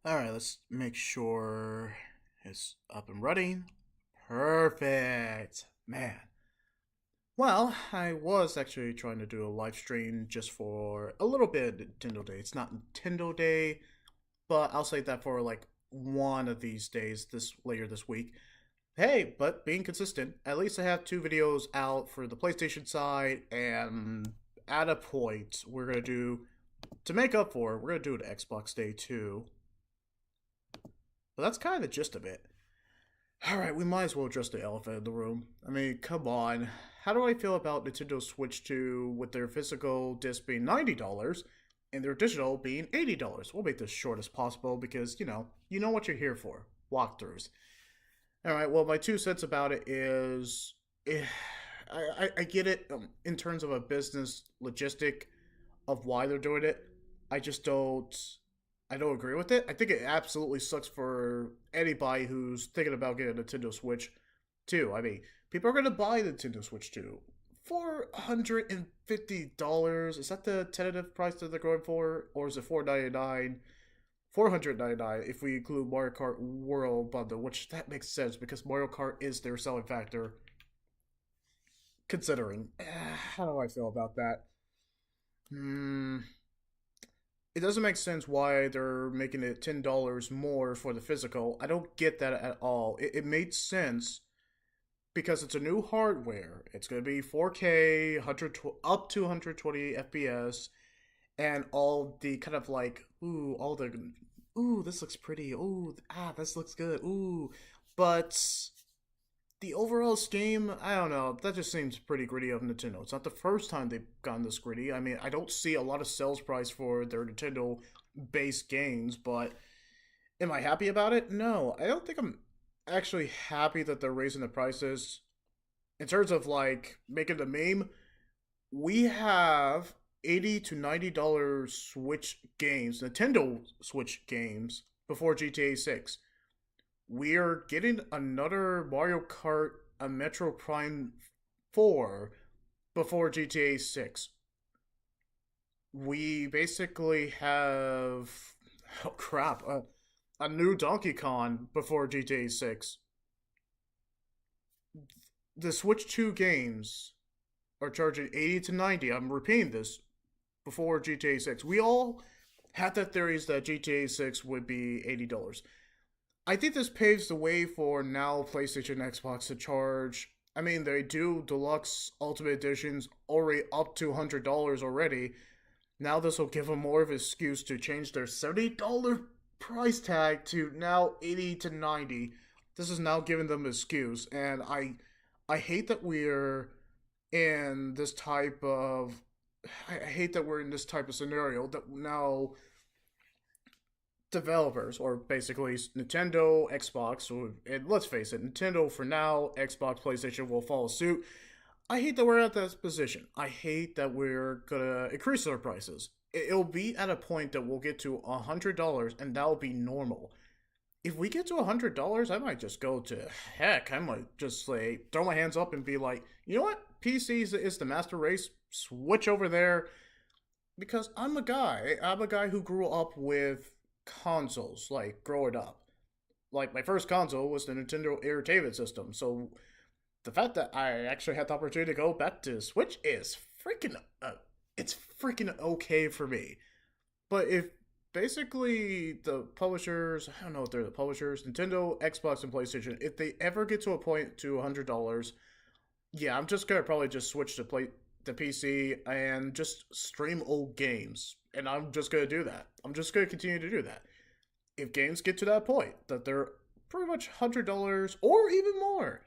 Alright, let's make sure it's up and running. Perfect. Man. Well, I was actually trying to do a live stream just for a little bit of Nintendo Day. It's not Nintendo Day, but I'll say that for like one of these days this later this week. Hey, but being consistent, at least I have two videos out for the PlayStation side, and at a point we're gonna do to make up for it, we're gonna do an Xbox Day too. But that's kind of the gist of it. Alright, we might as well address the elephant in the room. I mean, come on. How do I feel about Nintendo Switch 2 with their physical disc being $90 and their digital being $80? We'll make this short as possible because, you know what you're here for. Walkthroughs. Alright, well, my 2 cents about it is. eh, I get it in terms of a business logistic of why they're doing it. I just don't. I don't agree with it. I think it absolutely sucks for anybody who's thinking about getting a Nintendo Switch 2. I mean, people are going to buy the Nintendo Switch 2. $450. Is that the tentative price that they're going for? Or is it $499? $499 if we include Mario Kart World Bundle, which that makes sense because Mario Kart is their selling factor. Considering, how do I feel about that? Hmm, it doesn't make sense why they're making it $10 more for the physical. I don't get that at all. It made sense because it's a new hardware. It's going to be 4K, 100 up to 120 FPS, and all the kind of like all the this looks pretty. This looks good. But the overall scheme, I don't know. That just seems pretty gritty of Nintendo. It's not the first time they've gone this gritty. I mean, I don't see a lot of sales price for their Nintendo based games, but am I happy about it? No, I don't think I'm actually happy that they're raising the prices. In terms of like making the meme, we have $80 to $90 Switch games, Nintendo Switch games before GTA 6. We are getting another Mario Kart, a Metro Prime 4 before GTA 6. We basically have, oh crap, a new Donkey Kong before GTA 6. The Switch 2 games are charging 80 to 90. I'm repeating this before GTA 6. We all had the theories that GTA 6 would be $80. I think this paves the way for now PlayStation and Xbox to charge. I mean, they do deluxe Ultimate Editions already up to $100 already. Now this will give them more of an excuse to change their $70 price tag to now 80 to 90. This is now giving them an excuse, and I hate that we're in this type of I hate that we're in this type of scenario that now developers, or basically Nintendo, Xbox, and let's face it, Nintendo for now, Xbox, PlayStation will follow suit. I hate that we're at that position. I hate that we're gonna increase our prices. It'll be at a point that we'll get to $100, and that'll be normal. If we get to $100, I might just go to heck. I might just say throw my hands up and be like, you know what? PC is the master race. Switch over there because I'm a guy. I'm a guy who grew up with consoles, like growing up. Like my first console was the Nintendo Entertainment System. So the fact that I actually had the opportunity to go back to Switch is freaking it's freaking okay for me. But if basically the publishers, I don't know if they're the publishers, Nintendo, Xbox, and PlayStation, if they ever get to a point to $100, yeah, I'm just gonna probably just switch to play the PC and just stream old games. And I'm just gonna do that. I'm just gonna continue to do that. If games get to that point that they're pretty much $100 or even more,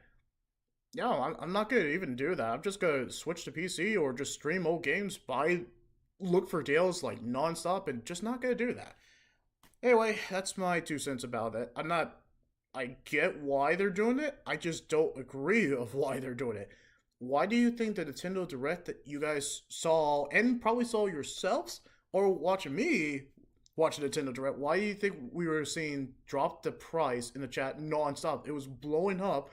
yeah, I'm not gonna even do that. I'm just gonna switch to PC or just stream old games, look for deals like nonstop, and just not gonna do that. Anyway, that's my 2 cents about it. I'm not. I get why they're doing it. I just don't agree of why they're doing it. Why do you think the Nintendo Direct that you guys saw and probably saw yourselves or watching me watch Nintendo Direct? Why do you think we were seeing drop the price in the chat nonstop? It was blowing up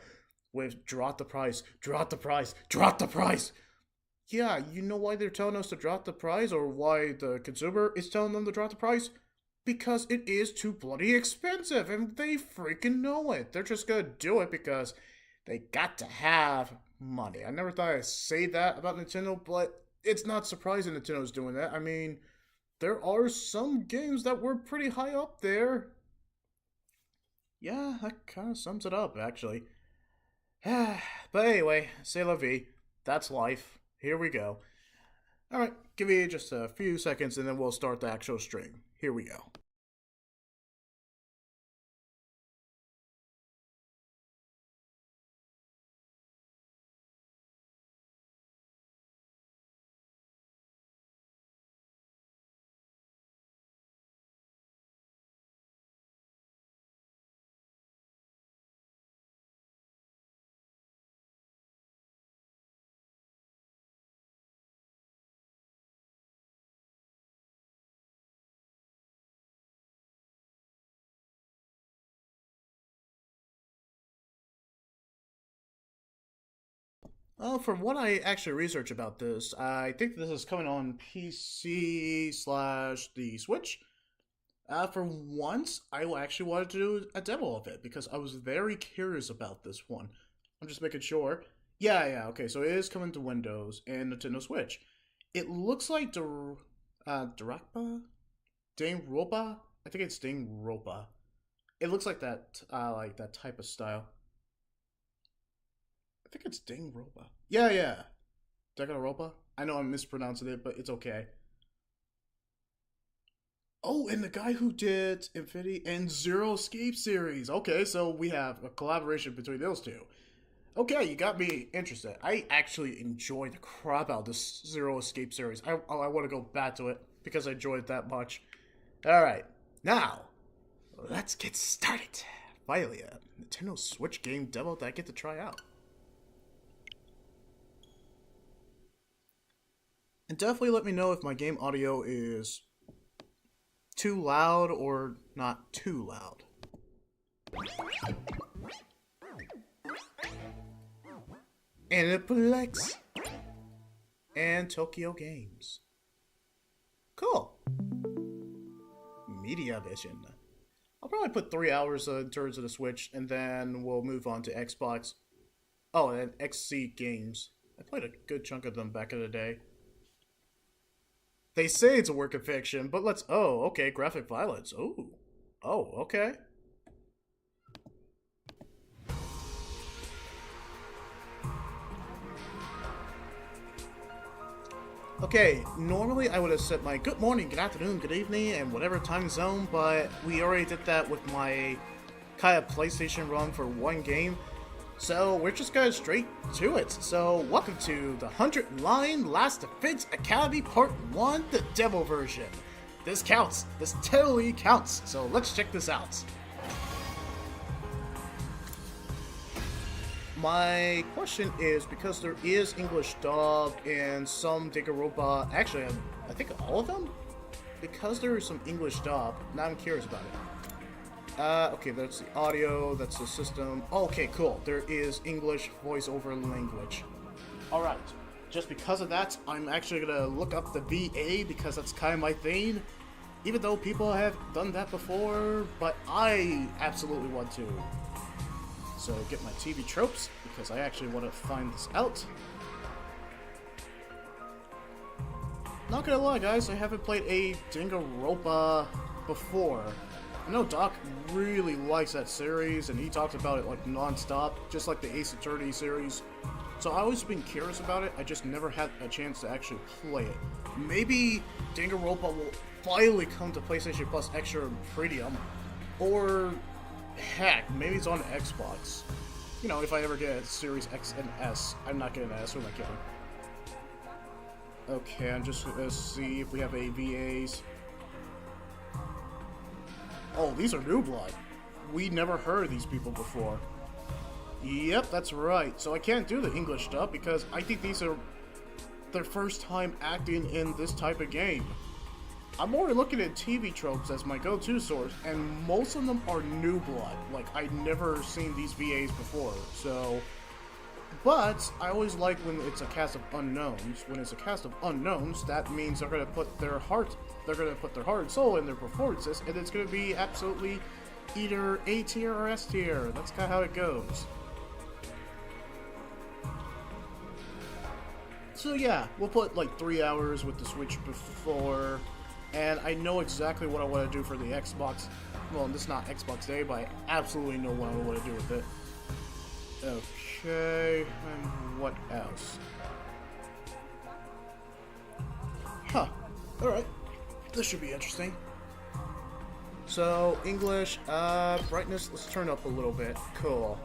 with drop the price, drop the price, drop the price. Yeah, you know why they're telling us to drop the price or why the consumer is telling them to drop the price? because it is too bloody expensive, and they freaking know it. They're just gonna do it because they got to have money. I never thought I'd say that about Nintendo, but it's not surprising Nintendo's doing that. I mean, there are some games that were pretty high up there. Yeah, that kind of sums it up, actually. But anyway, c'est la vie. That's life. Here we go. Alright, give me just a few seconds and then we'll start the actual stream. Here we go. From what I actually researched about this, I think this is coming on PC slash the Switch. For once, I actually wanted to do a demo of it because I was very curious about this one. I'm just making sure. Yeah, okay, so it is coming to Windows and Nintendo Switch. It looks like Darakba? Danganronpa? I think it's Danganronpa. It looks like that type of style. I think it's Danganronpa. Yeah. Danganronpa? I know I'm mispronouncing it, but it's okay. Oh, and the guy who did Infinity and Zero Escape series. Okay, so we have a collaboration between those two. Okay, you got me interested. I actually enjoyed the crap out of this Zero Escape series. I want to go back to it because I enjoyed it that much. Alright, now, let's get started. Finally, a Nintendo Switch game demo that I get to try out. And definitely let me know if my game audio is too loud or not too loud. Aniplex and Tokyo Games. Cool. Media Vision. I'll probably put 3 hours in terms of the Switch, and then we'll move on to Xbox. Oh, and XC Games. I played a good chunk of them back in the day. They say it's a work of fiction, but let's... Oh, okay, graphic violence. Oh, okay. Okay, normally I would have set my good morning, good afternoon, good evening, and whatever time zone, but we already did that with my kind of PlayStation run for one game. So we're just going straight to it. So welcome to the 100 Line Last Defense Academy Part 1, the demo version. This counts. This totally counts. So let's check this out. My question is, because there is English dub and some Danganronpa, actually I think all of them? Because there is some English dub, now I'm curious about it. Okay, that's the audio, that's the system. Okay, cool. There is English voiceover language. Alright, just because of that, I'm actually gonna look up the VA because that's kind of my thing. Even though people have done that before, but I absolutely want to. So get my TV tropes, because I actually want to find this out. Not gonna lie guys, I haven't played a Danganronpa before. I know Doc really likes that series, and he talks about it like non-stop, just like the Ace Attorney series. So I've always been curious about it, I just never had a chance to actually play it. Maybe Danganronpa will finally come to PlayStation Plus Extra Premium, or heck, maybe it's on Xbox. You know, if I ever get a Series X and S. I'm not getting an S, who am I kidding? Okay, I'm just gonna see if we have any VAs. Oh, these are New Blood. We never heard of these people before. Yep, that's right. So I can't do the English stuff because I think these are their first time acting in this type of game. I'm more looking at TV tropes as my go-to source, and most of them are New Blood. Like, I'd never seen these VAs before, so... But, I always like when it's a cast of unknowns. When it's a cast of unknowns, that means they're gonna put their heart they're gonna put their heart and soul in their performances, and it's gonna be absolutely either A tier or S tier. That's kind of how it goes. So yeah, we'll put like 3 hours with the Switch before, and I know exactly what I want to do for the Xbox. Well, this is not Xbox Day, but I absolutely know what I want to do with it. Okay, and what else? Huh, alright. This should be interesting. So, English, brightness, let's turn up a little bit. Cool.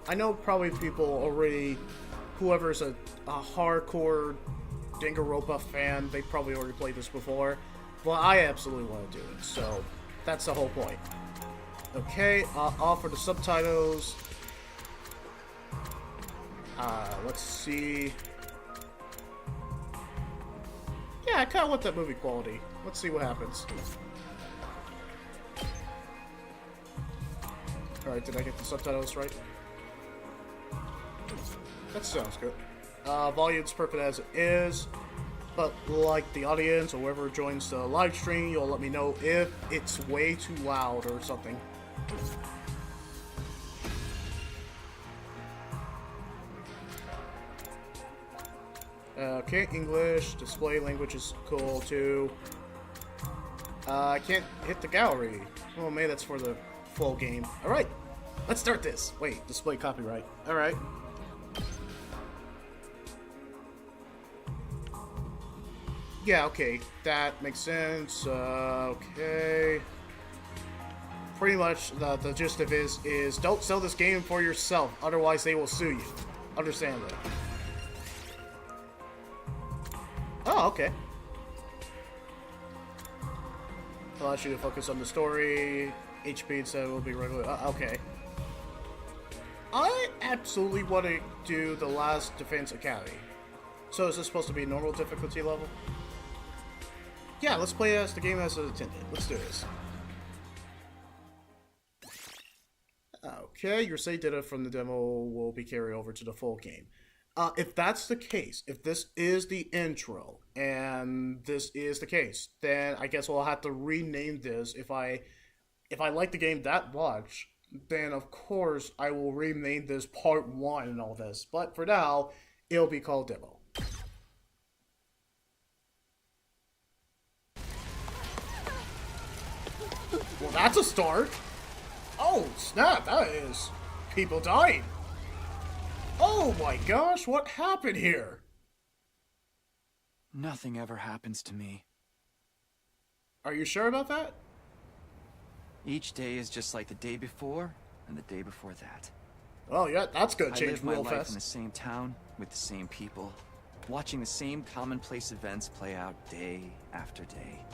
I know probably people already, whoever's a hardcore Danganronpa fan, they probably already played this before. But I absolutely want to do it, so that's the whole point. Okay, off for the subtitles. Let's see. Yeah, I kind of want that movie quality. Let's see what happens. Alright, did I get the subtitles right? That sounds good. Volume's perfect as it is, but like the audience or whoever joins the live stream, you'll let me know if it's way too loud or something. Okay, English, display language is cool too. I can't hit the gallery. Oh, maybe that's for the full game. Alright, let's start this. Wait, display copyright. Alright. Yeah, okay, that makes sense. Okay. Pretty much the gist of it is don't sell this game for yourself, otherwise they will sue you. Understand that. Oh, okay. Allows you to focus on the story. HP instead will be regular. Okay. I absolutely want to do the Last Defense Academy. So is this supposed to be normal difficulty level? Yeah, let's play as the game as intended. Let's do this. Okay, your save data from the demo will be carried over to the full game. If that's the case, if this is the intro, and this is the case, then I guess we'll have to rename this. If I like the game that much, then of course I will rename this Part 1 and all this. But for now, it'll be called Demo. Well, that's a start. Oh, snap, that is people dying. Oh my gosh, what happened here? Nothing ever happens to me. Are you sure about that? Each day is just like the day before and the day before that. Oh yeah, that's gonna I change live my real life fast. in the same town with the same people, watching the same commonplace events play out day after day.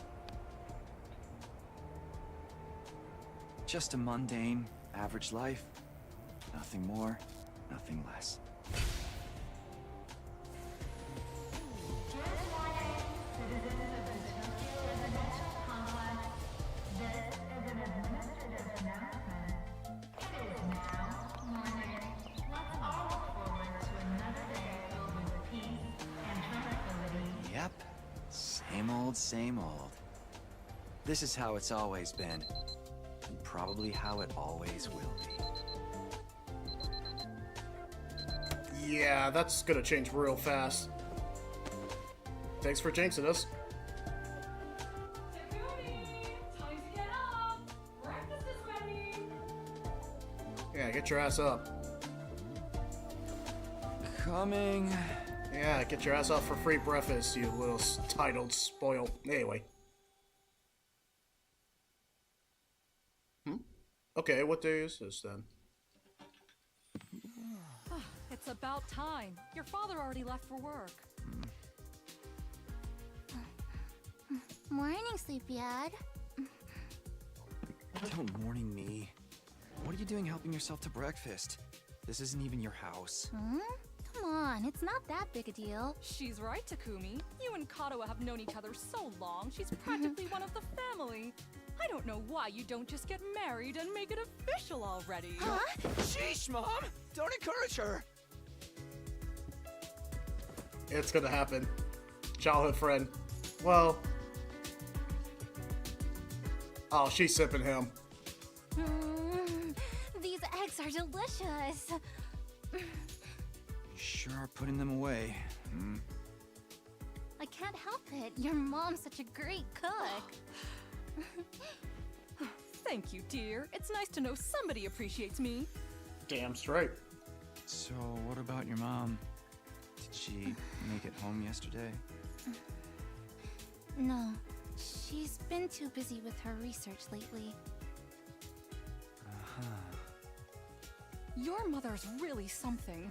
Just a mundane, average life. Nothing more, nothing less. Yep, same old. This is how it's always been. And probably how it always will be. Yeah, that's gonna change real fast. Thanks for jinxing us. Yeah, get your ass up. Coming. Yeah, get your ass up for free breakfast, you little titled spoil. Anyway. Okay, what day is this then? It's about time. Your father already left for work. Morning, Sleepyhead. Don't morning me. What are you doing helping yourself to breakfast? This isn't even your house. Come on, it's not that big a deal. She's right, Takumi. You and Kato have known each other so long, she's practically one of the family. I don't know why you don't just get married and make it official already. Huh? Sheesh, Mom! Don't encourage her! It's gonna happen. Childhood friend. Well. Oh, she's sipping him. These eggs are delicious. You sure are putting them away. I can't help it. Your mom's such a great cook. Thank you, dear. It's nice to know somebody appreciates me. Damn straight. So, what about your mom? Did she make it home yesterday? No, she's been too busy with her research lately. Your mother's really something.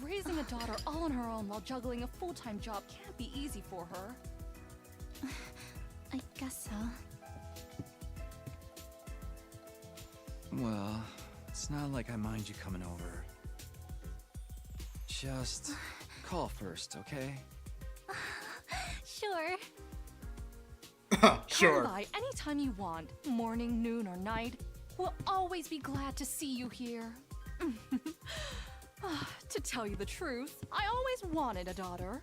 Raising a daughter all on her own while juggling a full-time job can't be easy for her. I guess so. Well, it's not like I mind you coming over. Just call first, okay? Sure. Sure. Come by anytime you want, morning, noon, or night. We'll always be glad to see you here. To tell you the truth, I always wanted a daughter.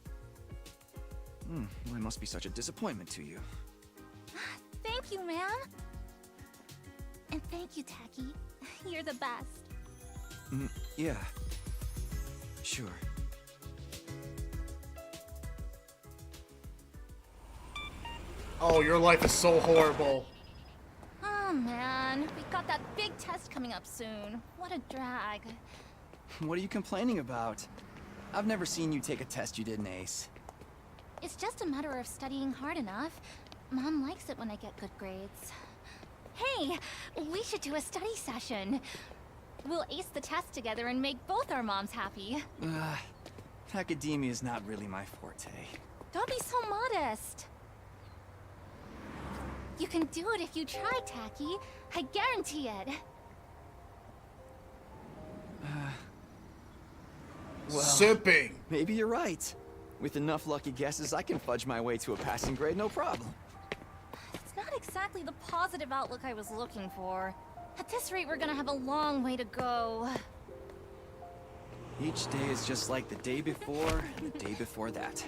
Well, I must be such a disappointment to you. Thank you, ma'am. And thank you, Tacky. You're the best. Yeah. Sure. Oh, your life is so horrible. Oh, man. We got that big test coming up soon. What a drag. What are you complaining about? I've never seen you take a test you didn't ace. It's just a matter of studying hard enough. Mom likes it when I get good grades. Hey, we should do a study session. We'll ace the test together and make both our moms happy. Academia is not really my forte. Don't be so modest. You can do it if you try, Tacky. I guarantee it. Well, Sipping. maybe you're right. With enough lucky guesses, I can fudge my way to a passing grade, no problem. It's not exactly the positive outlook I was looking for. At this rate, we're gonna have a long way to go. Each day is just like the day before, and the day before that.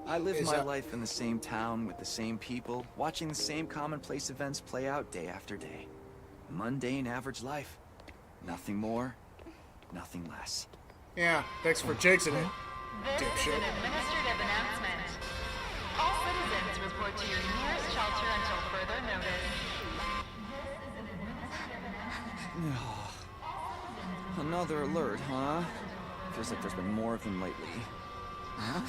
I live Is my that- life in the same town with the same people, watching the same commonplace events play out day after day. Mundane average life. Nothing more, nothing less. Yeah, thanks for jinxing it. This is Dipshit. an administrative announcement. All citizens report to your nearest shelter until further notice. Another alert, huh? Feels like there's been more of them lately. Huh?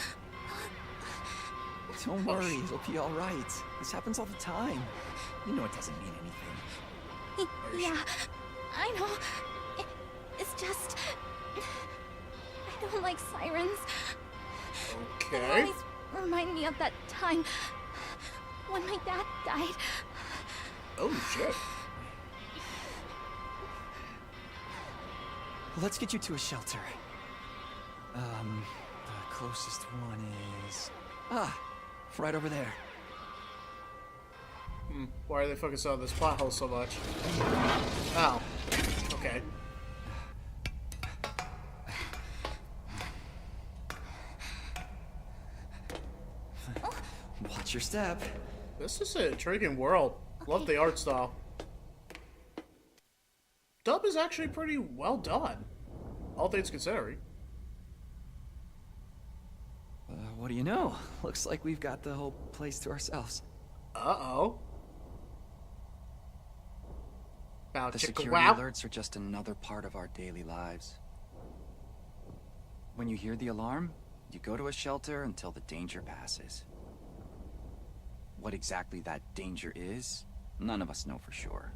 Don't worry, it'll be all right. This happens all the time. You know it doesn't mean anything. Yeah, I know. It's just... I don't like sirens. They Okay. always remind me of that time when my dad died. Oh, shit. Let's get you to a shelter. The closest one is... right over there. Why are they focusing on this plot hole so much? Ow. Okay. Watch your step. This is an intriguing world. Love the art style. Dub is actually pretty well done, all things considering. What do you know? Looks like we've got the whole place to ourselves. Uh-oh. Bow The chicka security wow. alerts are just another part of our daily lives. When you hear the alarm, you go to a shelter until the danger passes. What exactly that danger is, none of us know for sure.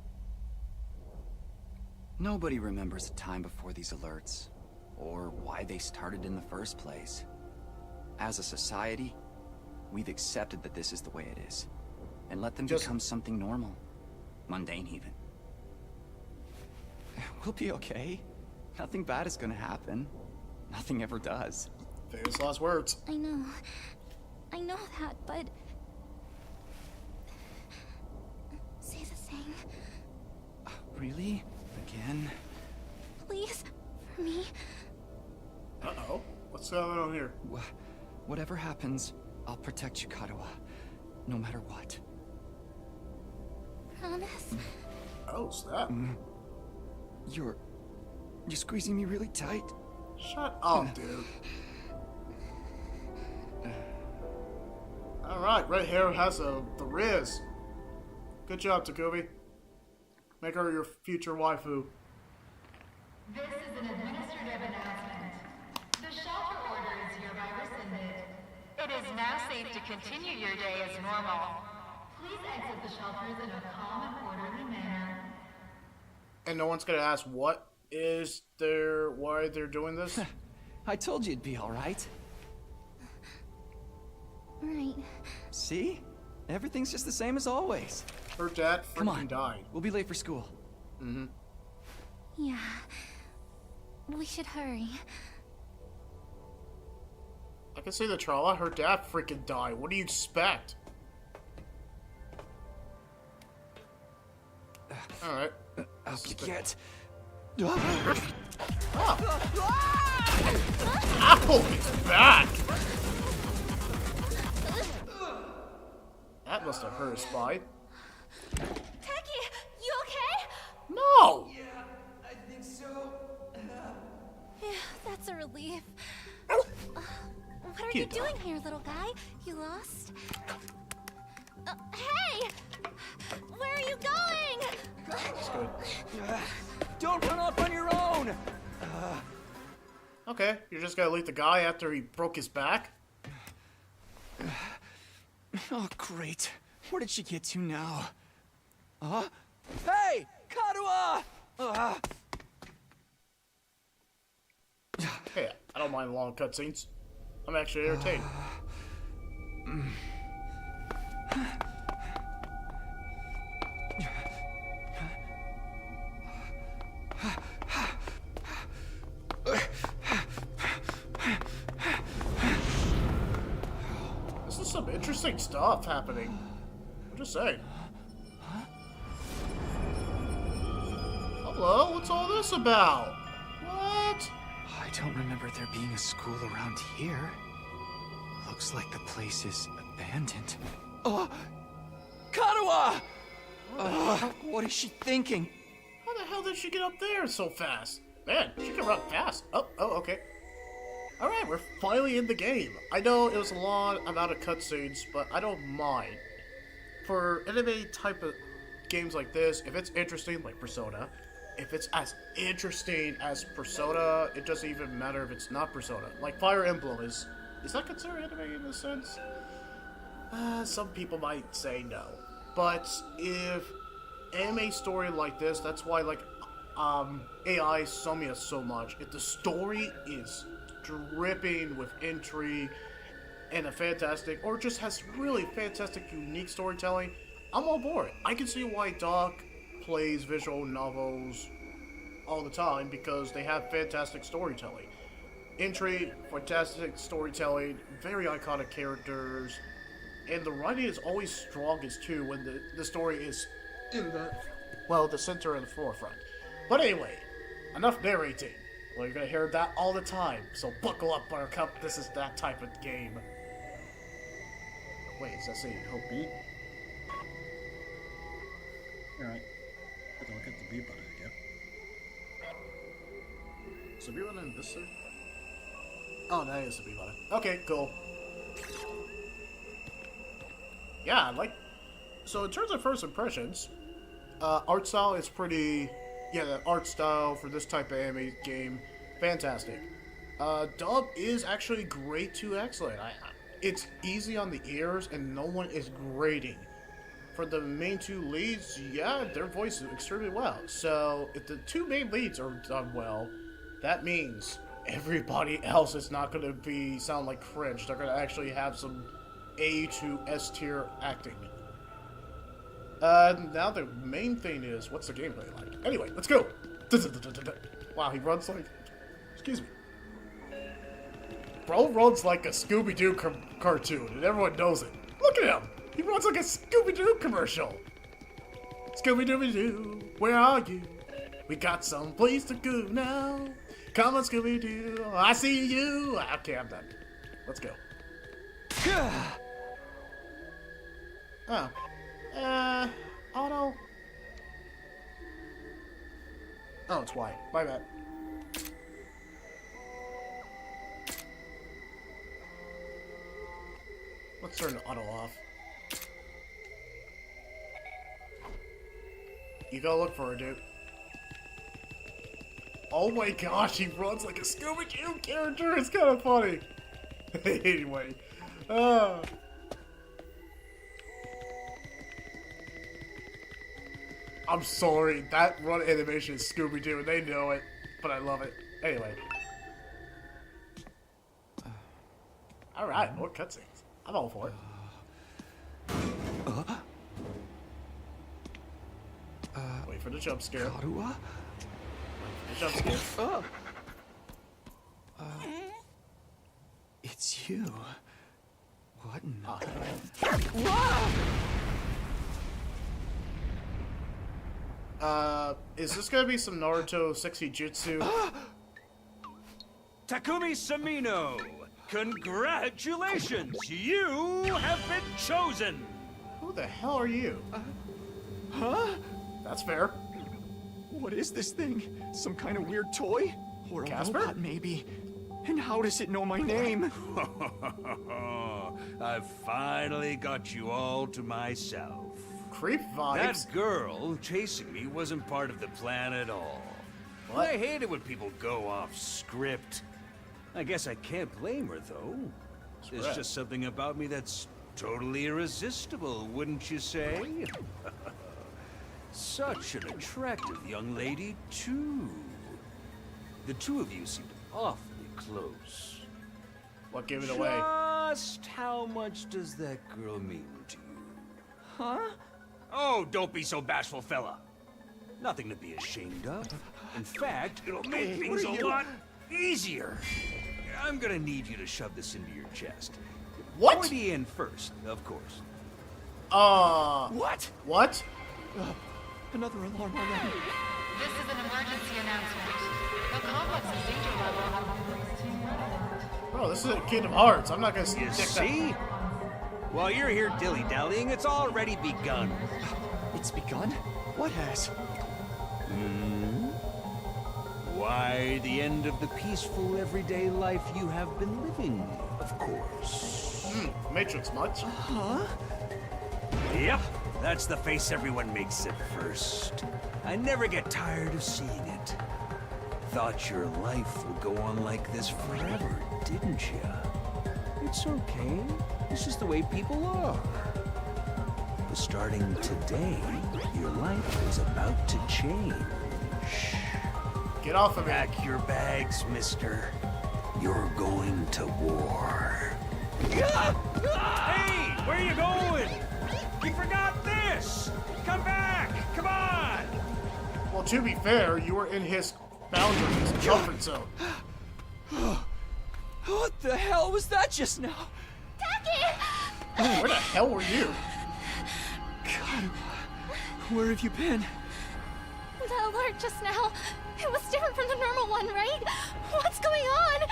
Nobody remembers a time before these alerts, or why they started in the first place. As a society, we've accepted that this is the way it is, and let them Just- become something normal. Mundane, even. We'll be okay. Nothing bad is gonna happen. Nothing ever does. Famous last words. I know that, but... Say the thing, Really? Again? please, for me. Uh-oh. What's going on here? Whatever happens, I'll protect you, Katawa. No matter what. Promise? Oh, snap. You're squeezing me really tight. Shut up, dude. Alright, red hair has the riz. Good job, Takumi. Make her your future waifu. This is an administrative announcement. The shelter order is hereby rescinded. It is now safe to continue your day as normal. Please exit the shelters in a calm and orderly manner. And no one's gonna ask why they're doing this? I told you it'd be alright. Right. See? Everything's just the same as always. Her dad Come freaking on. died. We'll be late for school. Yeah. We should hurry. I can see the trauma. Her dad freaking died. What do you expect? Alright. I'll get. Ow! He's back! That must have hurt his spine. Teki, you okay? No! I think so. Yeah, that's a relief. What are you doing here, little guy? You lost? Hey! Where are you going? That's good. Don't run off on your own! Okay, you're just gonna leave the guy after he broke his back? Oh, great. Where did she get to now? Hey! Katawa! Hey, I don't mind long cutscenes. I'm actually entertained. This is some interesting stuff happening. I'm just saying. Hello, what's all this about? What? I don't remember there being a school around here. Looks like the place is abandoned. Katawa! What is she thinking? How the hell did she get up there so fast? Man, she can run fast. Oh, okay. Alright, we're finally in the game. I know it was a long amount of cutscenes, but I don't mind. For anime type of games like this, if it's interesting, like Persona, if it's as interesting as Persona, it doesn't even matter if it's not Persona. Like Fire Emblem is that considered anime in a sense? Some people might say no. But if anime story like this, that's why like AI Somia so much. If the story is dripping with intrigue and a fantastic, or just has really fantastic, unique storytelling, I'm on board. I can see why Doc plays visual novels all the time because they have fantastic storytelling. Intrigue, fantastic storytelling, very iconic characters, and the writing is always strongest too when the story is in the center and the forefront. But anyway, enough narrating. Well, you're gonna hear that all the time, so buckle up, Buttercup. This is that type of game. Wait, is that saying Hope B? Alright. I don't get the B button again. So B button in this thing? Oh, that is the B button. Okay, cool. Yeah, so in terms of first impressions, art style is pretty... Yeah, the art style for this type of anime game, fantastic. Dub is actually great to excellent. It's easy on the ears and no one is grading. For the main two leads, yeah, their voice is extremely well. So if the two main leads are done well, that means everybody else is not going to sound like cringe. They're going to actually have some A to S tier acting. Now the main thing is, what's the gameplay like? Anyway, let's go! Wow, he runs like... Excuse me. Bro runs like a Scooby-Doo cartoon, and everyone knows it. Look at him! He runs like a Scooby-Doo commercial! Scooby-Dooby-Doo, where are you? We got some place to go now. Come on, Scooby-Doo, I see you! Okay, I'm done. Let's go. Oh. Auto. Oh, it's Y. My bad. Let's turn the auto off. You gotta look for her, dude. Oh my gosh, he runs like a Scooby-Doo character. It's kind of funny. Anyway. I'm sorry. That run animation is Scooby-Doo, and they know it. But I love it. Anyway. Alright, more cutscenes. I'm all for it. Wait for the jump scare. Karua? The jump scare. It's you. What in Is this gonna be some Naruto sexy jutsu? Takumi Samino, congratulations! You have been chosen! Who the hell are you? Huh? That's fair. What is this thing? Some kind of weird toy? Or a Casper? robot, maybe? And how does it know my name? I've finally got you all to myself. Creep vibes. That girl chasing me wasn't part of the plan at all. What? I hate it when people go off script. I guess I can't blame her, though. There's right. just something about me that's totally irresistible, wouldn't you say? Such an attractive young lady, too. The two of you seem awfully close. What gave it away? Just how much does that girl mean to you? Huh? Oh, don't be so bashful, fella. Nothing to be ashamed of. In fact, it'll make Hey, things what are a you- lot easier. I'm gonna need you to shove this into your chest. What? Pointy in first, of course. What? What? Another alarm already. This is an emergency announcement. The complex's danger level has been raised to red. Bro, this is a Kingdom Hearts. I'm not gonna You stick see? While you're here dilly-dallying, it's already begun. It's begun? What has? Why, the end of the peaceful, everyday life you have been living, of course. Matrix much? Yep, that's the face everyone makes at first. I never get tired of seeing it. Thought your life would go on like this forever, didn't you? It's okay. This is the way people are. But starting today, your life is about to change. Get off of me. Pack your bags, mister. You're going to war. Hey, where you going? You forgot this! Come back! Come on! Well, to be fair, you were in his boundaries, comfort zone. What the hell was that just now? Where the hell were you? God, where have you been? The alert just now. It was different from the normal one, right? What's going on?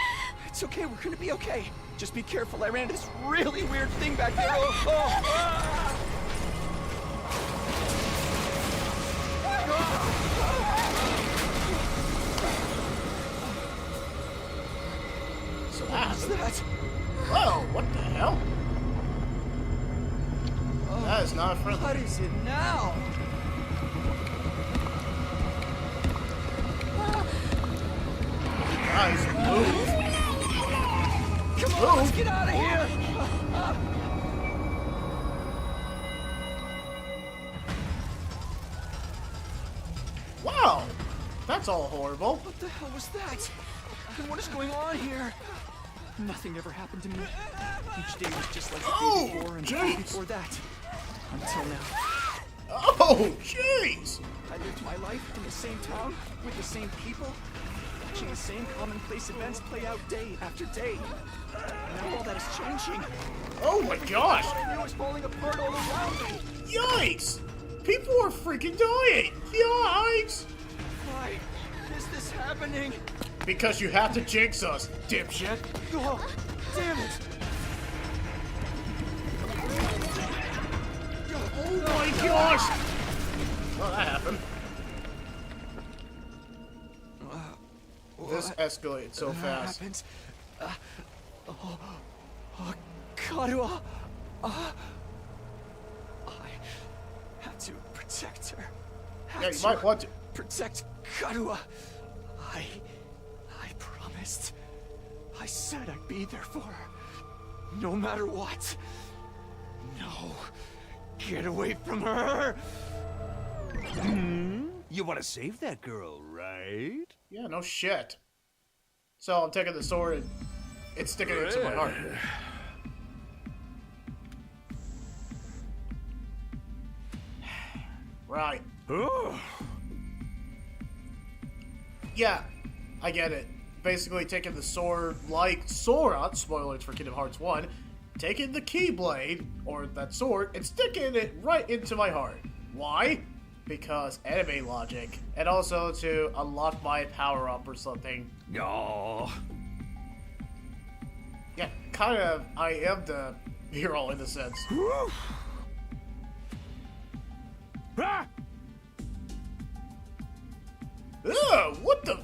It's okay, we're gonna be okay. Just be careful, I ran into this really weird thing back there. Oh. So What's that? Whoa, what the hell? That is not friendly. What is it now? Guys, move. Come on, let's get out of here! Wow, that's all horrible. What the hell was that? And what is going on here? Nothing ever happened to me. Each day was just like the Oh, day before and the day jeez. before that. Until now. Oh, jeez. I lived my life in the same town, with the same people, watching the same commonplace events play out day after day. Now all that is changing. Oh my gosh. What I knew was falling apart all around me. Yikes. People are freaking dying. Yikes. Why is this happening? Because you have to jinx us, dipshit. Oh, damn it! Oh my gosh! Well, that happened. This escalated so fast. Happens. Karua. I have to protect her. Yeah, you might want to. Protect Karua. I promised. I said I'd be there for her. No matter what. No. Get away from her! You want to save that girl, right? Yeah, no shit. So I'm taking the sword and it's sticking it into my heart. Right. Oh. Yeah, I get it. Basically taking the sword like Sora, spoilers for Kingdom Hearts 1, taking the Keyblade, or that sword, and sticking it right into my heart. Why? Because anime logic. And also to unlock my power-up or something. Oh. Yeah, kind of, I am the hero in a sense. Ah! Ugh, what the...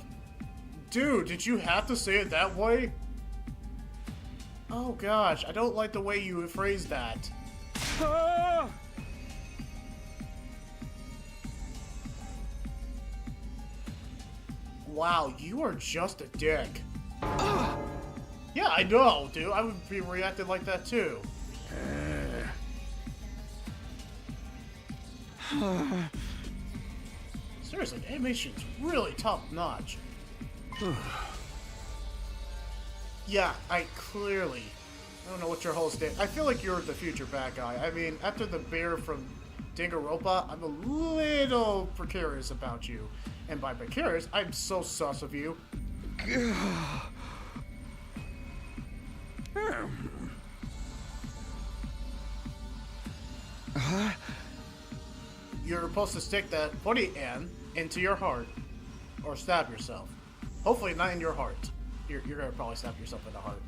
Dude, did you have to say it that way? Oh gosh, I don't like the way you phrased that. Ah! Wow, you are just a dick. Yeah, I know, dude. I would be reacting like that too. Seriously, animation's really top notch. Yeah, I don't know what your whole state. I feel like you're the future bad guy. I mean, after the bear from Danganronpa, I'm a little precarious about you. And by precarious, I'm so sus of you. You're supposed to stick that pointy end into your heart, or stab yourself. Hopefully not in your heart. You're gonna probably stab yourself in the heart.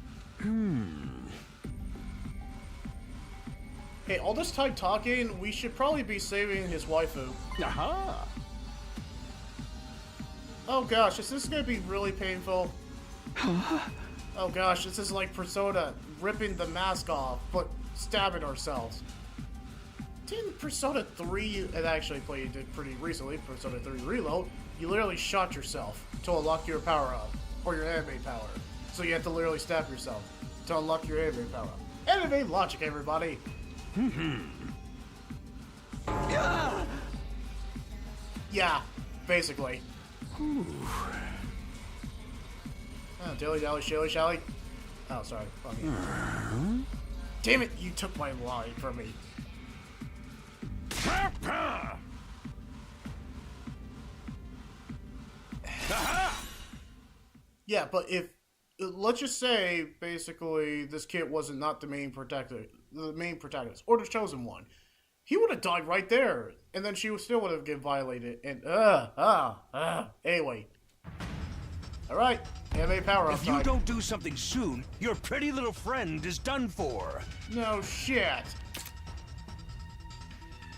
Hey, all this time talking, we should probably be saving his waifu. Aha! Oh gosh, is this gonna be really painful? Oh gosh, this is like Persona ripping the mask off, but stabbing ourselves. Didn't Persona 3, and actually played it pretty recently, Persona 3 Reload, you literally shot yourself to unlock your power up, or your anime power. So you have to literally stab yourself to unlock your anime power up. Anime logic, everybody! Yeah, basically. Oh, dilly dally shilly shally. Oh, sorry. Damn it, you took my line from me. Yeah, but if let's just say basically this kid wasn't not the main protagonist, or the chosen one, he would have died right there, and then she still would have get violated. And anyway, all right, anime power up If you time. don't do something soon, your pretty little friend is done for. No shit.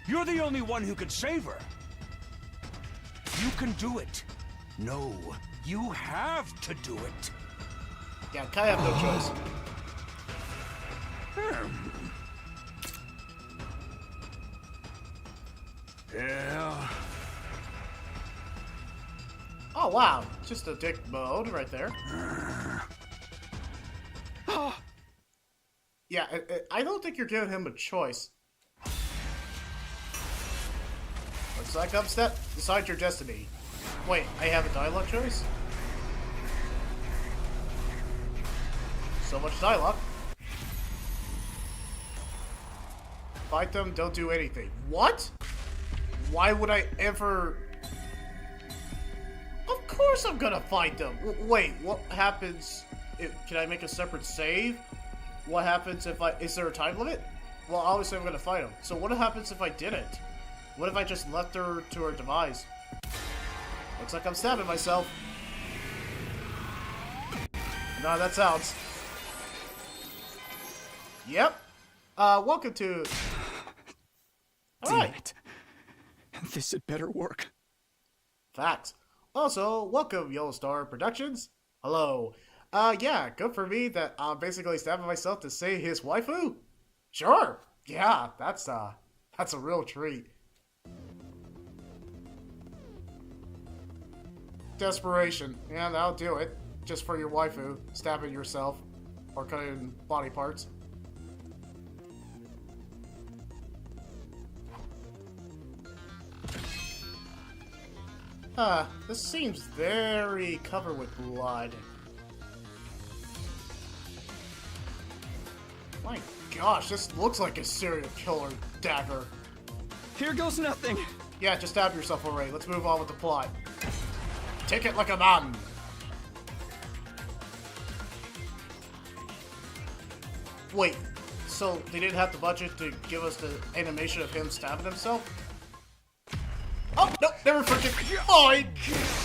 You're the only one who can save her. You can do it. No, you have to do it. Yeah, kind of have no choice. Yeah. Oh wow, just a dick mode right there. Yeah, I don't think you're giving him a choice. Looks like upstep. Decide your destiny. Wait, I have a dialogue choice? So much dialogue. Fight them, don't do anything. What? Why would I ever... Of course I'm gonna fight them! Wait, what happens if... Can I make a separate save? What happens if I... Is there a time limit? Well, obviously I'm gonna fight them. So what happens if I didn't? What if I just left her to her demise? Looks like I'm stabbing myself. No, that sounds... Yep. Welcome to... Damn Alright. it. This had better work. Facts. Also, welcome Yellowstar Productions. Hello. Yeah, good for me that I'm basically stabbing myself to say his waifu. Sure. Yeah, that's a real treat. Desperation. Yeah, that'll do it. Just for your waifu, stabbing yourself or cutting body parts. This seems very covered with blood. My gosh, this looks like a serial killer dagger. Here goes nothing. Yeah, just stab yourself already. Let's move on with the plot. Take it like a man. Wait, so they didn't have the budget to give us the animation of him stabbing himself? Oh, no, never freaking mind.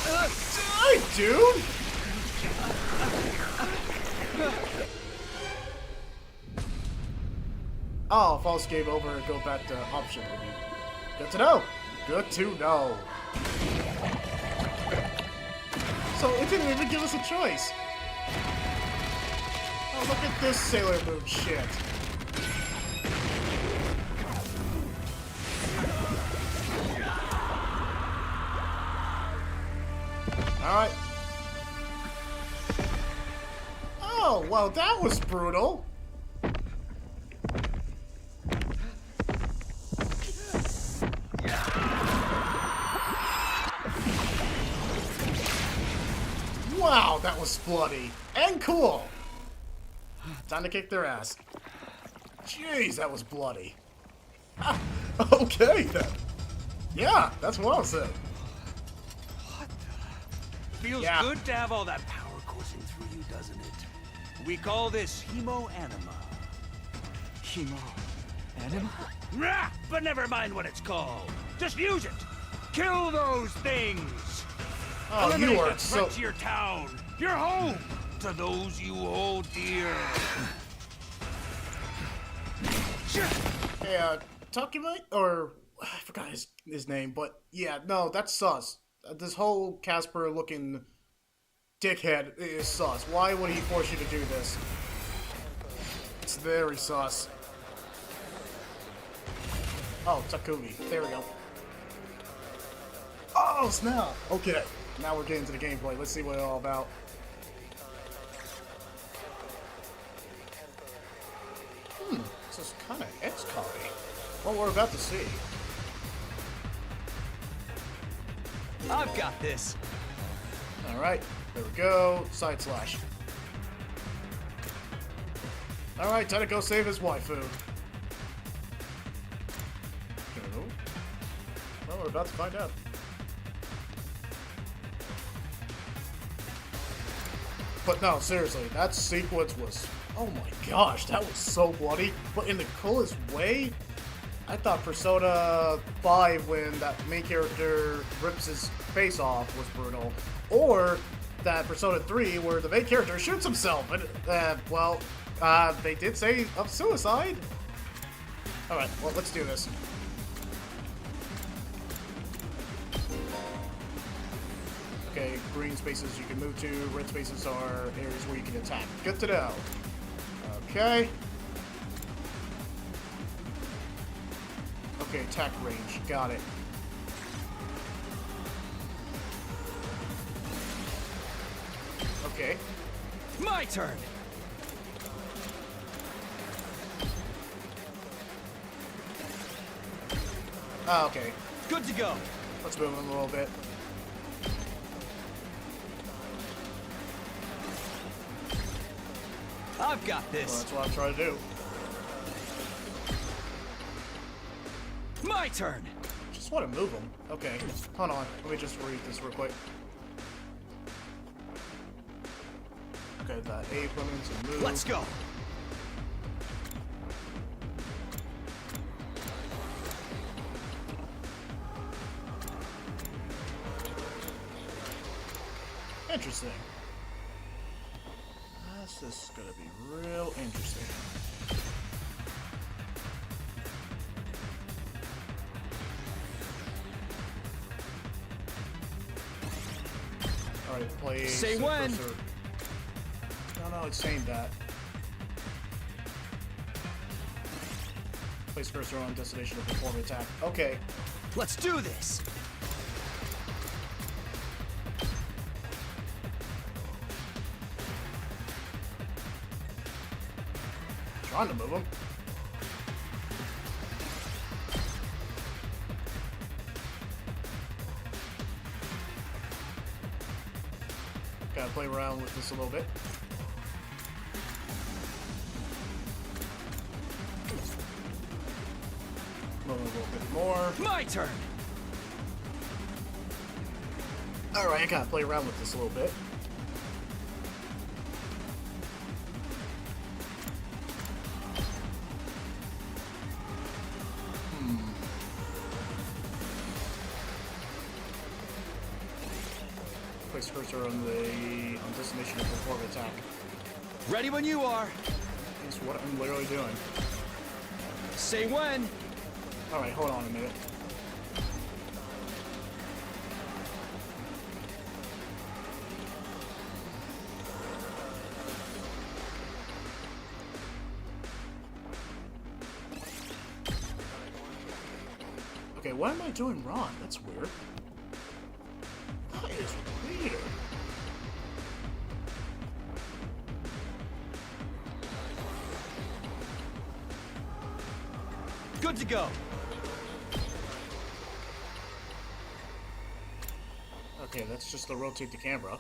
Die, dude. Oh, false game over and go back to option menu. Good to know. Good to know. So it didn't even give us a choice. Oh, look at this Sailor Moon shit. Alright. Oh, well, that was brutal. Wow, that was bloody and cool. Time to kick their ass. Jeez, that was bloody. Ah, okay then. Yeah, that's what I was saying. Feels Yeah. good to have all that power coursing through you, doesn't it? We call this hemo-anima. Hemo-anima? Rah! But never mind what it's called. Just use it. Kill those things. Oh, Eliminate you are the so. threat to your town, your home, to those you hold dear. Hey, Takuma, or I forgot his name, but yeah, no, that's sus. This whole Casper looking dickhead is sus. Why would he force you to do this? It's very sus. Oh, Takumi. There we go. Oh, snap! Okay, now we're getting to the gameplay. Let's see what it's all about. This is kind of XCOM-y. What we're about to see. I've got this. Alright, there we go. Side slash. Alright, time to go save his waifu. Go. Well, we're about to find out. But no, seriously, that sequence was... Oh my gosh, that was so bloody. But in the coolest way. I thought Persona 5, when that main character rips his face off, was brutal. Or that Persona 3, where the main character shoots himself. And, well, they did say of suicide. Alright, well, let's do this. Okay, green spaces you can move to, red spaces are areas where you can attack. Good to know. Okay. Okay, attack range. Got it. Okay. My turn. Ah, okay. Good to go. Let's move him a little bit. I've got Well, this. that's what I'm trying to do. My turn. Just want to move him. Okay. Hold on. Let me just read this real quick. Okay, that A permanence and move. Let's go. Interesting. This is gonna be real interesting. Alright, play. Say Sit when. Cursor. No, it's saying that. Place cursor on destination to perform attack. Okay. Let's do this. Trying to move him. Gotta play around with this a little bit. Move a little bit more. My turn. Alright, I gotta play around with this a little bit. Place cursor on destination to perform attack. Ready when you are. That's what I'm literally doing. Say when. Alright, hold on a minute. Okay, what am I doing wrong? That's weird. That is weird. Good to go. Okay, that's just to rotate the camera.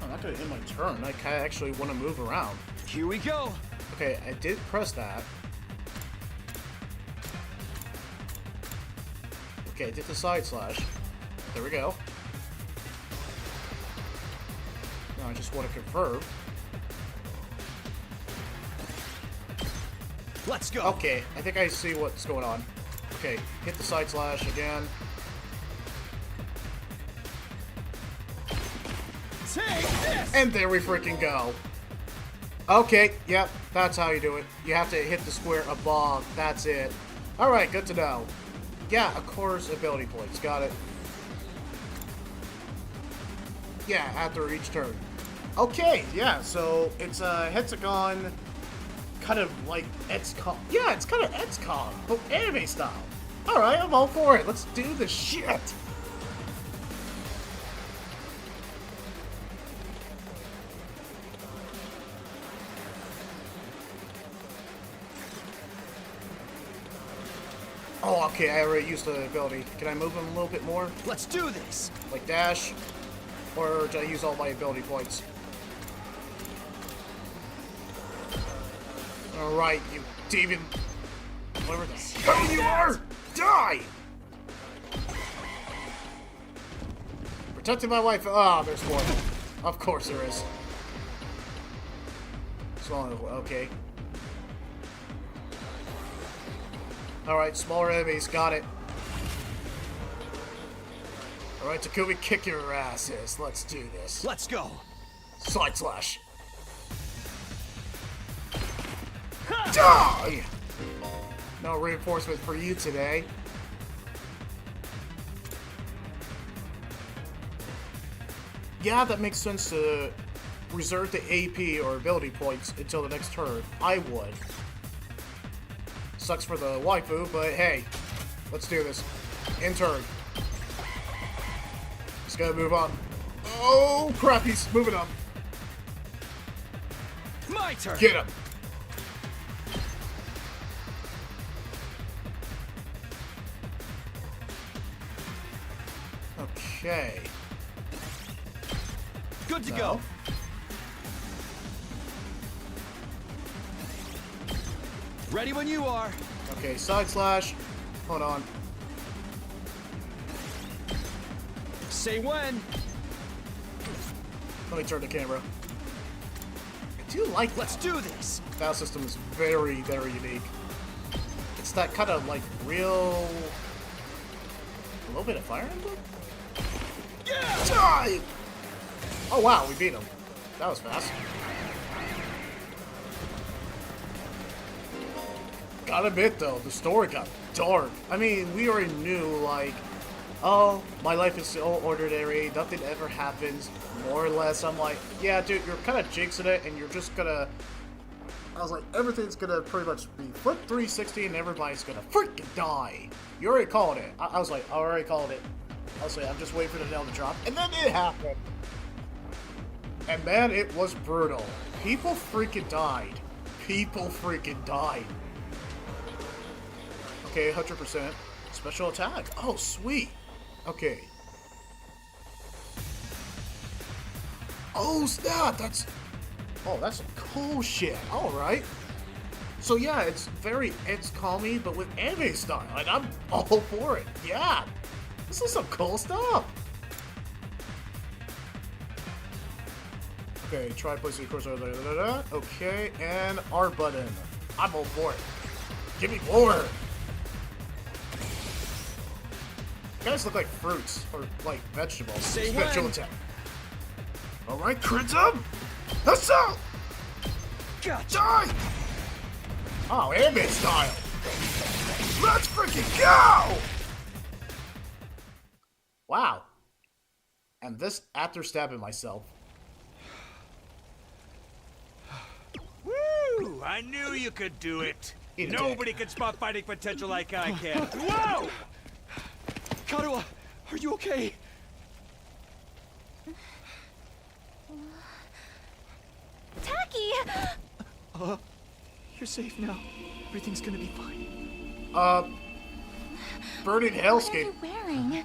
I'm not gonna end my turn. I kinda actually want to move around. Here we go. Okay, I did press that. Okay, I did the side slash. There we go. Now I just want to confirm. Let's go. Okay, I think I see what's going on. Okay, hit the side slash again. Take this. And there we freaking go. Okay, yep, that's how you do it. You have to hit the square above. That's it. Alright, good to know. Yeah, of course, ability points. Got it. Yeah, after each turn. Okay, yeah, so it's a hexagon, kind of like XCOM. Yeah, it's kind of XCOM, but anime style. Alright, I'm all for it. Let's do the shit. Oh, okay, I already used the ability. Can I move him a little bit more? Let's do this. Like dash? Or did I use all my ability points? Alright, you demon. Whatever the hell you are! Die! Protecting my life. Ah, there's one. Of course there is. Small, okay. Alright, smaller enemies, got it. Alright, Takumi, kick your asses. Let's do this. Let's go. Side slash. Die! No reinforcement for you today. Yeah, that makes sense to reserve the AP or ability points until the next turn. I would. Sucks for the waifu, but hey, let's do this. In turn. Just gotta move on. Oh crap, he's moving up. My turn. Get him. Okay. Good to No. go. Ready when you are. Okay, side slash. Hold on. Say when. Let me turn the camera. I do like Let's do this. Battle system is very, very unique. It's that kind of like real. A little bit of Fire Emblem? Yeah. Die! Oh wow, we beat him. That was fast. gotta admit though, the story got dark. I mean, we already knew, like, oh, my life is so ordinary, nothing ever happens, more or less. I'm like, yeah, dude, you're kind of jinxing it, and you're just gonna... I was like, everything's gonna pretty much be flip 360, and everybody's gonna freaking die. You already called it. I was like, I already called it. I was like, I'm just waiting for the nail to drop, and then it happened. And man, it was brutal. People freaking died. People freaking died. Okay, 100%. Special attack. Oh, sweet. Okay. Oh, snap. That's some cool shit. Alright. So yeah, it's calmy, but with anime style. And I'm all for it. Yeah. This is some cool stuff. Okay, try placing the cursor. Okay, and R button. I'm all for it. Give me more. You guys look like fruits or like vegetables. Say Special when. attack. All right, Crimson. That's out. Gotcha. Die. Oh, anime style. Let's freaking go. Wow. And this after stabbing myself. Woo! I knew you could do it. Eat a Nobody can spot fighting potential like I can. Whoa! Karuha, are you okay? Tacky! You're safe now. Everything's gonna be fine. Burning What are hellscape. you wearing?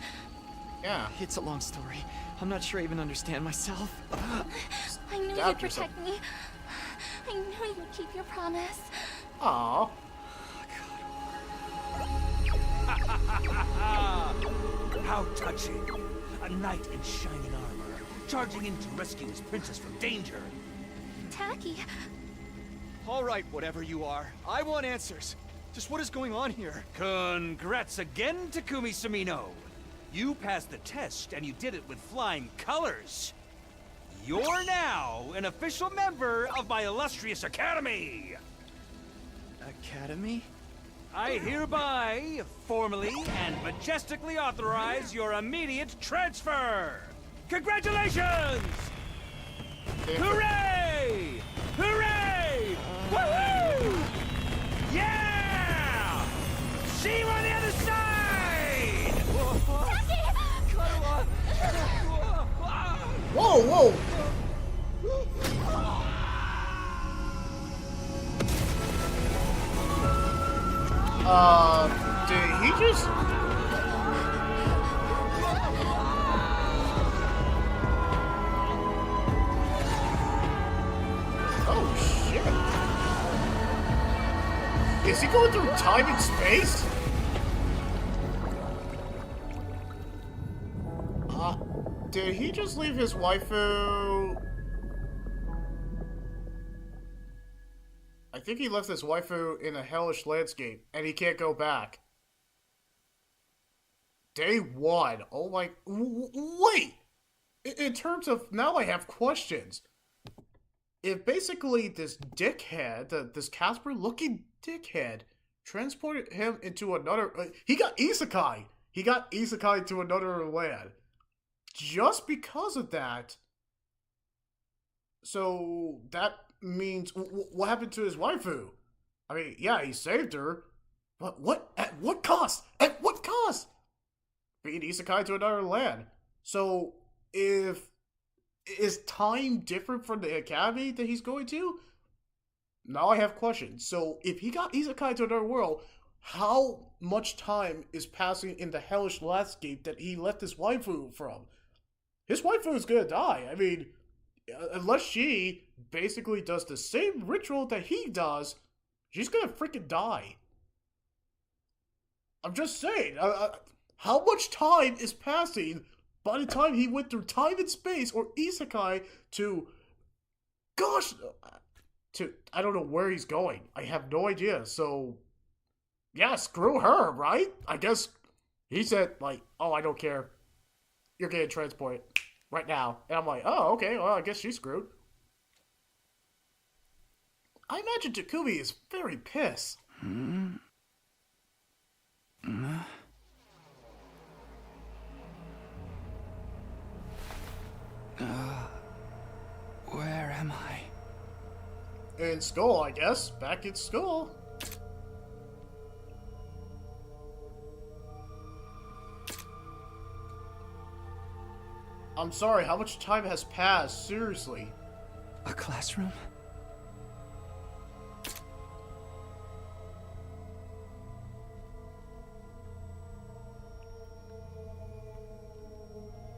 Yeah. It's a long story. I'm not sure I even understand myself. I knew Stab you'd yourself. protect me. I knew you'd keep your promise. Aww. How touching. A knight in shining armor, charging in to rescue his princess from danger. Tacky, All right, whatever you are. I want answers. Just what is going on here? Congrats again, Takumi Sumino. You passed the test, and you did it with flying colors. You're now an official member of my illustrious academy. Academy? I hereby, formally and majestically authorize your immediate transfer. Congratulations! Hooray! Hooray! Woohoo! Yeah! See you on the other side! Whoa, whoa! Did he just... Oh, shit. Is he going through time and space? Did he just leave his waifu? I think he left his waifu in a hellish landscape, and he can't go back. Day one. Oh my... Wait! In terms of... Now I have questions. If basically this dickhead, this Casper-looking dickhead, transported him into another... he got isekai! He got isekai to another land. Just because of that... So, that means... What happened to his waifu? I mean, yeah, he saved her. But what? At what cost? At what cost? Being isekai to another land. So, if... Is time different from the academy that he's going to? Now I have questions. So, if he got isekai to another world, how much time is passing in the hellish landscape that he left his waifu from? His waifu is gonna die. I mean, unless she basically does the same ritual that he does, she's gonna freaking die. I'm just saying, how much time is passing by the time he went through time and space or isekai to, gosh, to, I don't know where he's going. I have no idea. So, yeah, screw her, right? I guess he said, like, oh, I don't care. You're getting transported right now. And I'm like, oh, okay, well, I guess she's screwed. I imagine Takumi is very pissed. Where am I? In school, I guess. Back in school. I'm sorry, how much time has passed? Seriously. A classroom?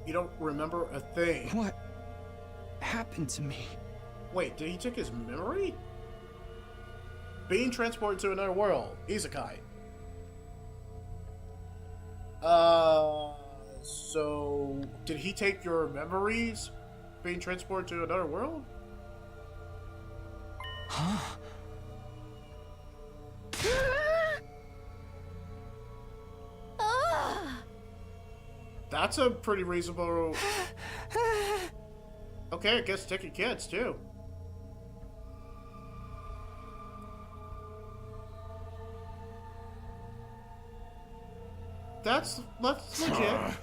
You don't remember a thing. What happened to me? Wait, did he take his memory? Being transported to another world. Isekai. So did he take your memories? Being transported to another world? Huh? That's a pretty reasonable... Okay, I guess take your kids, too. That's legit.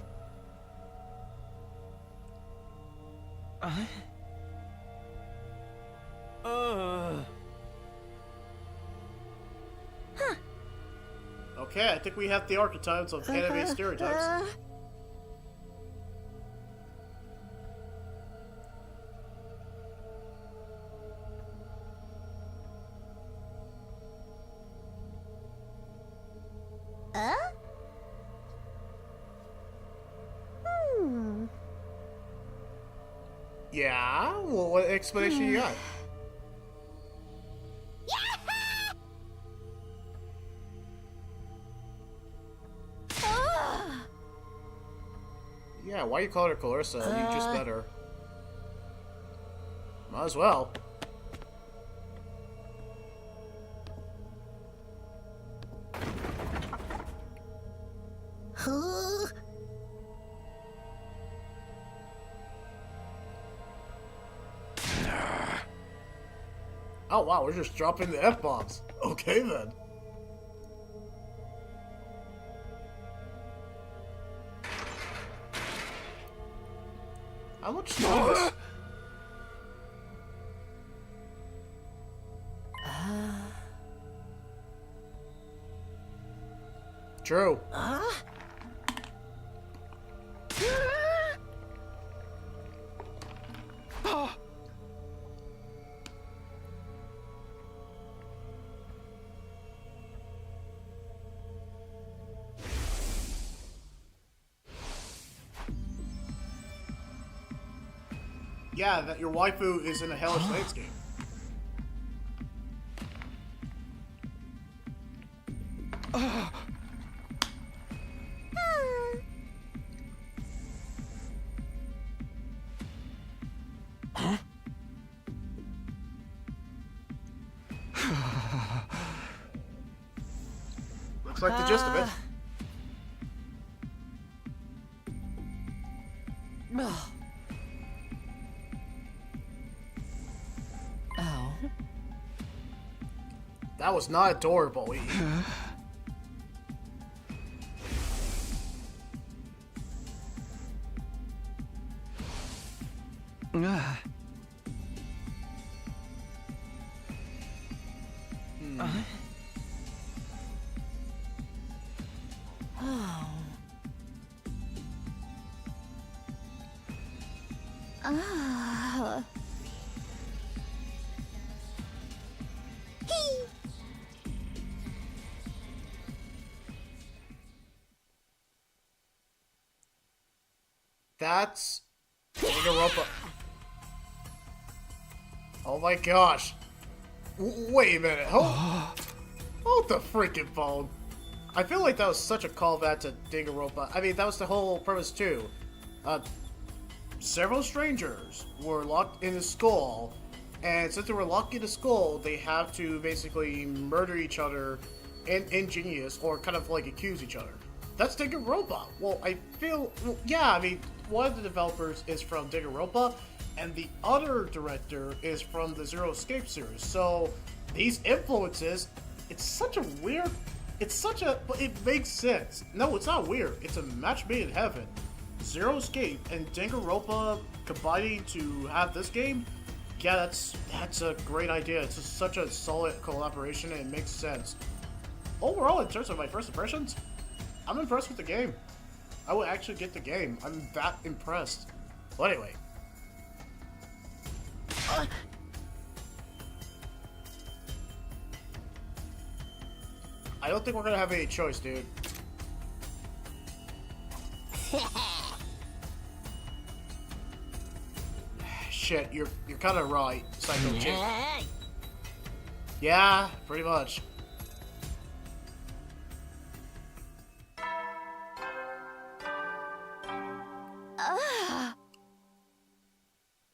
Okay, I think we have the archetypes of anime stereotypes. Yeah? Well, what explanation you got? Yeah, why you call her Clarissa? You just met her. Might as well. Oh wow, we're just dropping the F-bombs. Okay then. How much time is... True. Yeah, that your waifu is in a Hellish Knights game. Looks like the gist of it. That was not adorable. That's Danganronpa. Oh my gosh. Wait a minute. Hold the freaking phone. I feel like that was such a callback to Danganronpa. I mean, that was the whole premise too. Several strangers were locked in a skull, and since they were locked in a skull, they have to basically murder each other and ingenious, or kind of like accuse each other. That's Danganronpa. Well, I feel... Well, yeah, I mean, one of the developers is from Danganronpa, and the other director is from the Zero Escape series. So, these influences It's such a weird... It's such a... But it makes sense. No, it's not weird. It's a match made in heaven. Zero Escape and Danganronpa combining to have this game? Yeah, that's a great idea. It's just such a solid collaboration and it makes sense. Overall, in terms of my first impressions, I'm impressed with the game. I would actually get the game. I'm that impressed. Well, anyway. I don't think we're gonna have any choice, dude. Shit, you're kind of right, Psycho Chick. Yeah, pretty much.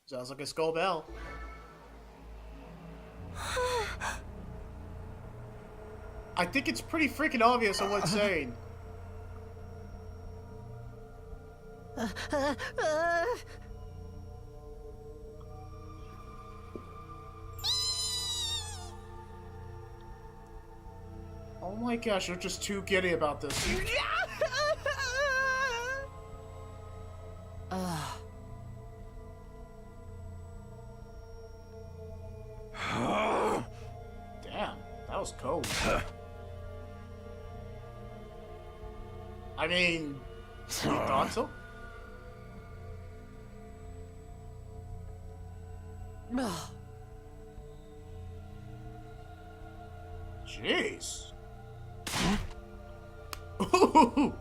Sounds like a skull bell. I think it's pretty freaking obvious on what's saying. Oh my gosh, you're just too giddy about this. Damn, that was cold. I mean, you thought so? Jeez. Ooh.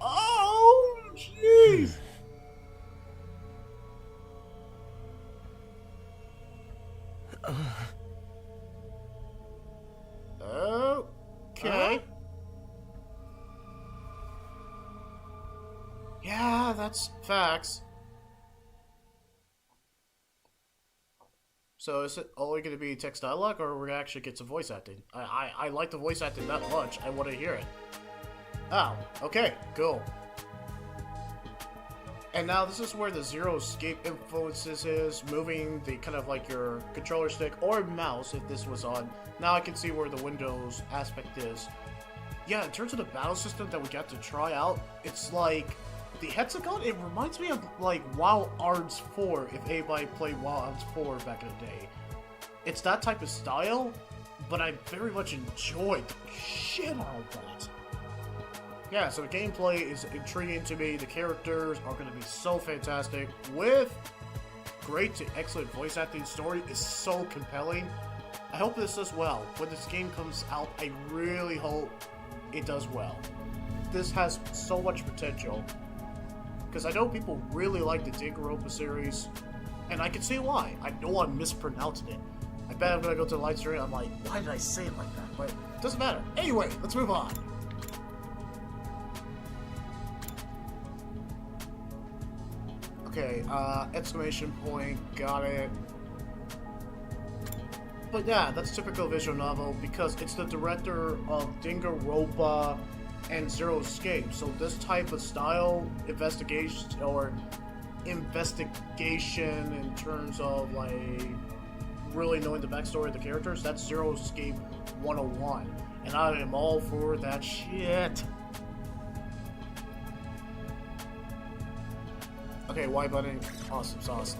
Oh, jeez. Okay. Yeah, that's facts. So is it only going to be text dialogue, or we're going to actually get some voice acting? I like the voice acting that much. I want to hear it. Oh, okay, cool. And now this is where the Zero Escape influences is, moving the kind of like your controller stick or mouse if this was on. Now I can see where the Windows aspect is. Yeah, in terms of the battle system that we got to try out, it's like the hexagon, it reminds me of like Wild Arms 4 if anybody played Wild Arms 4 back in the day. It's that type of style, but I very much enjoyed the shit out of that. Yeah, so the gameplay is intriguing to me. The characters are going to be so fantastic. With great to excellent voice acting, story is so compelling. I hope this does well. When this game comes out, I really hope it does well. This has so much potential. Because I know people really like the Danganronpa series, and I can see why. I know I'm mispronouncing it. I bet I'm going to go to the live stream, I'm like, why did I say it like that? But it doesn't matter. Anyway, let's move on. Okay, exclamation point, got it. But yeah, that's typical visual novel because it's the director of Danganronpa and Zero Escape. So this type of style, investigation in terms of like really knowing the backstory of the characters, that's Zero Escape 101. And I am all for that shit. Okay, Y button, awesome sauce.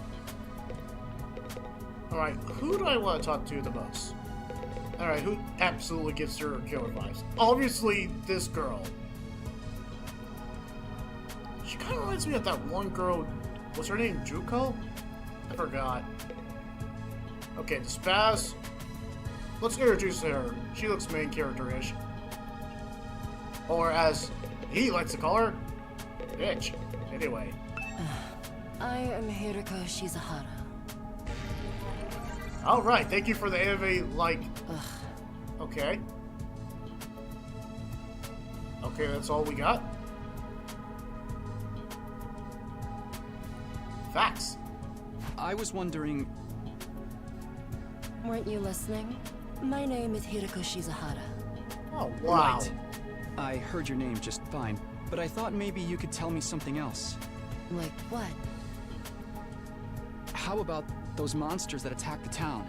Alright, who do I want to talk to the most? Alright, who absolutely gives her killer vibes? Obviously, this girl. She kind of reminds me of that one girl. What's her name? Juko? I forgot. Okay, the Spaz. Let's introduce her. She looks main character-ish. Or as he likes to call her, bitch. Anyway. I am Hiriko Shizahara. Alright, thank you for the anime, like... Okay. Okay, that's all we got? Facts. I was wondering... Weren't you listening? My name is Hiriko Shizahara. Oh, wow. Right. I heard your name just fine, but I thought maybe you could tell me something else. Like what? How about those monsters that attacked the town?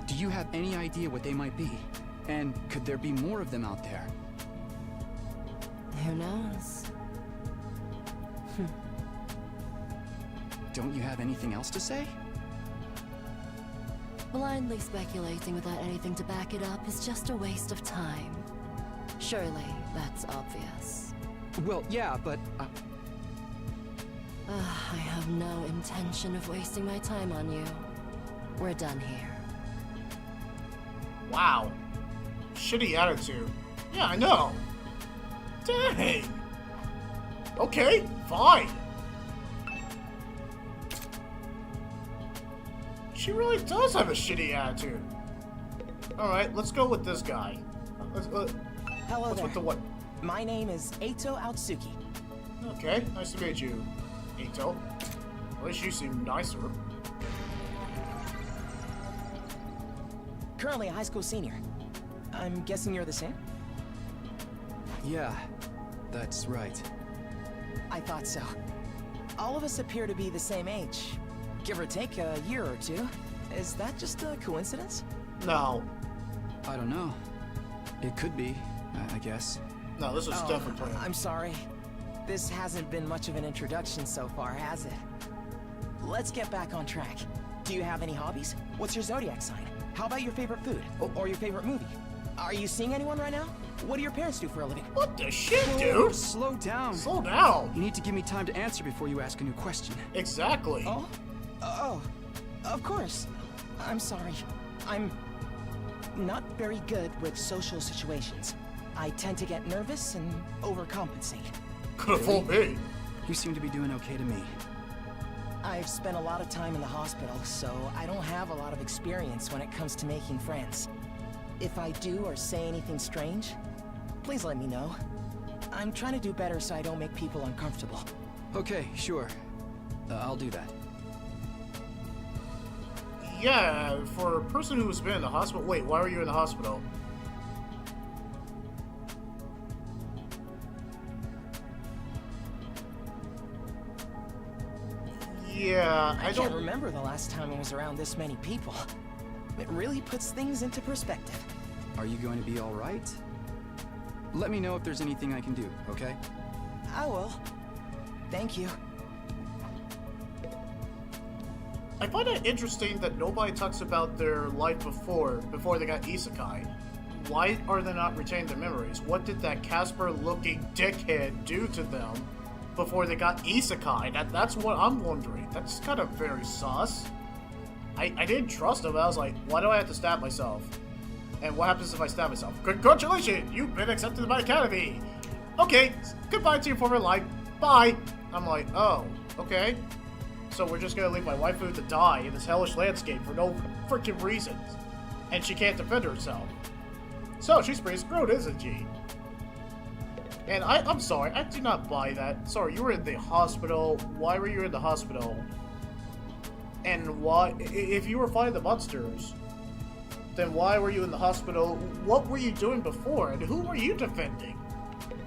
Do you have any idea what they might be? And could there be more of them out there? Who knows? Don't you have anything else to say? Blindly speculating without anything to back it up is just a waste of time. Surely, that's obvious. Well, yeah, but... I have no intention of wasting my time on you. We're done here. Wow. Shitty attitude. Yeah, I know. Dang. Okay, fine. She really does have a shitty attitude. Alright, let's go with this guy. Hello What's there. with the what? My name is Eito Aotsuki. Okay, nice to meet you, Eito. At least you seem nicer. Currently a high school senior. I'm guessing you're the same? Yeah, that's right. I thought so. All of us appear to be the same age. Give or take a year or two. Is that just a coincidence? No. I don't know. It could be, I guess. No, this is definitely planned. I'm sorry. This hasn't been much of an introduction so far, has it? Let's get back on track. Do you have any hobbies? What's your zodiac sign? How about your favorite food? Or your favorite movie? Are you seeing anyone right now? What do your parents do for a living? What the shit, Whoa, dude? slow down. Slow down. You need to give me time to answer before you ask a new question. Exactly. Oh, of course. I'm sorry. I'm not very good with social situations. I tend to get nervous and overcompensate. Could have fooled me. You seem to be doing okay to me. I've spent a lot of time in the hospital, so I don't have a lot of experience when it comes to making friends. If I do or say anything strange, please let me know. I'm trying to do better so I don't make people uncomfortable. Okay, sure. I'll do that. Yeah, for a person who's been in the hospital... Wait, why were you in the hospital? Yeah, I can't remember the last time I was around this many people. It really puts things into perspective. Are you going to be all right? Let me know if there's anything I can do, okay? I will. Thank you. I find it interesting that nobody talks about their life before they got isekai. Why are they not retaining their memories? What did that Casper-looking dickhead do to them before they got isekai? That's what I'm wondering. That's kind of very sus. I didn't trust him. I was like, why do I have to stab myself? And what happens if I stab myself? Congratulations! You've been accepted to my academy! Okay, goodbye to your former life. Bye! I'm like, oh, okay. So we're just gonna leave my waifu to die in this hellish landscape for no freaking reasons. And she can't defend herself. So she's pretty screwed, isn't she? And I'm sorry, I do not buy that. Sorry, you were in the hospital. Why were you in the hospital? And why, if you were fighting the monsters, then why were you in the hospital? What were you doing before? And who were you defending?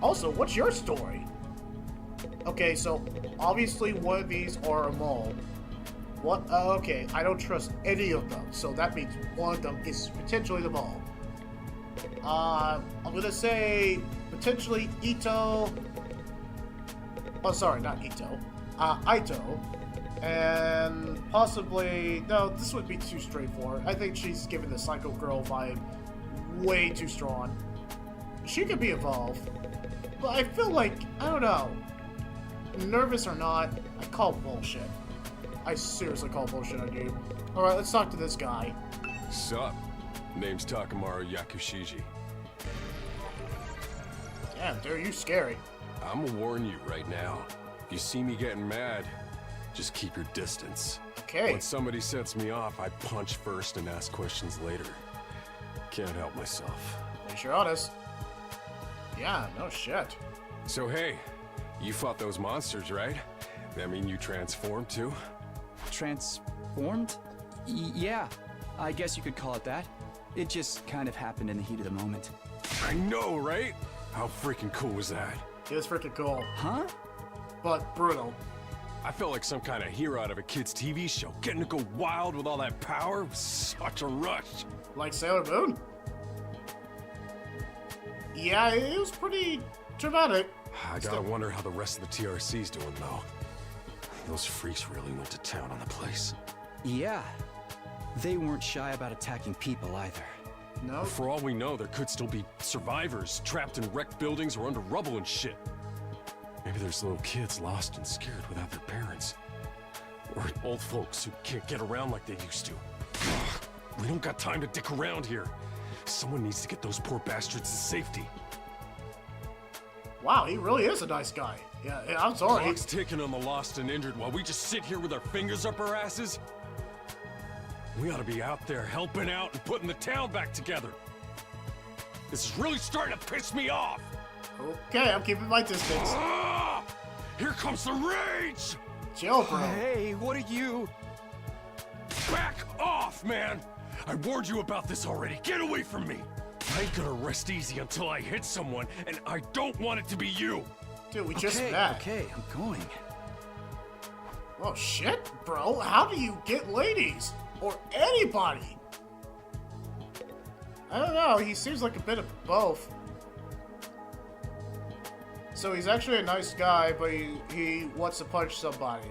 Also, what's your story? Okay, so obviously one of these are a mole. What? Okay, I don't trust any of them, so that means one of them is potentially the mole. I'm gonna say potentially Ito. Oh, sorry, not Ito. Aito. And possibly... No, this would be too straightforward. I think she's giving the Psycho Girl vibe way too strong. She could be involved. But I feel like... I don't know. Nervous or not, I call bullshit. I seriously call bullshit on you. Alright, let's talk to this guy. Sup? Name's Takamaru Yakushiji. Damn, dude, you scary. I'ma warn you right now. If you see me getting mad, just keep your distance. Okay. When somebody sets me off, I punch first and ask questions later. Can't help myself. At least you're honest. Yeah, no shit. So hey, you fought those monsters, right? That mean you transformed too? Transformed? Yeah, I guess you could call it that. It just kind of happened in the heat of the moment. I know, right? How freaking cool was that? It was freaking cool. Huh? But brutal. I felt like some kind of hero out of a kid's TV show. Getting to go wild with all that power was such a rush. Like Sailor Moon? Yeah, it was pretty dramatic. I gotta wonder how the rest of the TRC's doing, though. Those freaks really went to town on the place. Yeah. They weren't shy about attacking people either. No. For all we know, there could still be survivors trapped in wrecked buildings or under rubble and shit. Maybe there's little kids lost and scared without their parents. Or old folks who can't get around like they used to. We don't got time to dick around here. Someone needs to get those poor bastards to safety. Wow, he really is a nice guy. Yeah, I'm sorry. Clock's ticking on the lost and injured while we just sit here with our fingers up our asses. We ought to be out there helping out and putting the town back together. This is really starting to piss me off. Okay, I'm keeping my distance. Ah! Here comes the rage! Chill, bro. Hey, what are you? Back off, man! I warned you about this already. Get away from me! I ain't gonna rest easy until I hit someone, and I don't want it to be you! Dude, we just met. Okay, I'm going. Oh shit, bro. How do you get ladies? Or anybody? I don't know, he seems like a bit of both. So he's actually a nice guy, but he wants to punch somebody.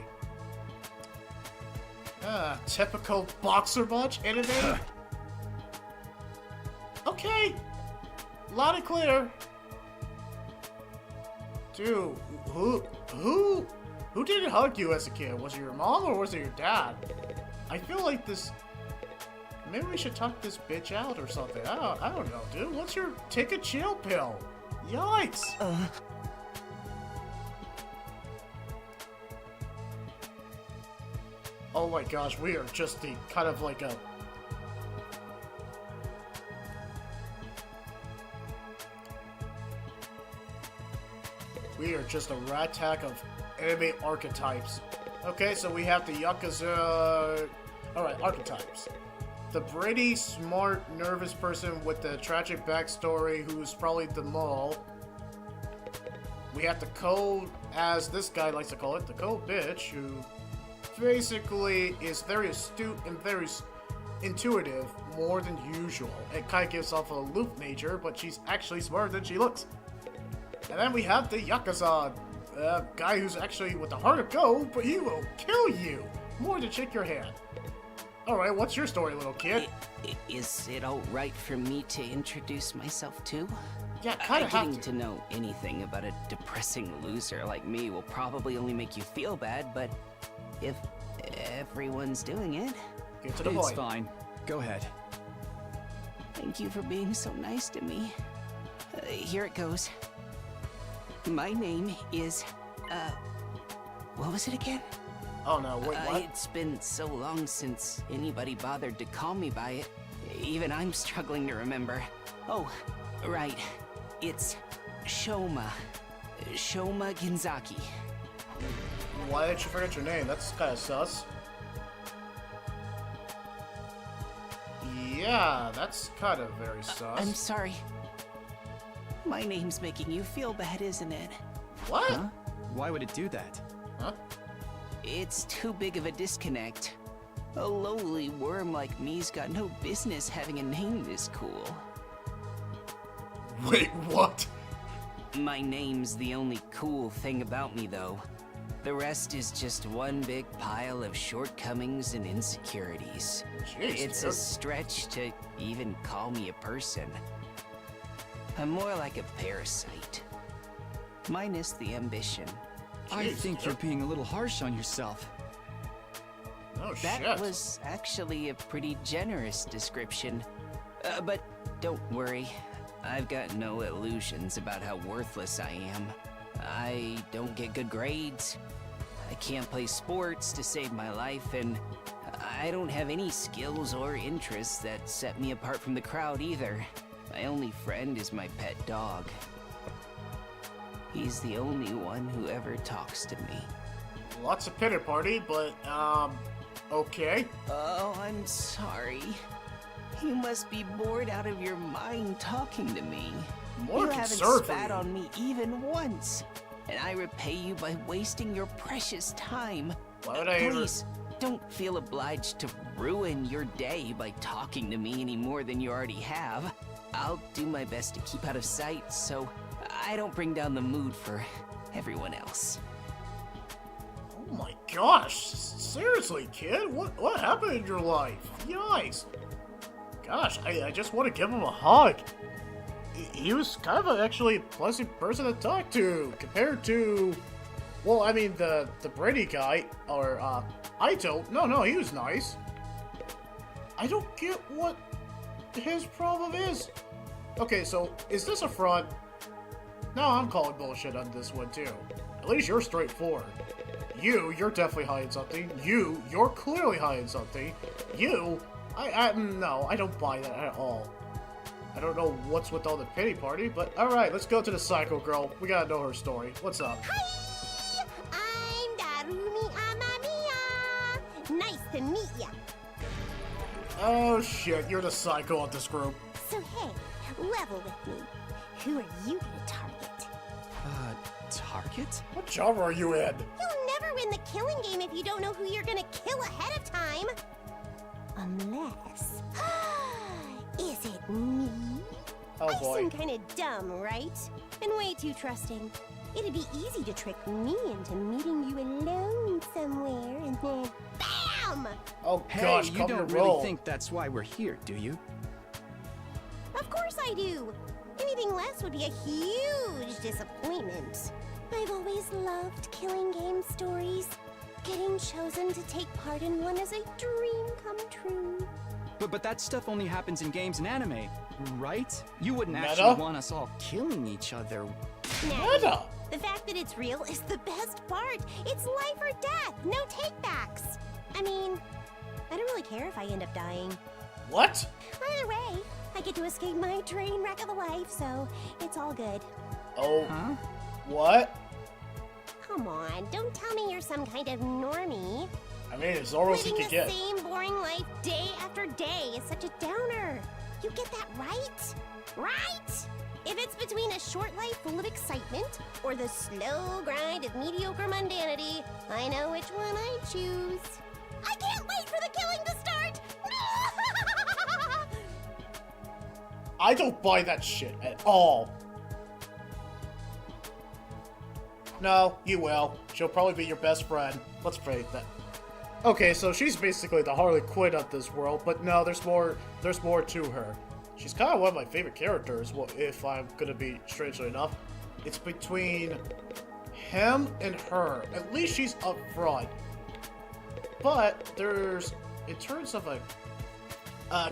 Typical boxer match anime? Okay. Loud and clear. Dude, who didn't hug you as a kid? Was it your mom or was it your dad? I feel like this... Maybe we should talk this bitch out or something. I don't know, dude. What's your take a chill pill? Yikes! Oh my gosh, we are just the kind of like a... We are just a rat tack of anime archetypes. Okay, so we have the Yakuza... Alright, archetypes. The Brady, smart, nervous person with the tragic backstory who's probably the mole. We have the cold, as this guy likes to call it, the cold bitch, who basically is very astute and very intuitive, more than usual. It kind of gives off a aloof nature, but she's actually smarter than she looks. And then we have the Yakuza, guy who's actually with the heart of gold, but he will kill you more than shake your hand. Alright, what's your story, little kid? Is it alright for me to introduce myself too? Yeah, kind of have Getting to know anything about a depressing loser like me will probably only make you feel bad, but if everyone's doing it... Get to the It's point. fine. Go ahead. Thank you for being so nice to me. Here it goes. My name is, what was it again? Oh no, wait, what? It's been so long since anybody bothered to call me by it. Even I'm struggling to remember. Oh, right. It's Shoma. Shoma Genzaki. Why did you forget your name? That's kind of sus. Yeah, that's kind of very sus. I'm sorry. My name's making you feel bad, isn't it? What? Huh? Why would it do that? Huh? It's too big of a disconnect. A lowly worm like me's got no business having a name this cool. Wait, what? My name's the only cool thing about me, though. The rest is just one big pile of shortcomings and insecurities. Jeez, It's dude. a stretch to even call me a person. I'm more like a parasite. Minus the ambition. I Jeez, think dude. you're being a little harsh on yourself. Oh That shit. was actually a pretty generous description. But don't worry. I've got no illusions about how worthless I am. I don't get good grades. I can't play sports to save my life, and I don't have any skills or interests that set me apart from the crowd either. My only friend is my pet dog. He's the only one who ever talks to me. Lots of pity party, but, okay. Oh, I'm sorry. You must be bored out of your mind talking to me. More You haven't concerned for spat you. on me even once, and I repay you by wasting your precious time. Why would I ever- Please, don't feel obliged to ruin your day by talking to me any more than you already have. I'll do my best to keep out of sight so I don't bring down the mood for everyone else. Oh my gosh, seriously, kid? What happened in your life? Yikes. Gosh, I just want to give him a hug. He was kind of actually a pleasant person to talk to, compared to, well, I mean, the Brady guy, or, Aito. No, he was nice. I don't get what his problem is. Okay, so, is this a front? No, I'm calling bullshit on this one, too. At least you're straightforward. You're definitely hiding something. You're clearly hiding something. No, I don't buy that at all. I don't know what's with all the pity party, but alright, let's go to the Psycho Girl. We gotta know her story. What's up? Hi! I'm Darumi Amamiya! Nice to meet ya! Oh shit, you're the psycho of this group. So hey, level with me. Who are you gonna target? Target? What genre are you in? You'll never win the killing game if you don't know who you're gonna kill ahead of time! Unless... Is it me? Oh boy. I seem kinda dumb, right? And way too trusting. It'd be easy to trick me into meeting you alone somewhere and then BAM! Oh Hey, gosh, you come don't your really roll. think that's why we're here, do you? Of course I do! Anything less would be a huge disappointment. I've always loved killing game stories. Getting chosen to take part in one is a dream come true. But that stuff only happens in games and anime, right? You wouldn't Meta? actually want us all killing each other. Meta! The fact that it's real is the best part. It's life or death, no takebacks. I mean, I don't really care if I end up dying. What? Either way, I get to escape my train wreck of a life, so it's all good. Oh. Huh? What? Come on, don't tell me you're some kind of normie. I mean, as normal as he Living could the get. same boring life day after day is such a downer. You get that right? Right? If it's between a short life full of excitement or the slow grind of mediocre mundanity, I know which one I choose. I can't wait for the killing to start! I don't buy that shit at all. No, you will. She'll probably be your best friend. Let's pray that. Okay, so she's basically the Harley Quinn of this world, but no, there's more to her. She's kind of one of my favorite characters, well, if I'm gonna be strangely enough. It's between him and her. At least she's up front. But there's, in terms of a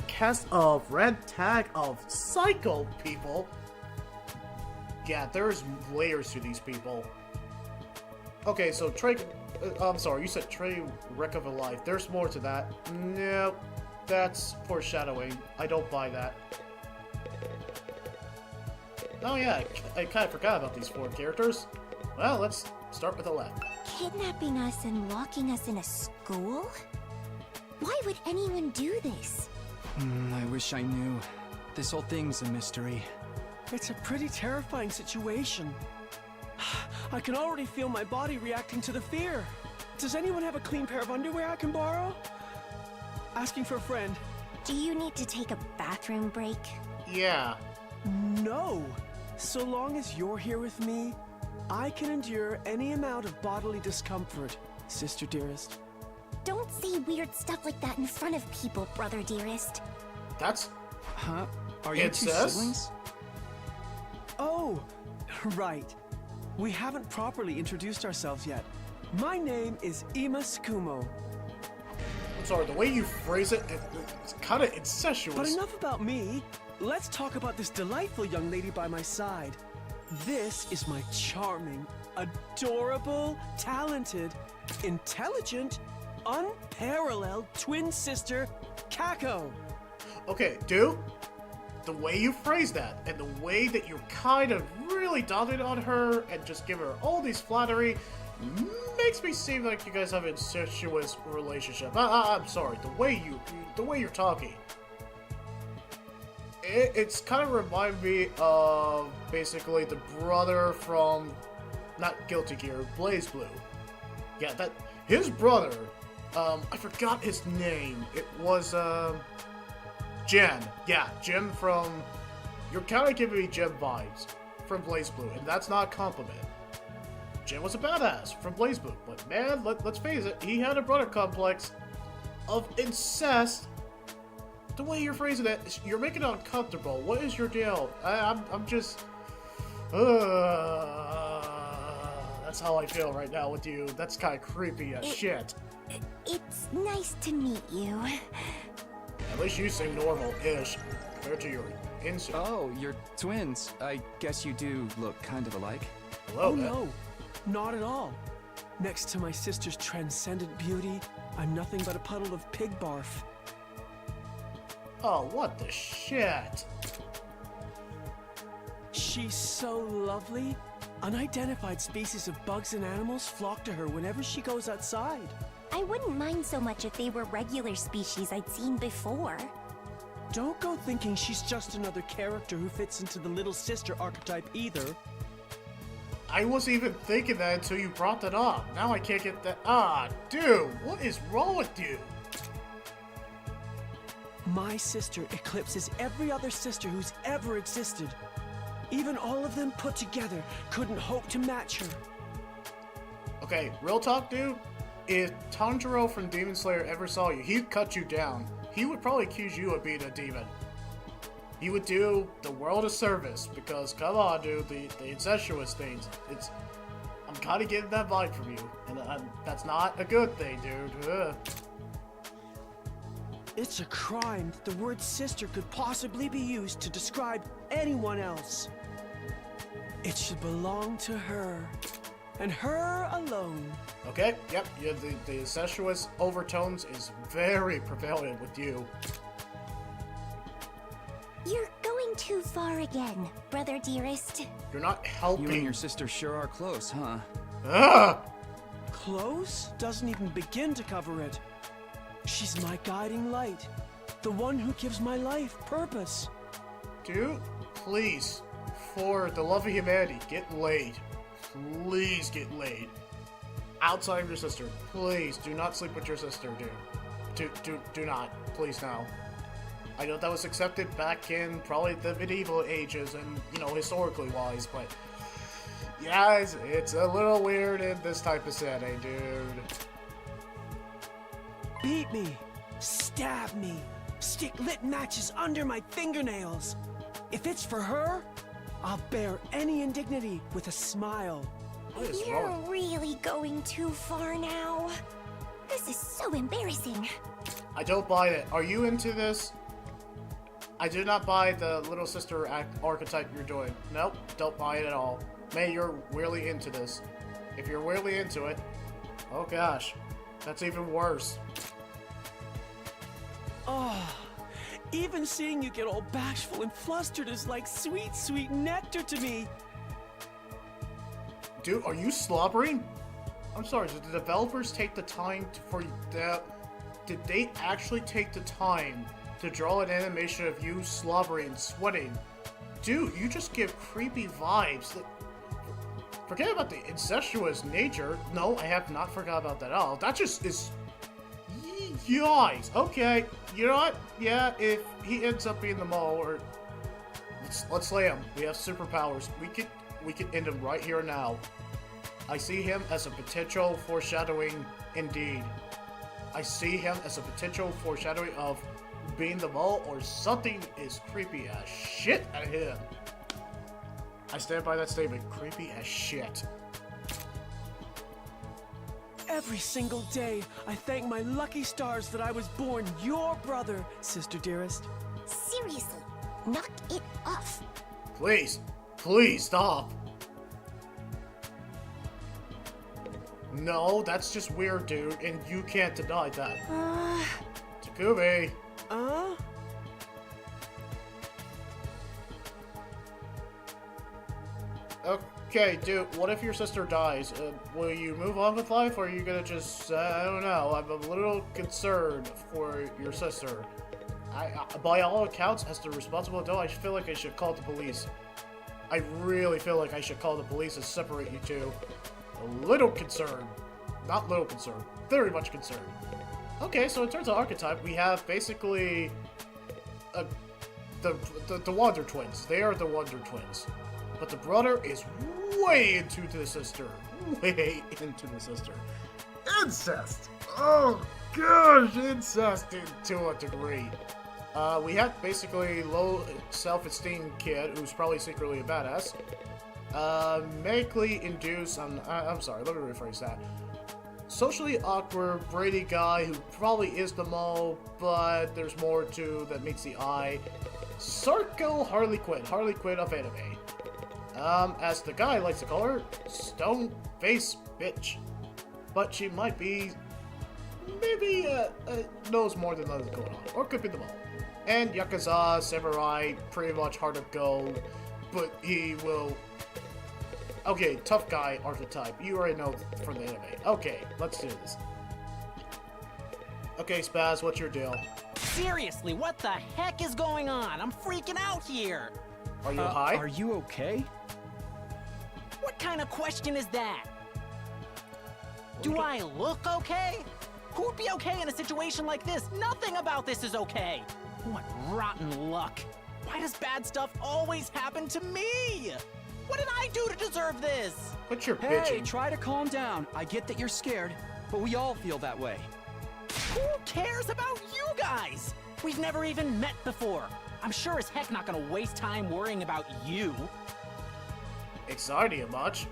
cast of red tag of psycho people, yeah, there's layers to these people. Okay, so Trey, I'm sorry, you said Trey Wreck of a Life. There's more to that. No, that's foreshadowing. I don't buy that. Oh yeah, I kind of forgot about these 4 characters. Well, let's start with the left. Kidnapping us and locking us in a school? Why would anyone do this? I wish I knew. This whole thing's a mystery. It's a pretty terrifying situation. I can already feel my body reacting to the fear. Does anyone have a clean pair of underwear I can borrow? Asking for a friend. Do you need to take a bathroom break? Yeah. No. So long as you're here with me, I can endure any amount of bodily discomfort, sister dearest. Don't say weird stuff like that in front of people, brother dearest. That's... Huh? Are you 2 siblings? Oh, right. We haven't properly introduced ourselves yet. My name is Ima Tsukumo. I'm sorry, the way you phrase it, it's kind of incestuous. But enough about me. Let's talk about this delightful young lady by my side. This is my charming, adorable, talented, intelligent, unparalleled twin sister, Kako. Okay, dude, the way you phrase that, and the way that you kind of really doted on her and just give her all these flattery, makes me seem like you guys have an incestuous relationship. I'm sorry, the way you're talking. It's kind of remind me of basically the brother from, not Guilty Gear, Blaze Blue. Yeah, that his brother I forgot his name. It was, Jen. Yeah, Jen from... You're kind of giving me Jen vibes from BlazBlue, and that's not a compliment. Jen was a badass from BlazBlue, but man, let's face it, he had a brother complex of incest. The way you're phrasing it, you're making it uncomfortable. What is your deal? I'm just... that's how I feel right now with you. That's kind of creepy as shit. It's nice to meet you. At least you seem normal-ish compared to your insect. Oh, you're twins. I guess you do look kind of alike. Hello, Oh no, not at all. Next to my sister's transcendent beauty, I'm nothing but a puddle of pig barf. Oh, what the shit? She's so lovely. Unidentified species of bugs and animals flock to her whenever she goes outside. I wouldn't mind so much if they were regular species I'd seen before. Don't go thinking she's just another character who fits into the little sister archetype either. I wasn't even thinking that until you brought that up. Now I can't get that. Ah, dude, what is wrong with you? My sister eclipses every other sister who's ever existed. Even all of them put together couldn't hope to match her. Okay, real talk, dude. If Tanjiro from Demon Slayer ever saw you, he'd cut you down. He would probably accuse you of being a demon. He would do the world a service, because, come on, dude, the incestuous things, I'm kind of getting that vibe from you, and that's not a good thing, dude. Ugh. It's a crime that the word sister could possibly be used to describe anyone else. It should belong to her, and her alone. Okay, yep, yeah, the incestuous overtones is very prevalent with you. You're going too far again, brother dearest. You're not helping. You and your sister sure are close, huh? Ugh! Close doesn't even begin to cover it. She's my guiding light, the one who gives my life purpose. Dude, please, for the love of humanity, get laid. Please get laid. Outside of your sister, please do not sleep with your sister, dude. Do not, please now. I know that was accepted back in probably the medieval ages and, you know, historically wise, but yeah, it's a little weird in this type of setting, dude. Beat me, stab me, stick lit matches under my fingernails. If it's for her, I'll bear any indignity with a smile. You're really going too far now. This is so embarrassing. I don't buy it. Are you into this? I do not buy the little sister archetype you're doing. Nope, don't buy it at all. May, you're really into this. If you're really into it, oh gosh, that's even worse. Oh, even seeing you get all bashful and flustered is like sweet, sweet nectar to me. Dude, are you slobbering? I'm sorry, did the developers take the time for that? Did they actually take the time to draw an animation of you slobbering, sweating? Dude, you just give creepy vibes. Forget about the incestuous nature. No, I have not forgot about that at all. That just is... Yikes. Okay, you know what? Yeah, if he ends up being the mole, or... Let's slay him. We have superpowers. We could end him right here and now. I see him as a potential foreshadowing indeed. I see him as a potential foreshadowing of being the mole, or something is creepy as shit at him. I stand by that statement. Creepy as shit. Every single day, I thank my lucky stars that I was born your brother, sister dearest. Seriously, knock it off. Please, please stop. No, that's just weird, dude, and you can't deny that. Takumi. Okay, dude, what if your sister dies? Will you move on with life, or are you gonna just, I don't know, I'm a little concerned for your sister. By all accounts, as the responsible adult, I feel like I should call the police. I really feel like I should call the police and separate you two. A little concerned. Not little concerned. Very much concerned. Okay, so in terms of archetype, we have basically the Wonder Twins. They are the Wonder Twins. But the brother is way into the sister. Way into the sister. Incest! Oh gosh, incest to a degree. We have basically low self-esteem kid who's probably secretly a badass. Medically induced, I'm sorry, let me rephrase that. Socially awkward, Brady guy who probably is the mole, but there's more to that meets the eye. Sarko Harley Quinn of anime. As the guy likes to call her, stone face bitch. But she might be, maybe, knows more than others going on, or could be the mole. And Yakuza, Samurai, pretty much hard to go, but he will... Okay, tough guy archetype. You already know from the anime. Okay, let's do this. Okay, Spaz, what's your deal? Seriously, what the heck is going on? I'm freaking out here! Are you high? Are you okay? What kind of question is that? Do I look okay? Who would be okay in a situation like this? Nothing about this is okay! What rotten luck! Why does bad stuff always happen to me? What did I do to deserve this? What's your Hey, bitching? try to calm down. I get that you're scared, but we all feel that way. Who cares about you guys? We've never even met before. I'm sure as heck not gonna waste time worrying about you. Exciting much?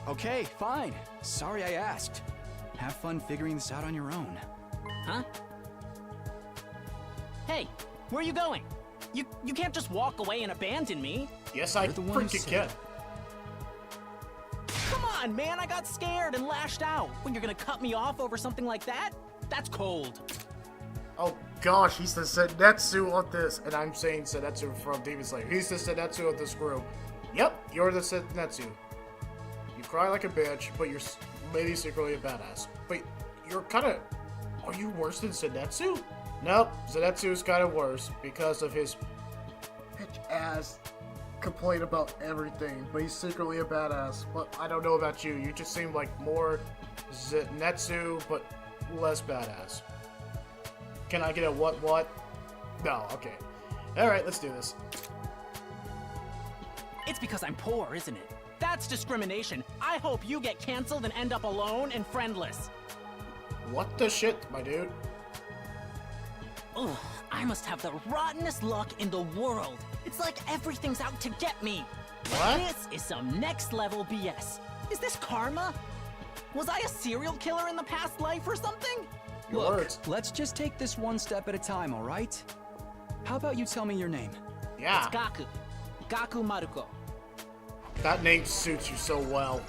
Okay, fine. Sorry I asked. Have fun figuring this out on your own. Huh? Hey, where are you going? You can't just walk away and abandon me. Yes, I You're the one who freaking said can. Come on, man, I got scared and lashed out. When you're gonna cut me off over something like that? That's cold. Oh gosh, he's the Senetsu of this, and I'm saying Senetsu from Demon Slayer. He's the Senetsu of this group. Yep, you're the Senetsu. You cry like a bitch, but you're maybe secretly a badass. But you're kinda... Are you worse than Senetsu? Nope, Zenetsu's kinda worse because of his bitch-ass complaint about everything, but he's secretly a badass. But I don't know about you, you just seem like more Zenetsu, but less badass. Can I get a what? No, okay. Alright, let's do this. It's because I'm poor, isn't it? That's discrimination. I hope you get canceled and end up alone and friendless. What the shit, my dude? Ugh, I must have the rottenest luck in the world. It's like everything's out to get me. What? This is some next level BS. Is this karma? Was I a serial killer in the past life or something? Your Look, words. let's just take this one step at a time, all right? How about you tell me your name? Yeah. It's Gaku. Gaku Maruko. That name suits you so well.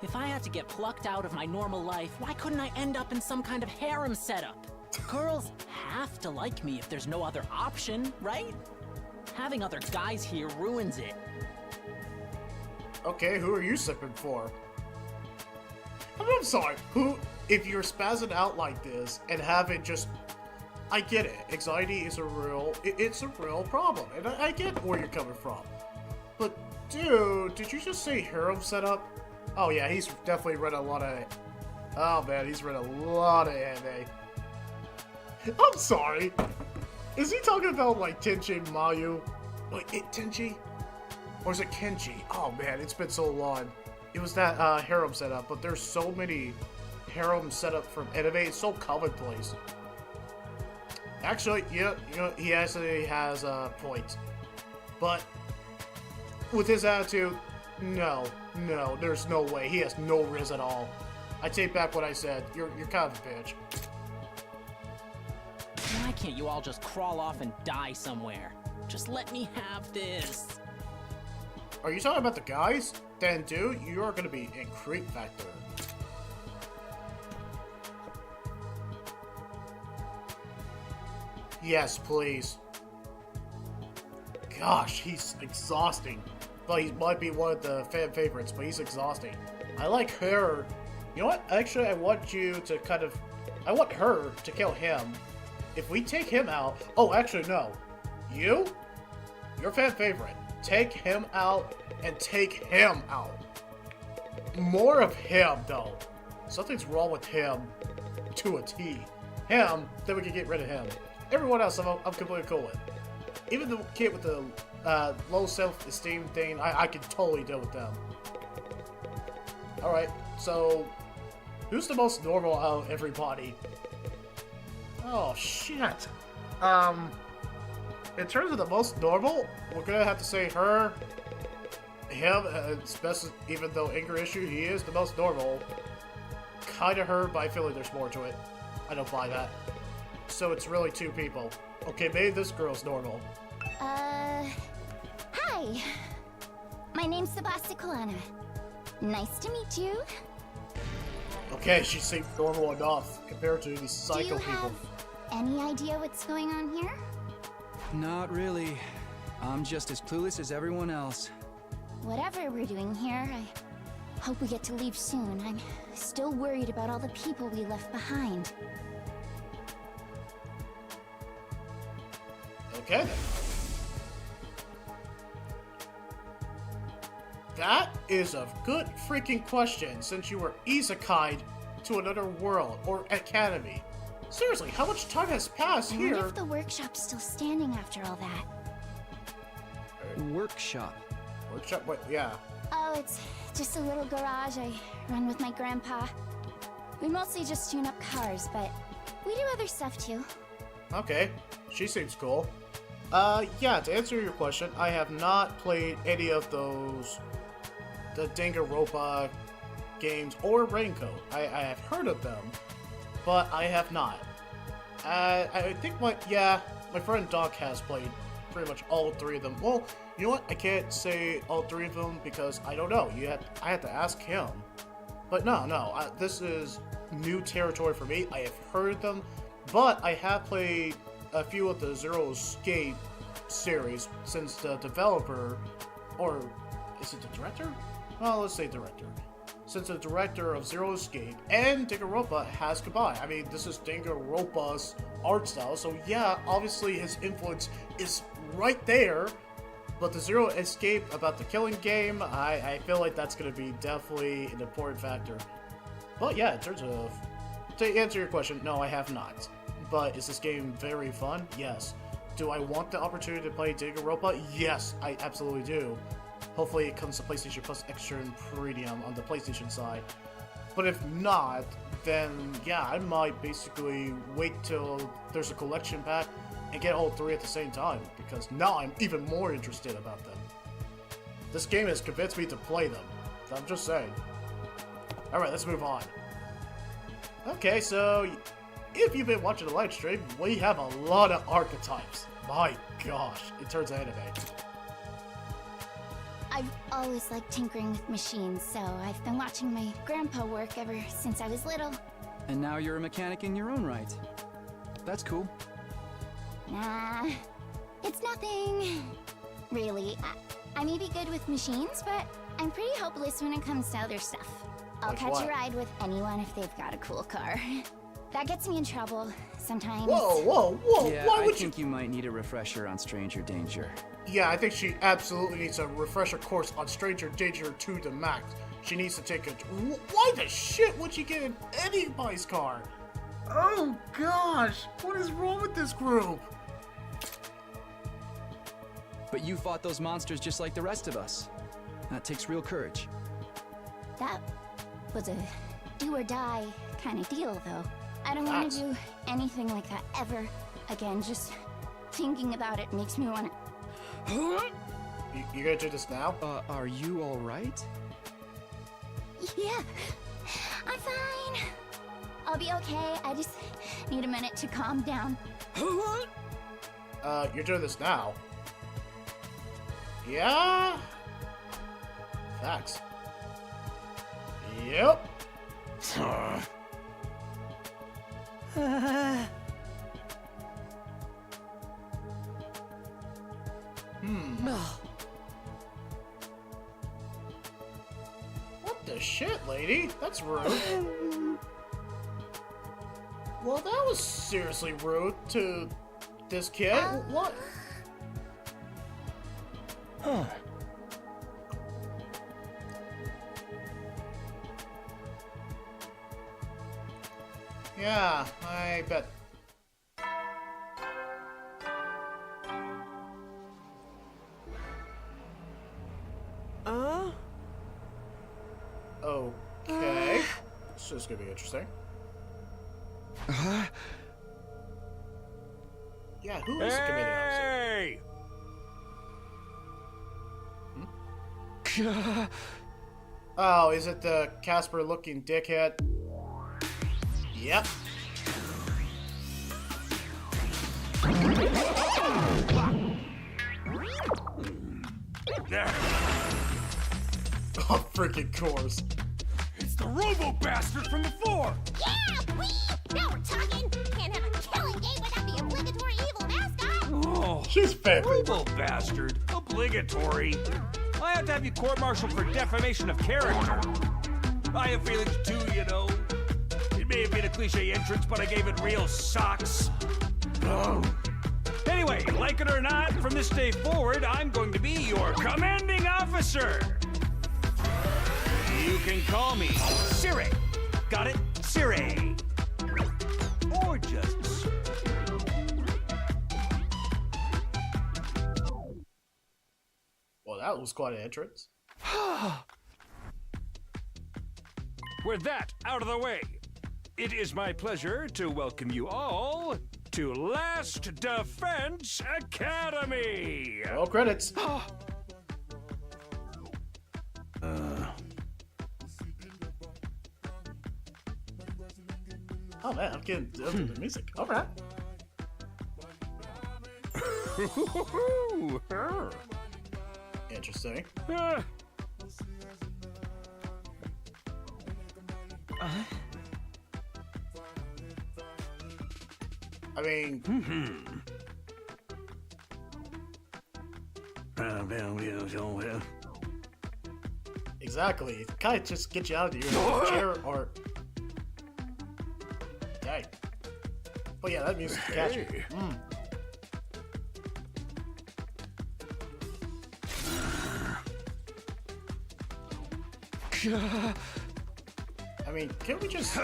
If I had to get plucked out of my normal life, why couldn't I end up in some kind of harem setup? Girls have to like me if there's no other option, right? Having other guys here ruins it. Okay, who are you sipping for? I'm sorry, who... If you're spazzing out like this and having just... I get it. Anxiety is a real... It's a real problem, and I get where you're coming from. But, dude, did you just say harem setup? Oh yeah, he's definitely read a lot of... Oh man, he's read a lot of anime. I'm sorry. Is he talking about, like, Tenchi Mayu? Wait, Tenchi? Or is it Kenji? Oh man, it's been so long. It was that harem setup, but there's so many harem setup from anime. It's so commonplace. Actually, yeah, you know, he actually has a point. But with his attitude, no, there's no way. He has no riz at all. I take back what I said. You're kind of a bitch. Why can't you all just crawl off and die somewhere? Just let me have this. Are you talking about the guys? Then, dude, you are gonna be in Creep Factor. Yes, please. Gosh, he's exhausting. But he might be one of the fan favorites, but he's exhausting. I like her. You know what? Actually, I want you to kind of... I want her to kill him. If we take him out... Oh, actually, no. You? Your fan favorite. Take him out and take him out. More of him, though. Something's wrong with him to a T. Him, then we can get rid of him. Everyone else, I'm completely cool with. Even the kid with the low self-esteem thing, I can totally deal with them. Alright, so who's the most normal out of everybody? Oh, shit. In terms of the most normal, we're gonna have to say her, him, especially even though anger issue, he is the most normal. Kinda her, but I feel like there's more to it. I don't buy that. So it's really two people. Okay, maybe this girl's normal. Hi. My name's Sebasticolana. Nice to meet you. Okay, she seems normal enough compared to these Do psycho you people. have any idea what's going on here? Not really. I'm just as clueless as everyone else. Whatever we're doing here, I hope we get to leave soon. I'm still worried about all the people we left behind. Okay then. That is a good freaking question, since you were isekai'd to another world, or academy. Seriously, how much time has passed I here? wonder if the workshop's still standing after all that. Workshop. Workshop? Wait, yeah. Oh, it's just a little garage I run with my grandpa. We mostly just tune up cars, but we do other stuff too. Okay, she seems cool. Yeah, to answer your question, I have not played any of those, the Danganronpa games or Raincoat. I have heard of them, but I have not. I think my friend Doc has played pretty much all three of them. Well, you know what? I can't say all three of them because I don't know. I have to ask him. But no, this is new territory for me. I have heard of them, but I have played a few of the Zero Escape series since the developer, or is it the director? Well, let's say director. Since the director of Zero Escape and Danganronpa has combined. I mean, this is Danganronpa's art style, so yeah, obviously his influence is right there. But the Zero Escape about the killing game, I feel like that's going to be definitely an important factor. But yeah, in terms of... To answer your question, no, I have not. But is this game very fun? Yes. Do I want the opportunity to play Danganronpa? Yes, I absolutely do. Hopefully it comes to PlayStation Plus Extra and Premium on the PlayStation side. But if not, then yeah, I might basically wait till there's a collection pack and get all three at the same time, because now I'm even more interested about them. This game has convinced me to play them. I'm just saying. Alright, let's move on. Okay, so if you've been watching the live stream, we have a lot of archetypes. My gosh, in terms of anime. I've always liked tinkering with machines, so I've been watching my grandpa work ever since I was little. And now you're a mechanic in your own right. That's cool. Nah, it's nothing. Really, I may be good with machines, but I'm pretty hopeless when it comes to other stuff. I'll Like catch what? a ride with anyone if they've got a cool car. That gets me in trouble sometimes. Whoa, Yeah, why I would think you might need a refresher on Stranger Danger. Yeah, I think she absolutely needs a refresher course on Stranger Danger to the max. She needs to take a... Why the shit would she get in anybody's car? Oh gosh, what is wrong with this group? But you fought those monsters just like the rest of us. That takes real courage. That was a do or die kind of deal, though. I don't want to do anything like that ever again. Just thinking about it makes me want to... You gonna do this now? Are you alright? Yeah, I'm fine. I'll be okay. I just need a minute to calm down. You're doing this now? Yeah? Facts. Yep. What the shit, lady? That's rude. Well, that was seriously rude to this kid. What? Huh. Yeah, I bet. Okay. This is gonna be interesting. Yeah, who is the committee officer? Oh, is it the Casper-looking dickhead? Yep. Oh, freaking course. It's the Robo-Bastard from before! Yeah, now we're talking. Can't have a killing game without the obligatory evil mascot. Oh, she's fat. Robo-Bastard. Obligatory. I have to have you court-martialed for defamation of character. I have feelings too, you know. It may have been a cliche entrance, but I gave it real socks. Anyway, like it or not, from this day forward, I'm going to be your commanding officer. You can call me Siri. Got it? Siri. Or just Siri. Well, that was quite an entrance. With that out of the way, it is my pleasure to welcome you all to Last Defense Academy. No credits. Oh man, I'm getting the music. All right. Interesting. I mean, exactly. Kind of just get you out of your chair or. Dang. But yeah, that music's catchy. I mean, can't we just...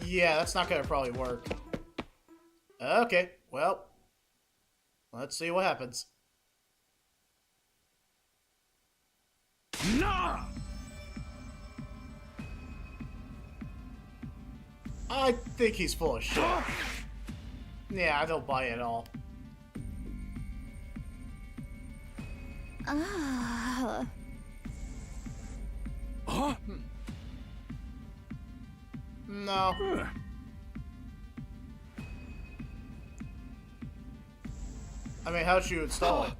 Yeah, that's not gonna probably work. Okay, well, let's see what happens. Nah! I think he's full of shit. Yeah, I don't buy it at all. Huh? No. I mean, how'd you install it?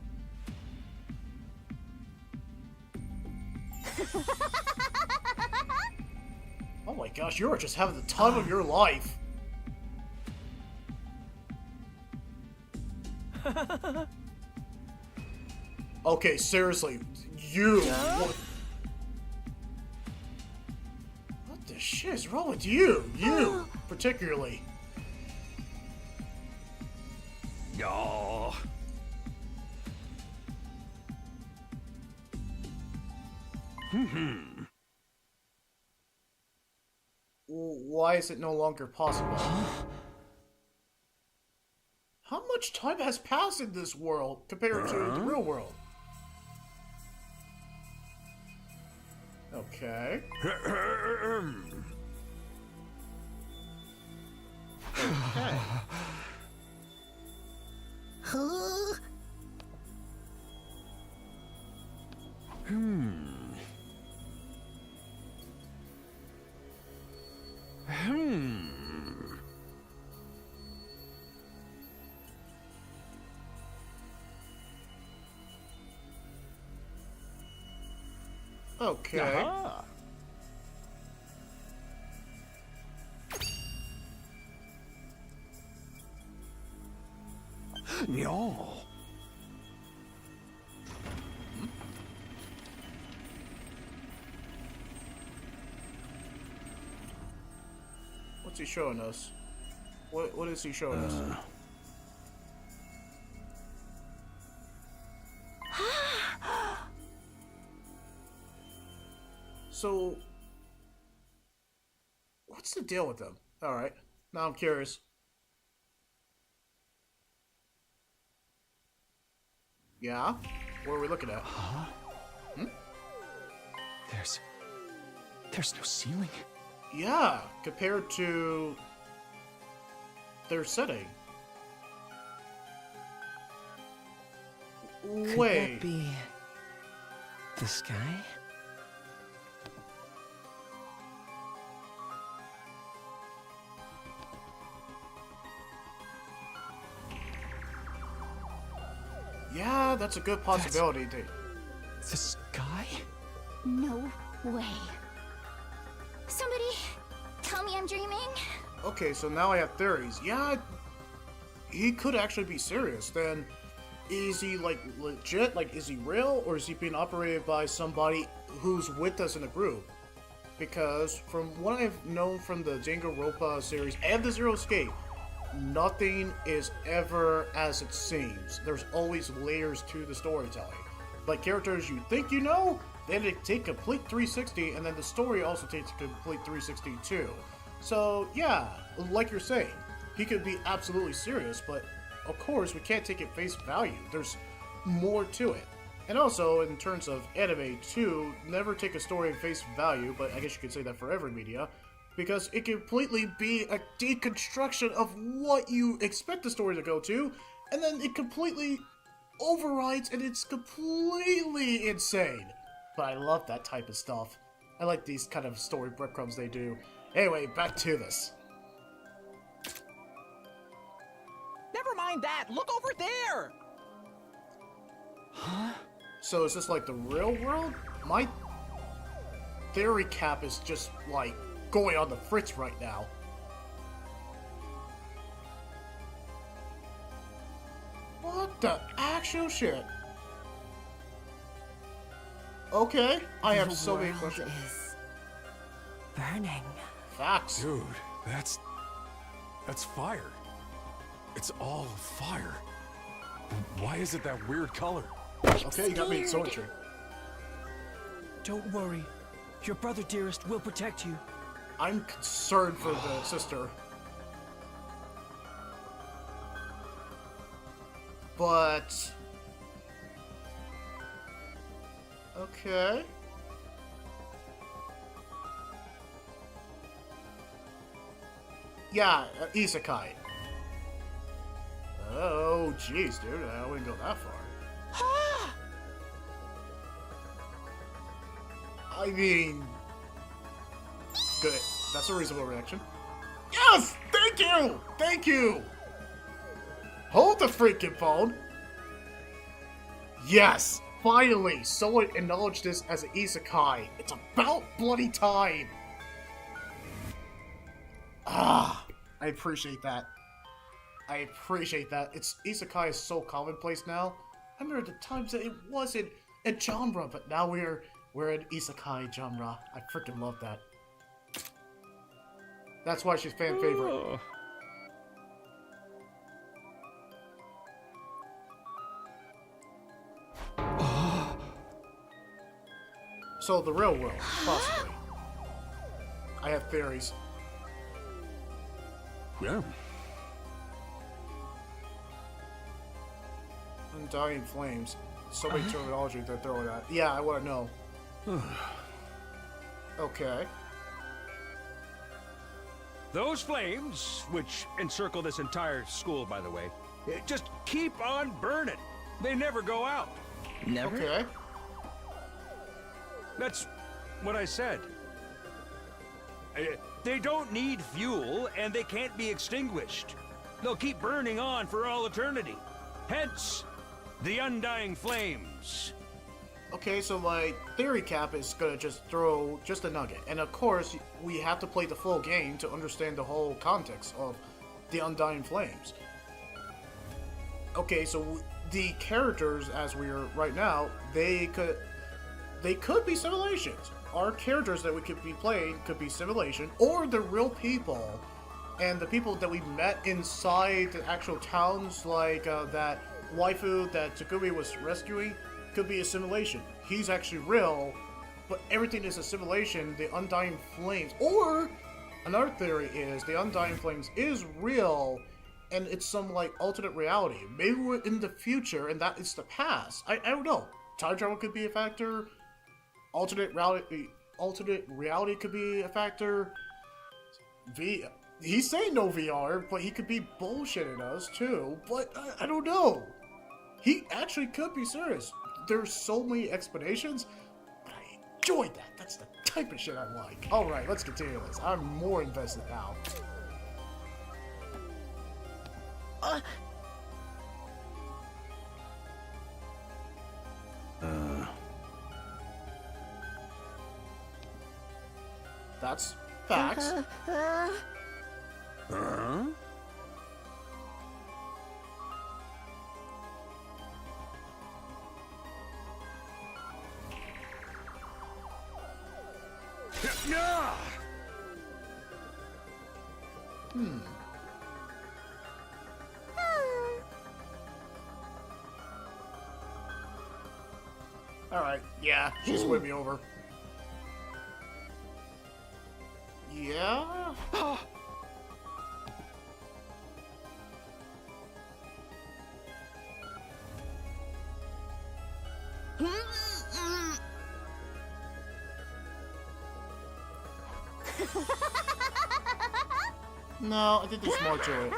Oh my gosh, you are just having the time of your life. Okay, seriously, you. What the shit is wrong with you? You, particularly. Oh. Why is it no longer possible? How much time has passed in this world compared to the real world? Okay. Okay. Okay. No. What's he showing us? What is he showing us? So, what's the deal with them? Alright, now I'm curious. Yeah? What are we looking at? Huh? Hmm? There's no ceiling. Yeah, compared to their setting. Could Wait. that be the sky? Yeah, that's a good possibility. The sky? No way. Somebody tell me I'm dreaming? Okay, so now I have theories. Yeah, he could actually be serious. Then, is he like legit? Like, is he real, or is he being operated by somebody who's with us in the group? Because from what I've known from the Danganronpa series and the Zero Escape, nothing is ever as it seems. There's always layers to the storytelling. Like characters you think you know, then they take a complete 360, and then the story also takes a complete 360 too. So yeah, like you're saying, he could be absolutely serious, but of course we can't take it face value. There's more to it. And also, in terms of anime too, never take a story at face value, but I guess you could say that for every media, because it can completely be a deconstruction of what you expect the story to go to, and then it completely overrides, and it's completely insane. But I love that type of stuff. I like these kind of story breadcrumbs they do. Anyway, back to this. Never mind that. Look over there. Huh? So is this like the real world? My theory cap is just like going on the fritz right now. What the actual shit? Okay, I have so many questions. Is burning. Facts. Dude, that's fire. It's all fire. Why is it that weird color? Okay, you got me so intrigued. Don't worry. Your brother, dearest, will protect you. I'm concerned for the sister. But... okay. Yeah, isekai. Oh, jeez, dude, I wouldn't go that far. I mean... good. That's a reasonable reaction. Yes! Thank you! Thank you! Hold the freaking phone! Yes! Finally! Someone acknowledged this as an isekai. It's about bloody time! Ah! I appreciate that. I appreciate that. It's isekai is so commonplace now. I remember the times that it wasn't a genre, but now we're an isekai genre. I freaking love that. That's why she's fan favorite. So the real world, possibly. I have theories. Yeah. Undying flames. So many terminology they're throwing at. Yeah, I want to know. Okay. Those flames, which encircle this entire school, by the way, just keep on burning. They never go out. Never? Okay. That's what I said. They don't need fuel, and they can't be extinguished. They'll keep burning on for all eternity. Hence, the undying flames. Okay, so my theory cap is gonna just throw just a nugget. And of course, we have to play the full game to understand the whole context of the Undying Flames. Okay, so the characters as we are right now, they could be simulations. Our characters that we could be playing could be simulation, or the real people. And the people that we met inside the actual towns, like that waifu that Takumi was rescuing, could be a simulation. He's actually real, but everything is a simulation, the Undying Flames. Or, another theory is, the Undying Flames is real, and it's some, like, alternate reality. Maybe we're in the future, and that is the past. I don't know. Time travel could be a factor. Alternate reality could be a factor. He's saying no VR, but he could be bullshitting us, too. But, I don't know. He actually could be serious. There's so many explanations, but I enjoyed that. That's the type of shit I like. Alright, let's continue this. I'm more invested now. That's facts. Alright, yeah, she's with me over. Yeah? No, I think there's more to it.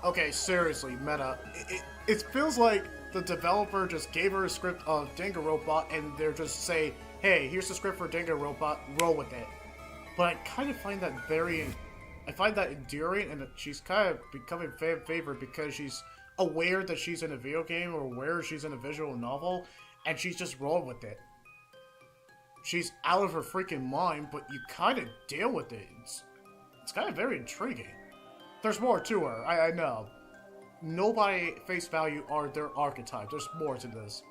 Okay, seriously, meta. It feels like the developer just gave her a script of Danganronpa and they're just say, hey, here's the script for Danganronpa, roll with it. But I kind of find that I find that endearing, and that she's kind of becoming fan favorite because she's aware that she's in a video game or aware she's in a visual novel, and she's just rolling with it. She's out of her freaking mind, but you kind of deal with it. It's kind of very intriguing. There's more to her, I know. Nobody face value are their archetype. There's more to this.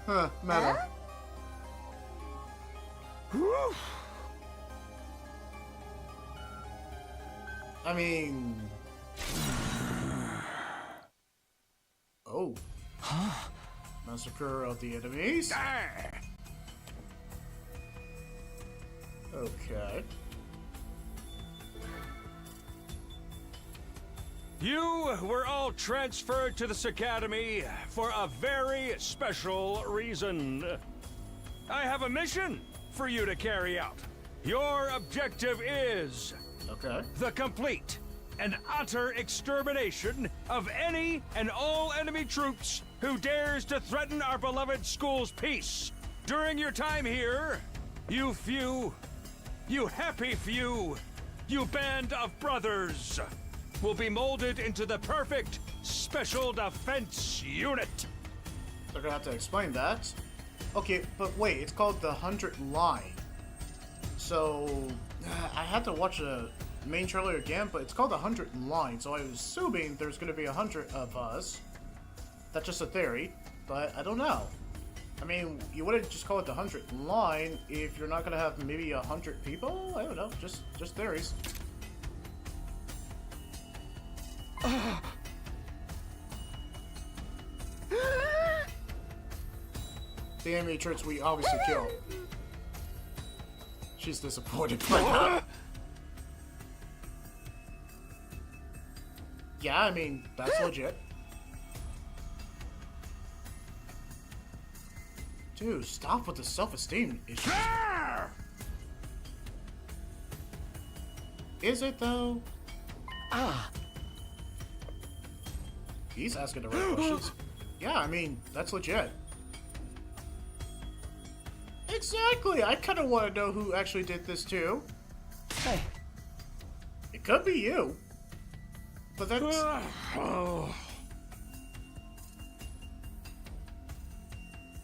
Huh, meta. I mean... Oh. Massacre of the enemies? Okay. You were all transferred to this academy for a very special reason. I have a mission for you to carry out. Your objective is... Okay. The complete and utter extermination of any and all enemy troops who dares to threaten our beloved school's peace. During your time here, you happy few, you band of brothers, will be molded into the perfect special defense unit. They're gonna have to explain that. Okay, but wait, it's called the 100 Line. So, I had to watch the main trailer again, but it's called the 100 Line, so I was assuming there's gonna be 100 of us. That's just a theory, but I don't know. I mean, you wouldn't just call it the 100 Line if you're not gonna have maybe 100 people? I don't know, just theories. The animatrix we obviously killed. She's disappointed by that. Yeah, I mean, that's legit. Dude, stop with the self-esteem issue. Is it though? He's asking the right questions. Yeah, I mean, that's legit. Exactly! I kind of want to know who actually did this too. Hey. It could be you. But that's...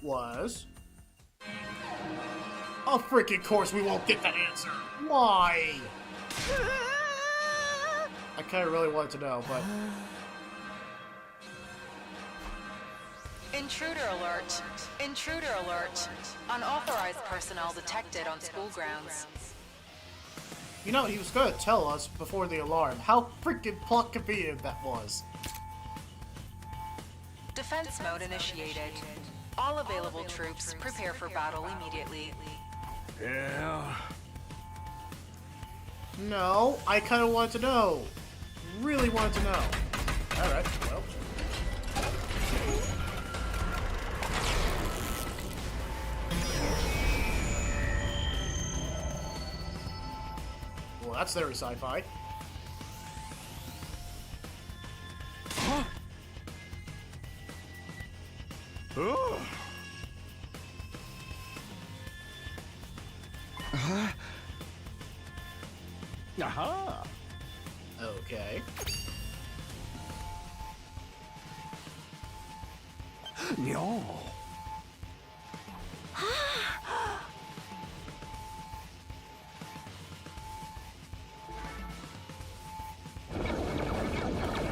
Was... Of freaking course we won't get that answer! Why? I kind of really wanted to know, but... Intruder alert. Intruder alert. Unauthorized personnel detected on school grounds. You know, he was gonna tell us before the alarm. How freaking plot convenient that was. Defense mode initiated. All available troops prepare for battle immediately. Yeah. No, I kind of wanted to know. Really wanted to know. Alright, well. Well, that's very sci-fi. Huh? Oh. Aha! Okay. No.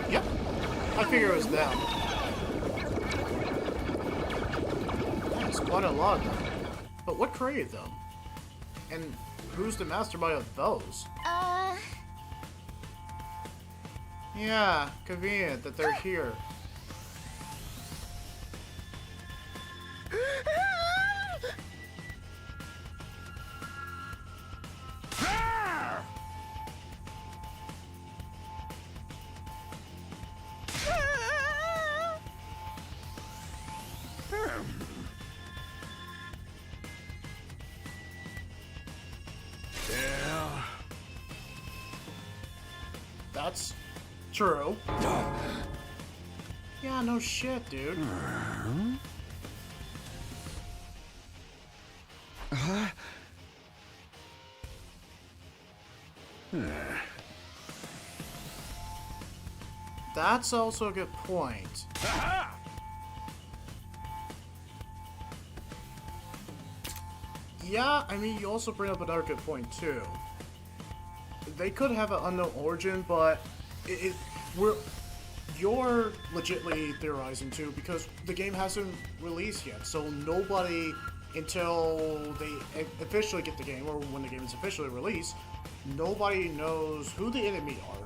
Yep. I figure it was them. That's quite a lot of them. But what created them? And who's the mastermind of those? Yeah, convenient that they're here. Yeah. That's true. Yeah, no shit, dude. That's also a good point. Yeah, I mean, you also bring up another good point, too. They could have an unknown origin, but you're legitimately theorizing, too, because the game hasn't released yet, so nobody, until they officially get the game, or when the game is officially released, nobody knows who the enemy are.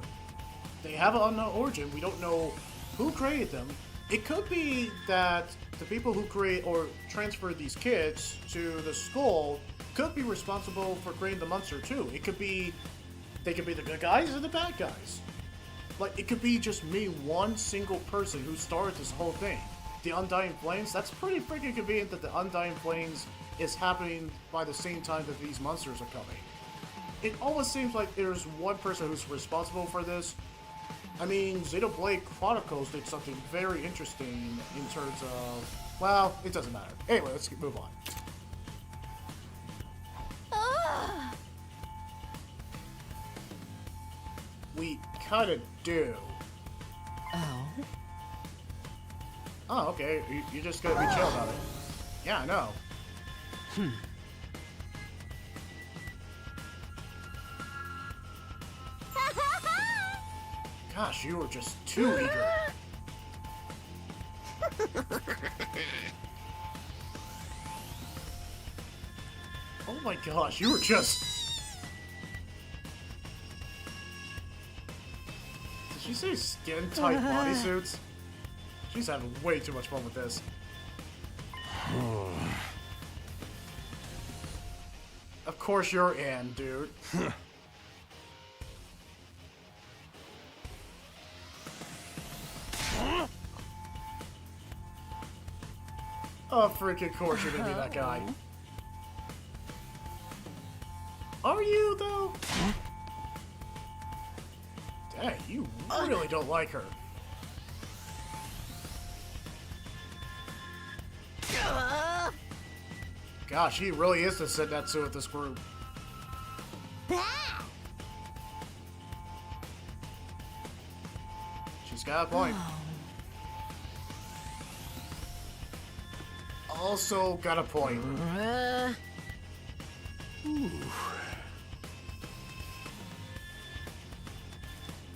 They have an unknown origin. We don't know who created them. It could be that the people who create or transfer these kids to the school could be responsible for creating the monster too. It could be, they could be the good guys or the bad guys. Like, it could be just me, one single person who started this whole thing. The Undying Flames, that's pretty freaking convenient that the Undying Flames is happening by the same time that these monsters are coming. It almost seems like there's one person who's responsible for this. I mean, Xenoblade Chronicles did something very interesting in terms of... Well, it doesn't matter. Anyway, let's move on. We kinda do. Oh? Oh, okay. You're just gonna be chill about it. Yeah, I know. Gosh, you were just too eager. Oh my gosh, you were just... Did she say skin-tight bodysuits? She's having way too much fun with this. Of course you're in, dude. Oh, freaking course you're gonna be that guy. Are you, though? Dang, you really don't like her. Gosh, he really is the Senetsu of this group. She's got a point. Also got a point.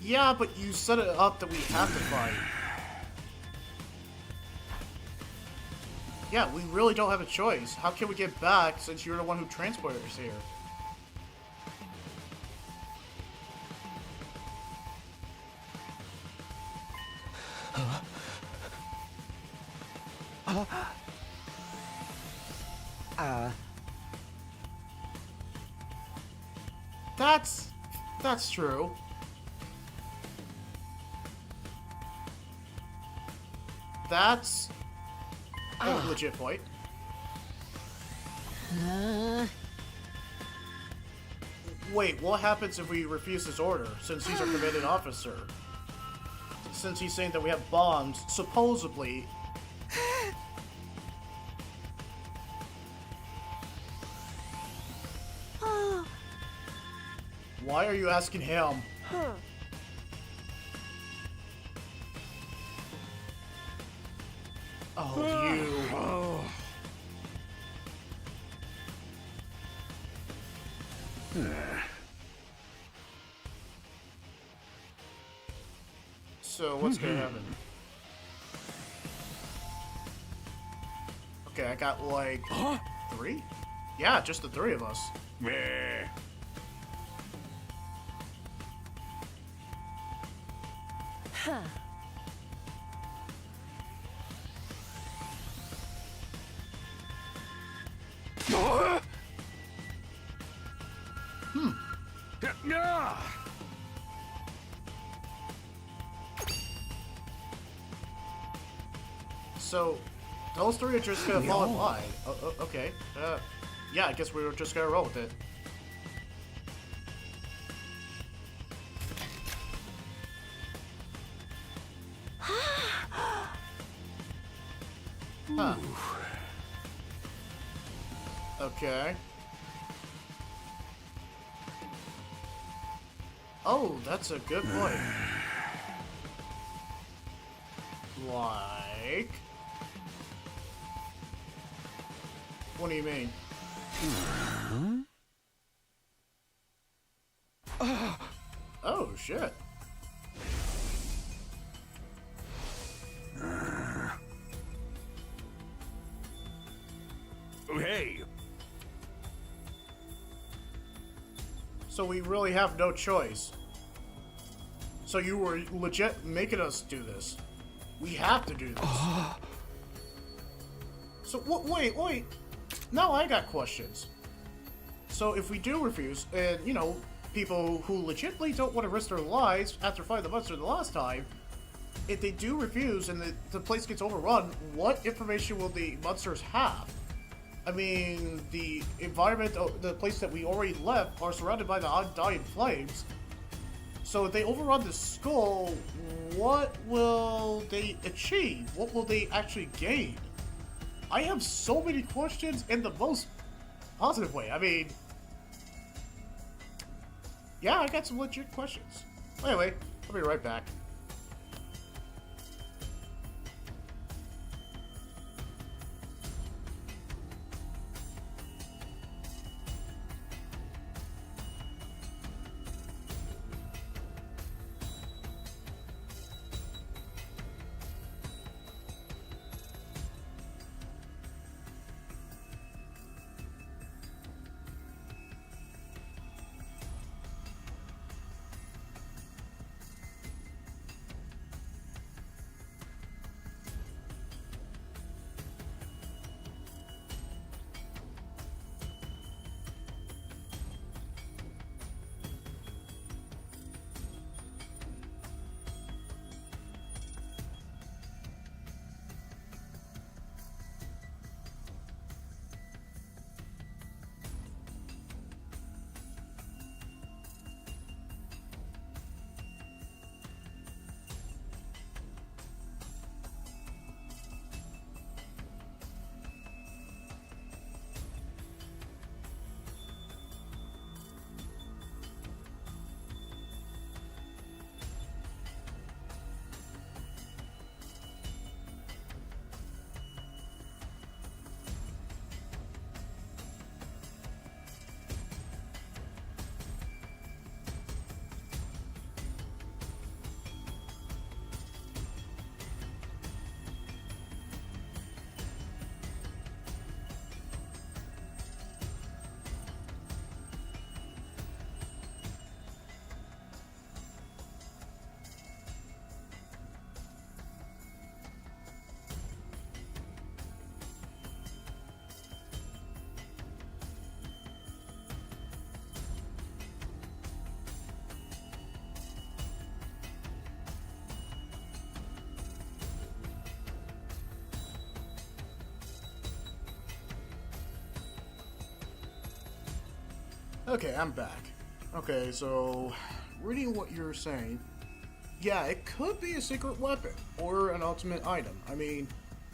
Yeah, but you set it up that we have to fight. Yeah, we really don't have a choice. How can we get back since you're the one who transported us here? That's true. That's a legit point. Wait, what happens if we refuse his order, since he's our commanding officer? Since he's saying that we have bombs, supposedly. Why are you asking him? Oh, you. So, what's gonna happen? Okay, I got like 3? Yeah, just the 3 of us. Meh. Huh. So, those 3 are just gonna fall in line. Okay. Yeah, I guess we were just gonna roll with it. Huh. Okay. Oh, that's a good point. Like... What do you mean? Oh, shit. Hey. So we really have no choice. So you were legit making us do this. We have to do this. So wait. Now I got questions. So if we do refuse, and you know, people who legitimately don't want to risk their lives after fighting the monster the last time, if they do refuse and the place gets overrun, what information will the monsters have? I mean, the environment, the place that we already left, are surrounded by the undying flames. So if they overrun the skull, what will they achieve? What will they actually gain? I have so many questions in the most positive way. I mean, yeah, I got some legit questions. Anyway, I'll be right back. Okay, I'm back. Okay, so reading what you're saying, yeah, it could be a secret weapon or an ultimate item. I mean,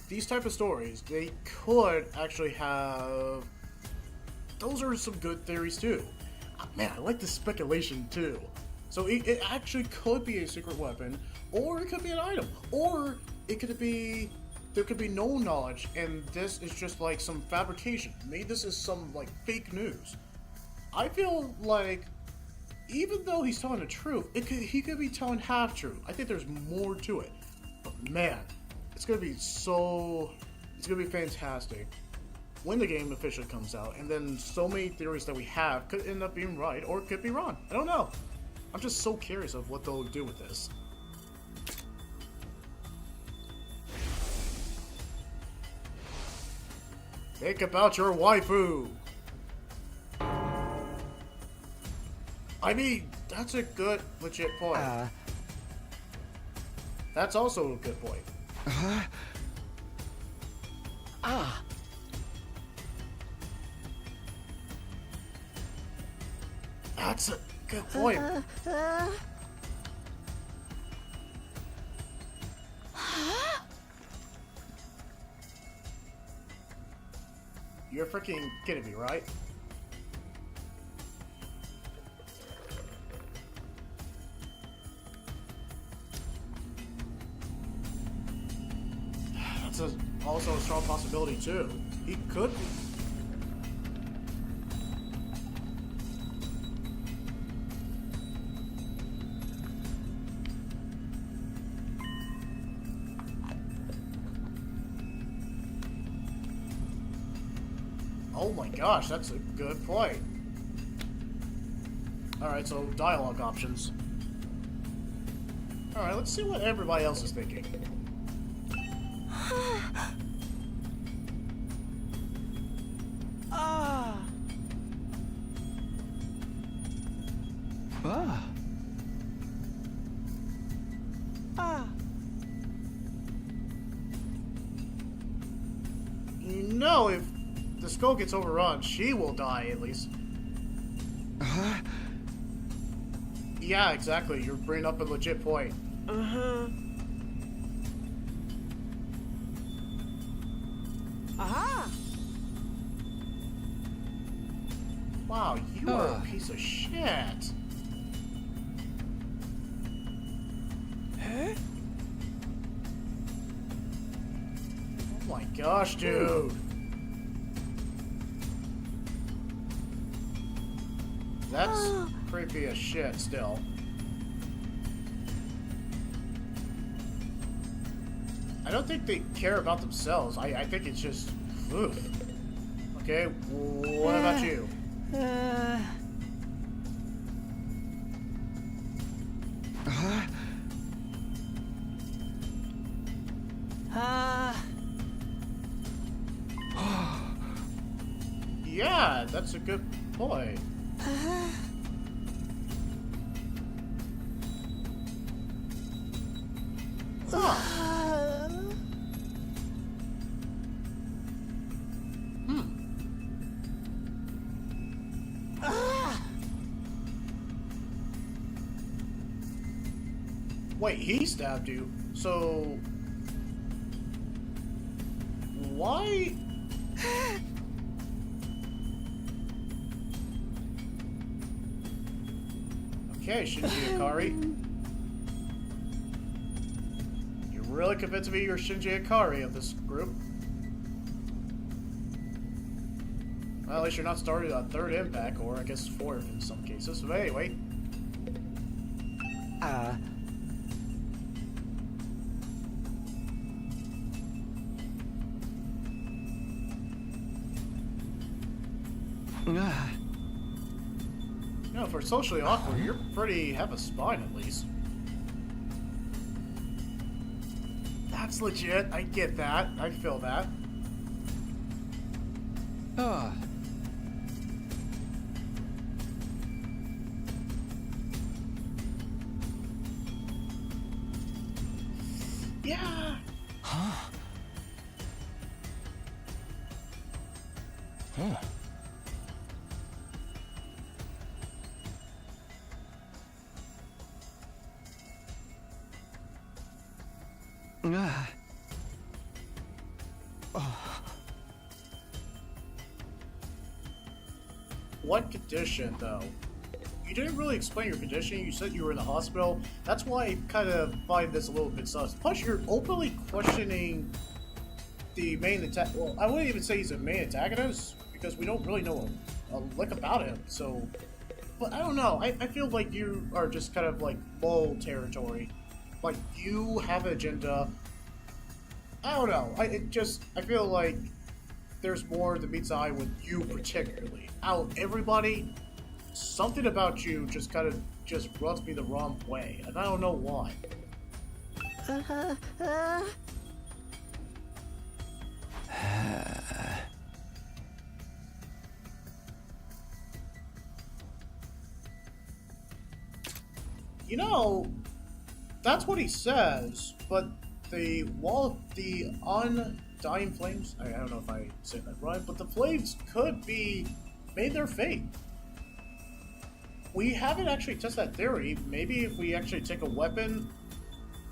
these type of stories, they could actually have... Those are some good theories too. Man, I like the speculation too. So it actually could be a secret weapon, or it could be an item, or it could be... There could be no knowledge, and this is just like some fabrication. Maybe this is some like fake news. I feel like, even though he's telling the truth, he could be telling half-truth. I think there's more to it. But man, it's gonna be fantastic when the game officially comes out, and then so many theories that we have could end up being right, or it could be wrong. I don't know. I'm just so curious of what they'll do with this. Think about your waifu! I mean, that's a good, legit point. That's also a good point. That's a good point. You're freaking kidding me, right? That's also a strong possibility too. He could be. Oh my gosh, that's a good point. Alright, so dialogue options. Alright, let's see what everybody else is thinking. You know, if the skull gets overrun, she will die at least. Yeah, exactly. You're bringing up a legit point. Wow, you are a piece of shit. Oh my gosh, dude. That's creepy as shit still. I don't think they care about themselves. I think it's just... Oof. Okay, what about you? Yeah, that's a good point. Wait, he stabbed you, so... Why? Okay, Shinji Ikari. You're really convincing me you're Shinji Ikari of this group. Well, at least you're not starting on third impact, or I guess fourth in some cases. But anyway. No, for socially awkward, you're pretty have a spine at least. That's legit. I get that. I feel that. Yeah. What condition, though? You didn't really explain your condition. You said you were in the hospital. That's why I kind of find this a little bit sus. Plus, you're openly questioning the main well, I wouldn't even say he's a main antagonist because we don't really know a lick about him. So, but I don't know. I feel like you are just kind of like low territory. Like you have an agenda. I don't know. I feel like there's more than meets the eye with you particularly. Out of everybody, something about you just kind of just rubs me the wrong way, and I don't know why. You know, that's what he says, but the undying flames, I don't know if I said that right, but the flames could be made their fate. We haven't actually tested that theory. Maybe if we actually take a weapon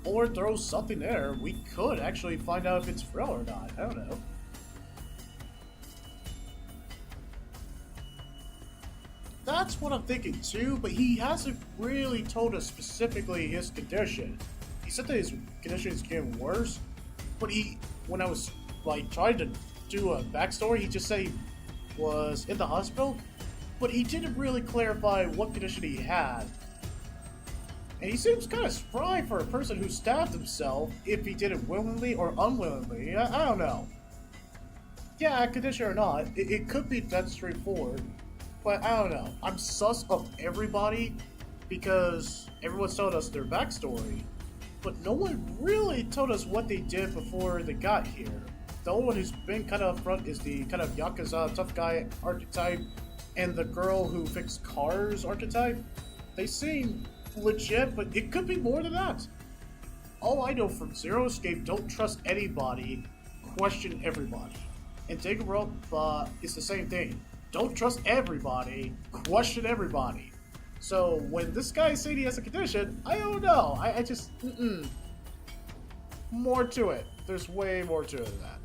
or throw something there, we could actually find out if it's real or not. I don't know. That's what I'm thinking too, but he hasn't really told us specifically his condition. He said that his condition is getting worse, but when I was like trying to do a backstory, he just said he was in the hospital, but he didn't really clarify what condition he had. And he seems kind of spry for a person who stabbed himself, if he did it willingly or unwillingly. I don't know. Yeah, condition or not, it could be that straightforward. But I don't know. I'm sus of everybody because everyone's told us their backstory, but no one really told us what they did before they got here. The only one who's been kind of upfront is the kind of Yakuza tough guy archetype and the girl who fixed cars archetype. They seem legit, but it could be more than that. All I know from Zero Escape, don't trust anybody, question everybody. And Danganronpa is the same thing. Don't trust everybody, question everybody. So when this guy is saying he has a condition, I don't know. I just, more to it. There's way more to it than that.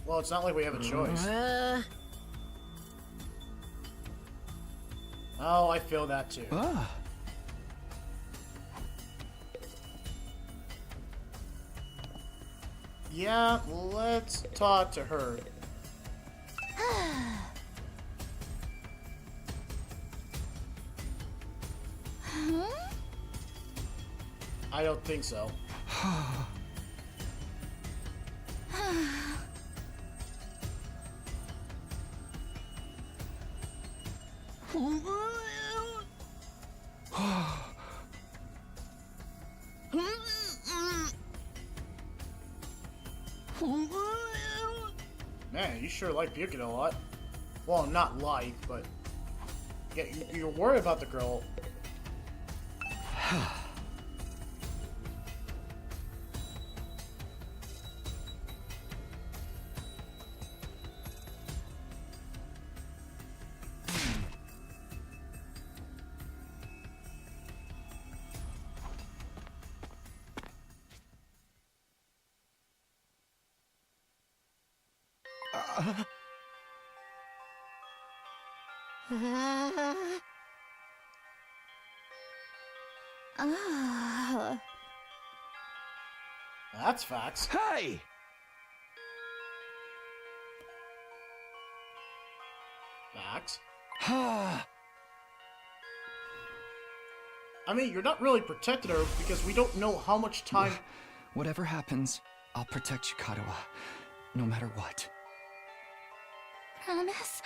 Well, it's not like we have a choice. Oh, I feel that too. Yeah, let's talk to her. I don't think so. Man, you sure like puking a lot. Well, not like, but yeah, you're worried about the girl. That's facts. Hey! Facts? I mean, you're not really protecting her because we don't know how much time... Whatever happens, I'll protect you, Katawa, no matter what. Promise?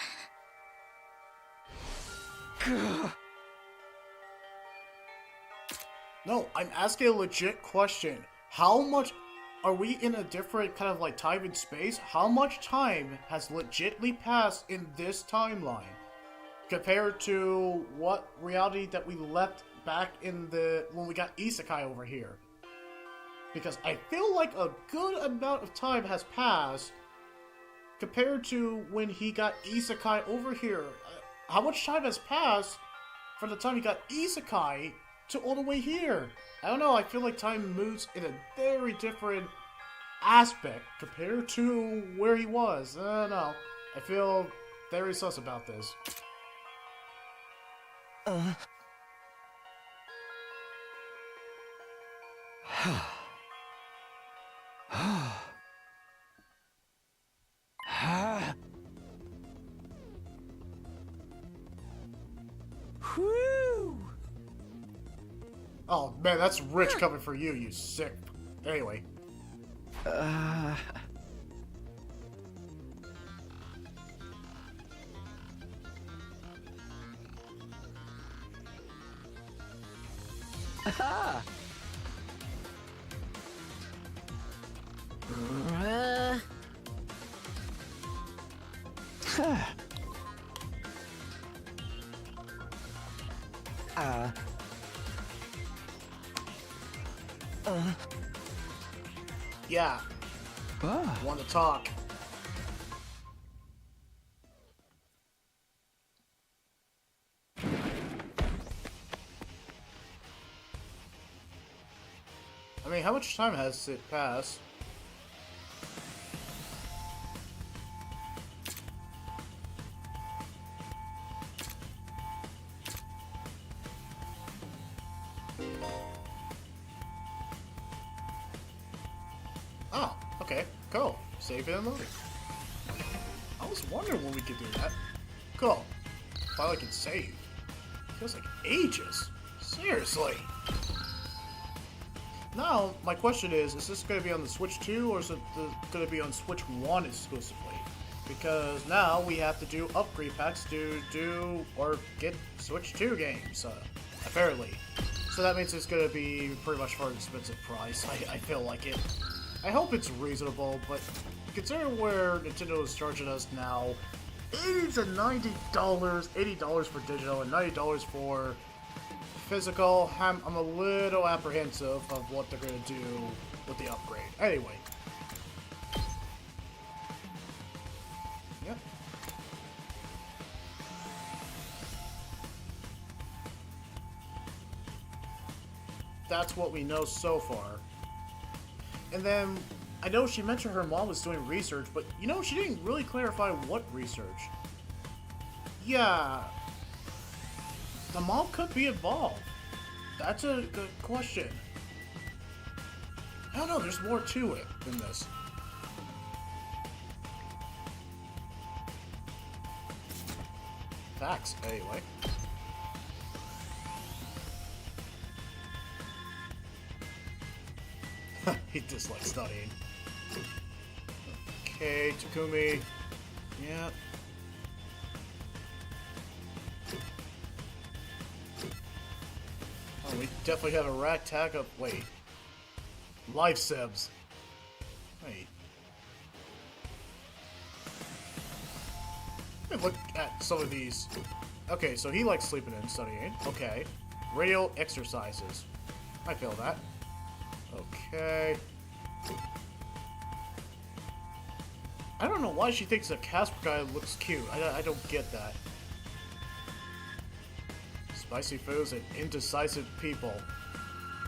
No, I'm asking a legit question. How much... Are we in a different kind of like time and space? How much time has legitly passed in this timeline compared to what reality that we left back in the when we got Isekai over here? Because I feel like a good amount of time has passed compared to when he got Isekai over here. How much time has passed from the time he got Isekai to all the way here? I don't know, I feel like time moves in a very different aspect compared to where he was. I don't know. I feel very sus about this. Whew! Oh man, that's rich coming for you, you sick. Anyway. Aha! Yeah. Want to talk. I mean, how much time has it passed? Oh, okay, cool. Save it and load it. I was wondering when we could do that. Cool. Finally can save. Feels like ages. Seriously. Now, my question is this going to be on the Switch 2 or is it going to be on Switch 1 exclusively? Because now we have to do upgrade packs to do or get Switch 2 games, apparently. So that means it's going to be pretty much for an expensive price. I feel like it. I hope it's reasonable, but considering where Nintendo is charging us now, $80 to $90, $80 for digital and $90 for physical, I'm a little apprehensive of what they're going to do with the upgrade. Anyway. Yep. That's what we know so far. And then, I know she mentioned her mom was doing research, but you know, she didn't really clarify what research. Yeah. The mom could be involved. That's a good question. I don't know, there's more to it than this. Facts, anyway. He dislikes studying. Okay, Takumi. Yeah. Oh, we definitely have a rack tag up. Wait. Life Sebs. Wait. Let me look at some of these. Okay, so he likes sleeping and studying. Okay. Radio exercises. I feel that. Okay. I don't know why she thinks that Casper guy looks cute. I don't get that. Spicy foods and indecisive people.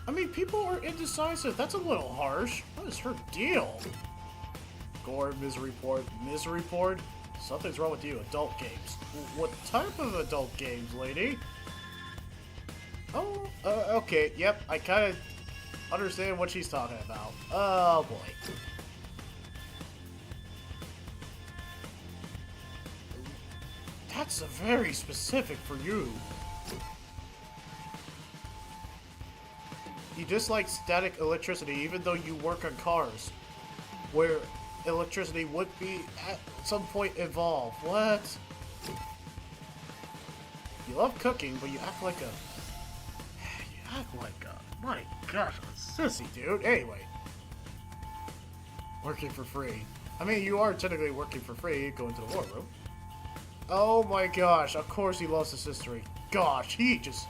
I mean, people are indecisive. That's a little harsh. What is her deal? Gore, misery port. Misery port? Something's wrong with you. Adult games. What type of adult games, lady? Oh, okay. Yep, I kind of understand what she's talking about. Oh, boy. That's very specific for you. You dislike static electricity even though you work on cars, where electricity would be at some point involved. What? You love cooking, but you act like a... You act like a... My gosh, a sissy, dude. Anyway. Working for free. I mean, you are technically working for free, going to the war room. Oh my gosh, of course he lost his history. Gosh, he just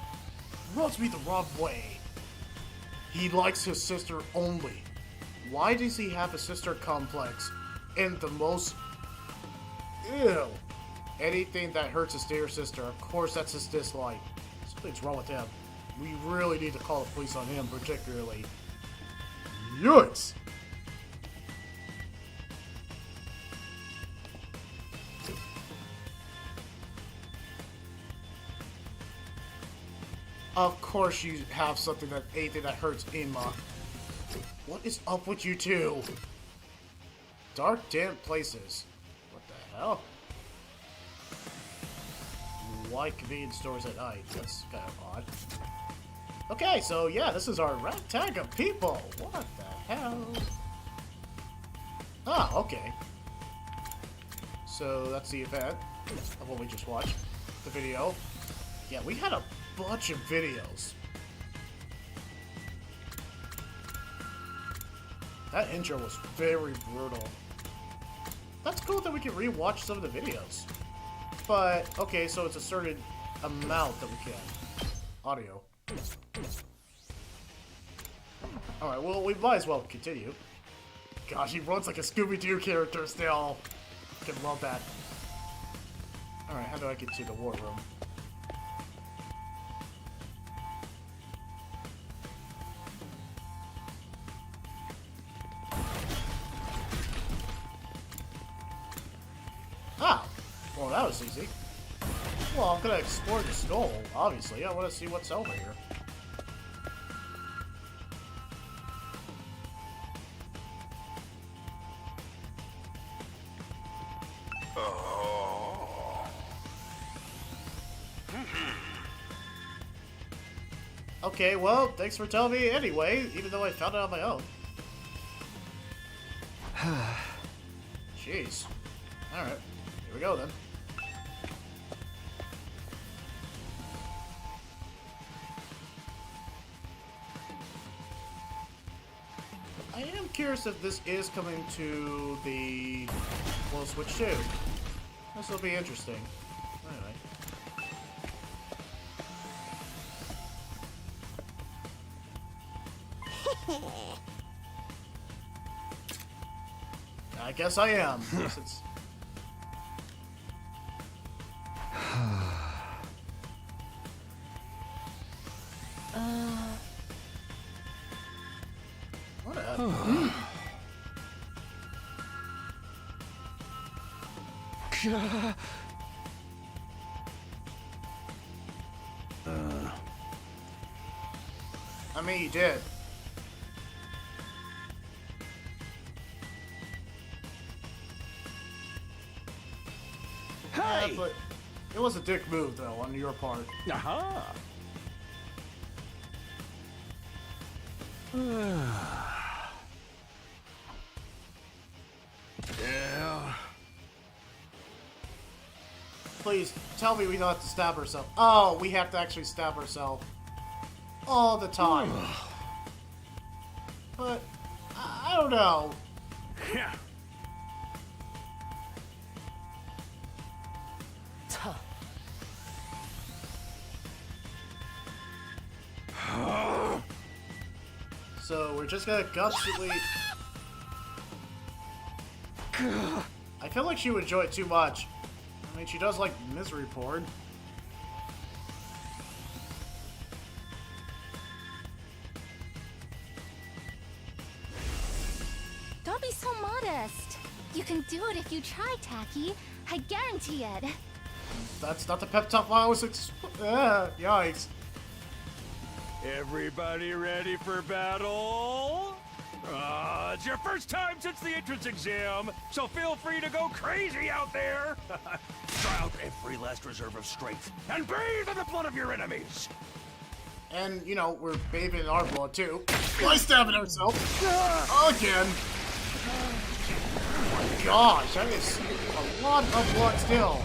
rubs me the wrong way. He likes his sister only. Why does he have a sister complex? And the most... Ew. Anything that hurts his dear sister, of course that's his dislike. Something's wrong with him. We really need to call the police on him, particularly. Yikes! Of course you have anything that hurts Inma. What is up with you two? Dark, damp places. What the hell? Why convenience stores at night? That's kind of odd. Okay, so yeah, this is our ragtag of people. What the hell? Ah, okay. So that's the event of what we just watched. The video. Yeah, we had a bunch of videos. That intro was very brutal. That's cool that we can rewatch some of the videos. But, okay, so it's a certain amount that we can. Audio. Alright, well, we might as well continue. Gosh, he runs like a Scooby-Doo character still. I can love that. Alright, how do I get to the war room? Ah! Well, that was easy. Well, I'm gonna explore the skull, obviously. I want to see what's over here. Okay, well, thanks for telling me anyway, even though I found it on my own. Jeez. Alright, here we go then. I am curious if this is coming to the Will Switch 2. This will be interesting. Anyway. I guess I am. Since what a... I mean, he did. Hey! Yeah, but it was a dick move, though, on your part. Aha! Yeah. Please, tell me we don't have to stab ourselves. Oh, we have to actually stab ourselves. All the time. But, I don't know. Yeah. So, we're just gonna constantly... I feel like she would enjoy it too much. I mean, she does like misery porn. Don't be so modest. You can do it if you try, Tacky. I guarantee it. That's not the pep talk I was yikes. Everybody ready for battle? It's your first time since the entrance exam, so feel free to go crazy out there. Try out every last reserve of strength and bathe in the blood of your enemies. And, you know, we're bathing in our blood, too. By stabbing ourselves. Again. Oh my gosh, that is a lot of blood still.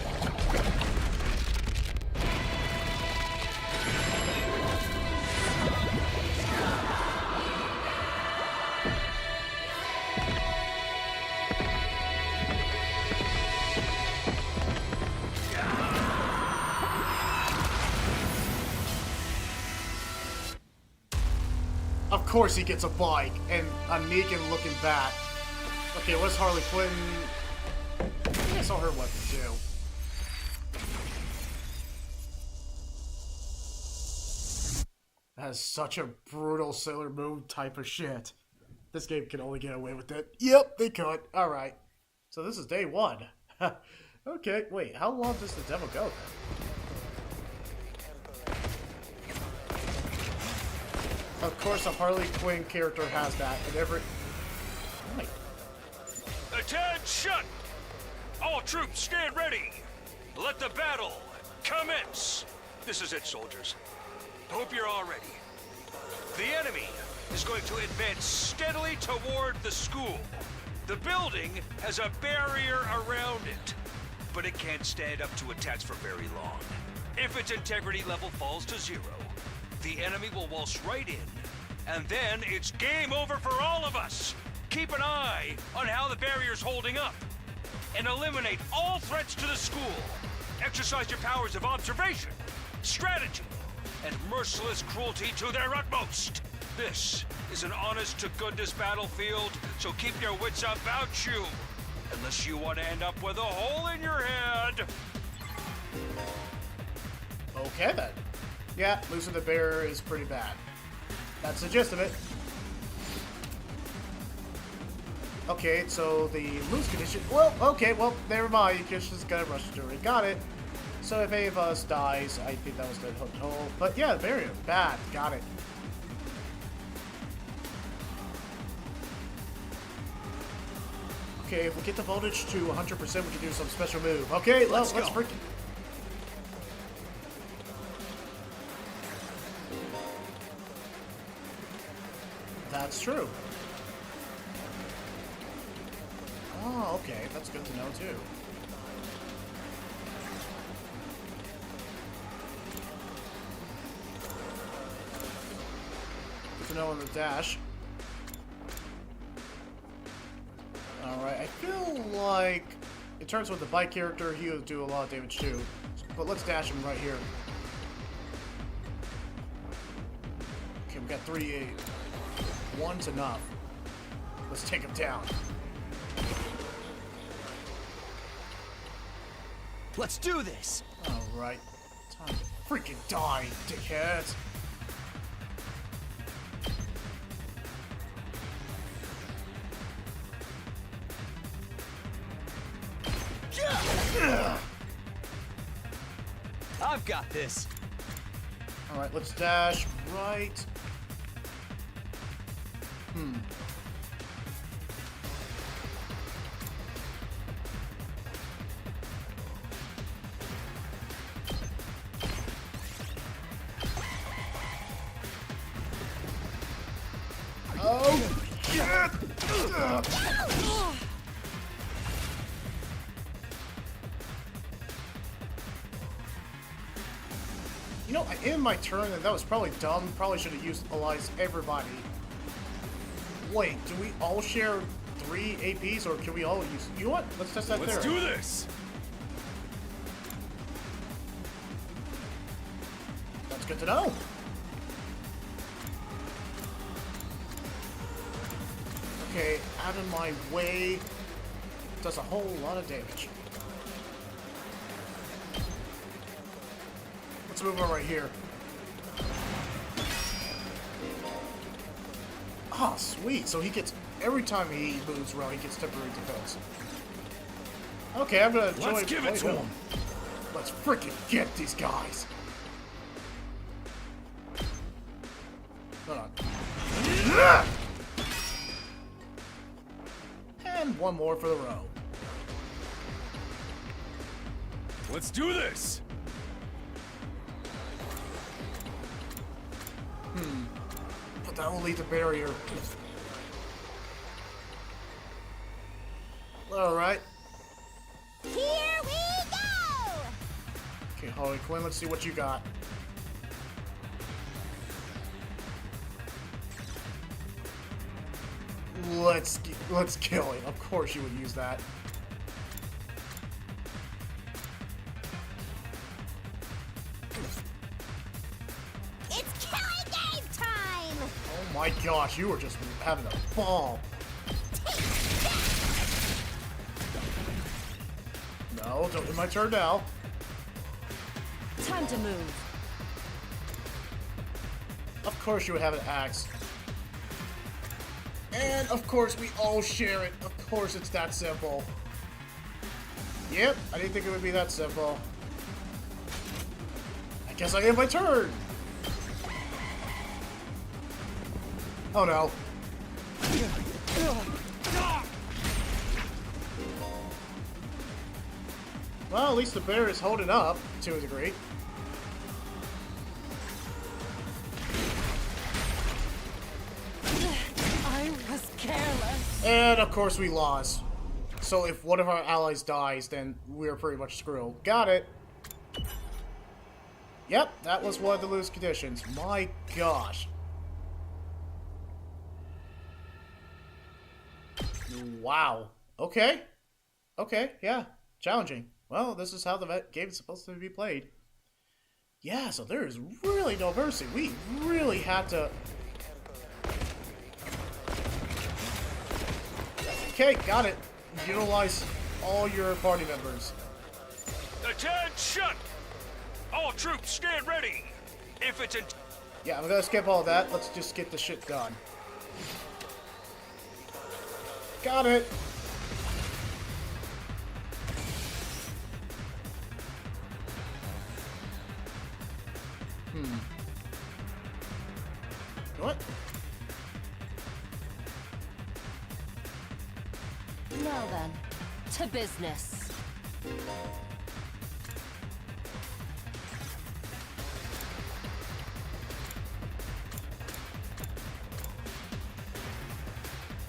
course he gets a bike and a Negan-looking bat. Okay, what's Harley Quinn? I think I saw her weapon too. That is such a brutal Sailor Moon type of shit. This game can only get away with it. Yep, they could. Alright. So this is day 1. Okay, wait, how long does the demo go then? Of course, a Harley Quinn character has that in every... Right. Attention! All troops stand ready. Let the battle commence. This is it, soldiers. Hope you're all ready. The enemy is going to advance steadily toward the school. The building has a barrier around it, but it can't stand up to attacks for very long. If its integrity level falls to 0, the enemy will waltz right in, and then it's game over for all of us. Keep an eye on how the barrier's holding up, and eliminate all threats to the school. Exercise your powers of observation, strategy, and merciless cruelty to their utmost. This is an honest-to-goodness battlefield, so keep your wits about you, unless you want to end up with a hole in your head. Okay then. Yeah, losing the bear is pretty bad. That's the gist of it. Okay, so the lose condition... Well, okay, well, never mind. You just gotta rush through it. Got it. So if any of us dies, I think that was the hooked hole. But yeah, the barrier. Bad. Got it. Okay, if we get the voltage to 100%, we can do some special move. Okay, let's freaking... That's true. Oh, okay. That's good to know, too. Good to know on the dash. Alright, I feel like... In terms with the bike character, he would do a lot of damage, too. But let's dash him right here. Okay, we got 3-8. One's enough. Let's take him down. Let's do this! Alright. Time to freaking die, dickheads! I've got this! Alright, let's dash right. Oh, shit! You know, I ended my turn, and that was probably dumb. Probably should have used Allies everybody. Wait, do we all share 3 APs, or can we all use... You know what? Let's test that there. Let's do this! That's good to know. Okay, out of my way. Does a whole lot of damage. Let's move on right here. Ah, oh, sweet. So he gets... Every time he moves around, he gets temporary defense. Okay, I'm gonna join... Let's give it to him. Let's freaking get these guys. Hold on. And one more for the row. Let's do this! But that will lead to barrier. Alright. Here we go! Okay, Harley Quinn, let's see what you got. Let's kill it. Of course you would use that. It's killing game time! Oh My gosh, you were just having a ball. No, don't be my turn now. Time to move. Of course you would have an axe. And of course we all share it. Of course it's that simple. Yep, I didn't think it would be that simple. I guess I have my turn. Oh no. Well, at least the bear is holding up to a degree. I was careless. And of course we lost. So if one of our allies dies, then we're pretty much screwed. Got it. Yep, that was one of the lose conditions. My gosh. Wow. Okay. Okay, yeah. Challenging. Well, this is how the game is supposed to be played. Yeah, so there is really no mercy. We really had to... Okay, got it. Utilize all your party members. Attention! All troops stand ready. If it's Yeah, I'm gonna skip all that. Let's just get the shit done. Got it. What? Now then, to business.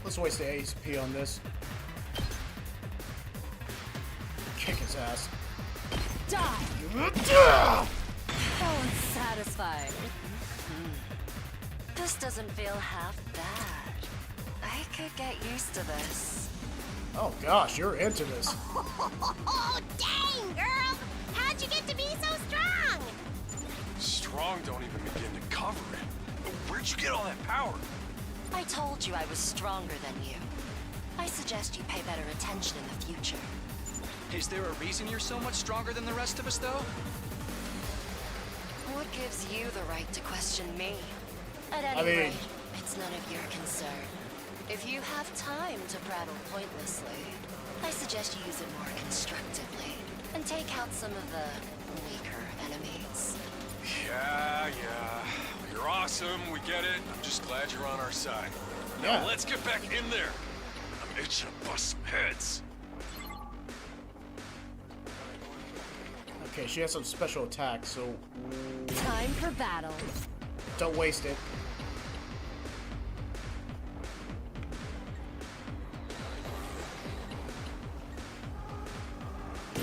Let's waste the ACP on this. Kick his ass. Die! Oh, unsatisfied. This doesn't feel half bad. I could get used to this. Oh gosh, you're into this. Oh, dang, girl! How'd you get to be so strong? Strong don't even begin to cover it. Where'd you get all that power? I told you I was stronger than you. I suggest you pay better attention in the future. Is there a reason you're so much stronger than the rest of us, though? What gives you the right to question me? At any I mean... rate, it's none of your concern. If you have time to prattle pointlessly, I suggest you use it more constructively and take out some of the weaker enemies. Yeah. You're awesome, we get it. I'm just glad you're on our side. Yeah. Now let's get back in there. I'm itching to bust some heads. Okay, she has some special attacks, so... Time for battle. Don't waste it.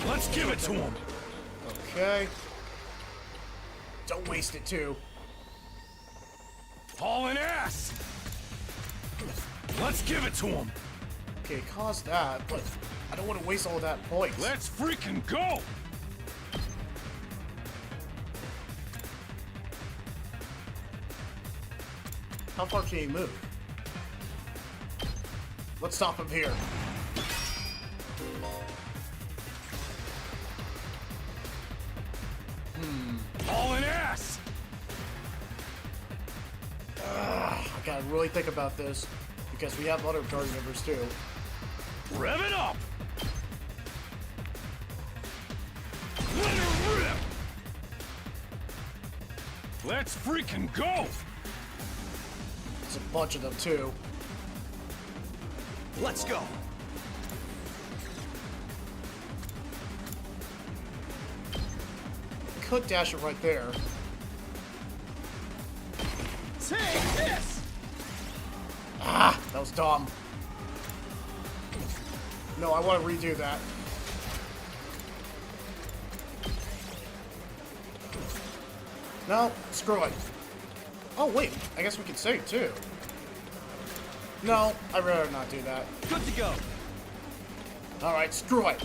Let's give it to him. Okay. Don't waste it, too. Hauling ass. Let's give it to him. Okay, cause that, but I don't want to waste all that points. Let's freaking go. How far can he move? Let's stop him here. Hauling ass. I gotta really think about this, because we have other party members too. Rev it up. Let her rip. Let's freaking go. There's a bunch of them too. Let's go. Could dash it right there. Take this! Ah, that was dumb. No, I want to redo that. No, screw it. Oh wait, I guess we could save too. No, I'd rather not do that. Good to go. Alright, screw it.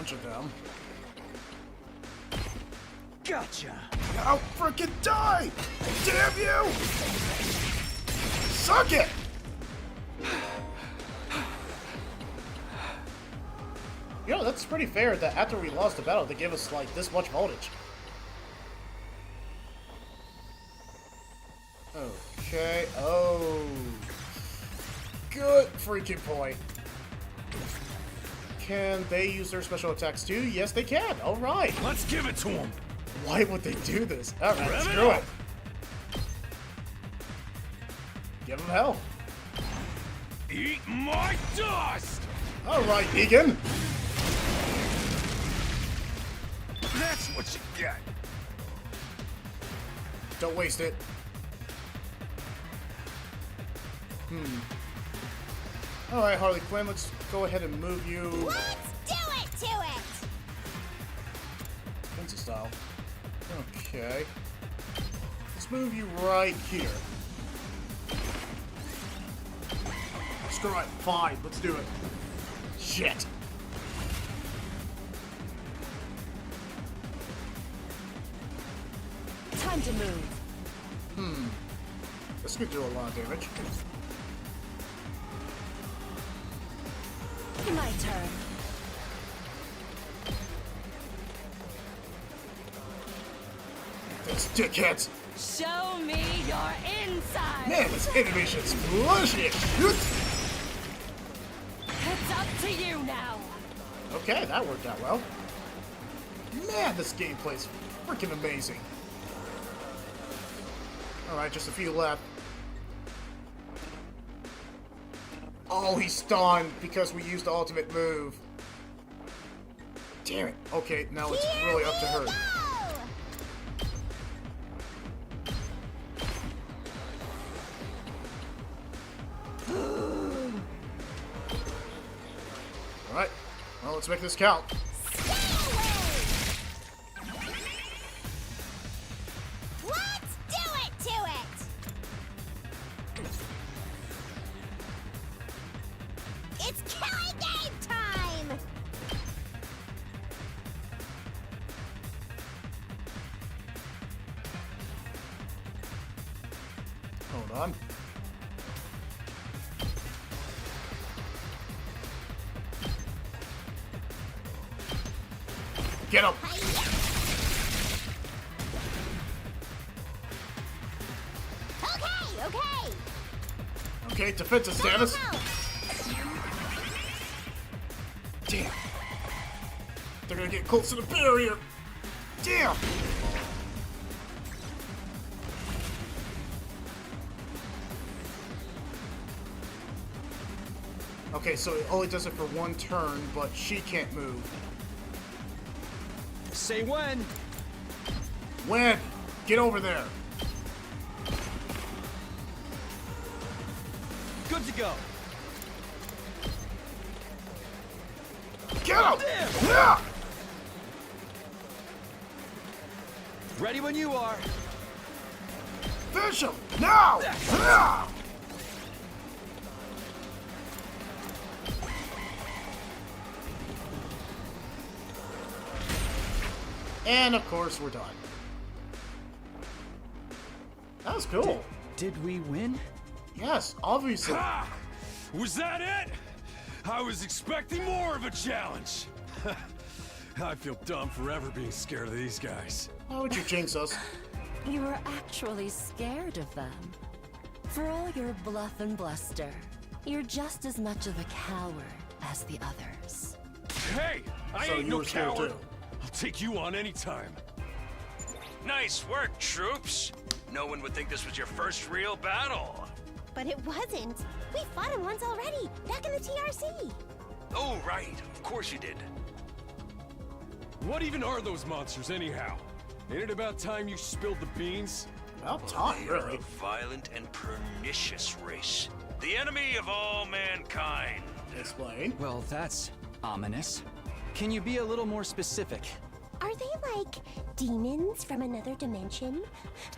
bunch of them. Gotcha. I'll freaking die! Damn you! Suck it! You know, that's pretty fair that after we lost the battle, they gave us, like, this much voltage. Okay, oh. Good freaking point. Can they use their special attacks too? Yes, they can. Alright. Let's give it to them. Why would they do this? Alright, Rev it screw up. it. Give them hell. Eat my dust! Alright, Negan. That's what you get. Don't waste it. Alright, Harley Quinn, let's go ahead and move you. Let's do it to it! Pencil style. Okay. Let's move you right here. Screw it. Fine, let's do it. Shit. Time to move. This could do a lot of damage. My turn. Those dickheads. Show me your inside. Man, this animation's flashy as shit. It's up to you now. Okay, that worked out well. Man, this gameplay's freaking amazing. Alright, just a few left. Oh, he's stunned because we used the ultimate move. Damn it. Okay, now it's really up to her. Alright, well, let's make this count. Let's do it to it! It's killing game time! Hold on. Get him! Okay, okay! Okay, defensive status. Damn. They're gonna get close to the barrier. Damn! Okay, so it only does it for one turn, but she can't move. Say when. When? Get over there. Good to go. Get him! Yeah! Ready when you are. Finish him! Now! Yeah! And of course, we're done. That was cool. Did we win? Yes, obviously. Ha! Was that it? I was expecting more of a challenge. I feel dumb forever being scared of these guys. Why would you jinx us? You were actually scared of them. For all your bluff and bluster, you're just as much of a coward as the others. Hey, I So ain't you no were scared coward. too. I'll take you on anytime. Nice work, troops. No one would think this was your first real battle. But it wasn't. We fought him once already, back in the TRC. Oh, right. Of course you did. What even are those monsters, anyhow? Ain't it about time you spilled the beans? About time, They're really. a violent and pernicious race. The enemy of all mankind. Explain. Well, that's ominous. Can you be a little more specific? Are they like demons from another dimension?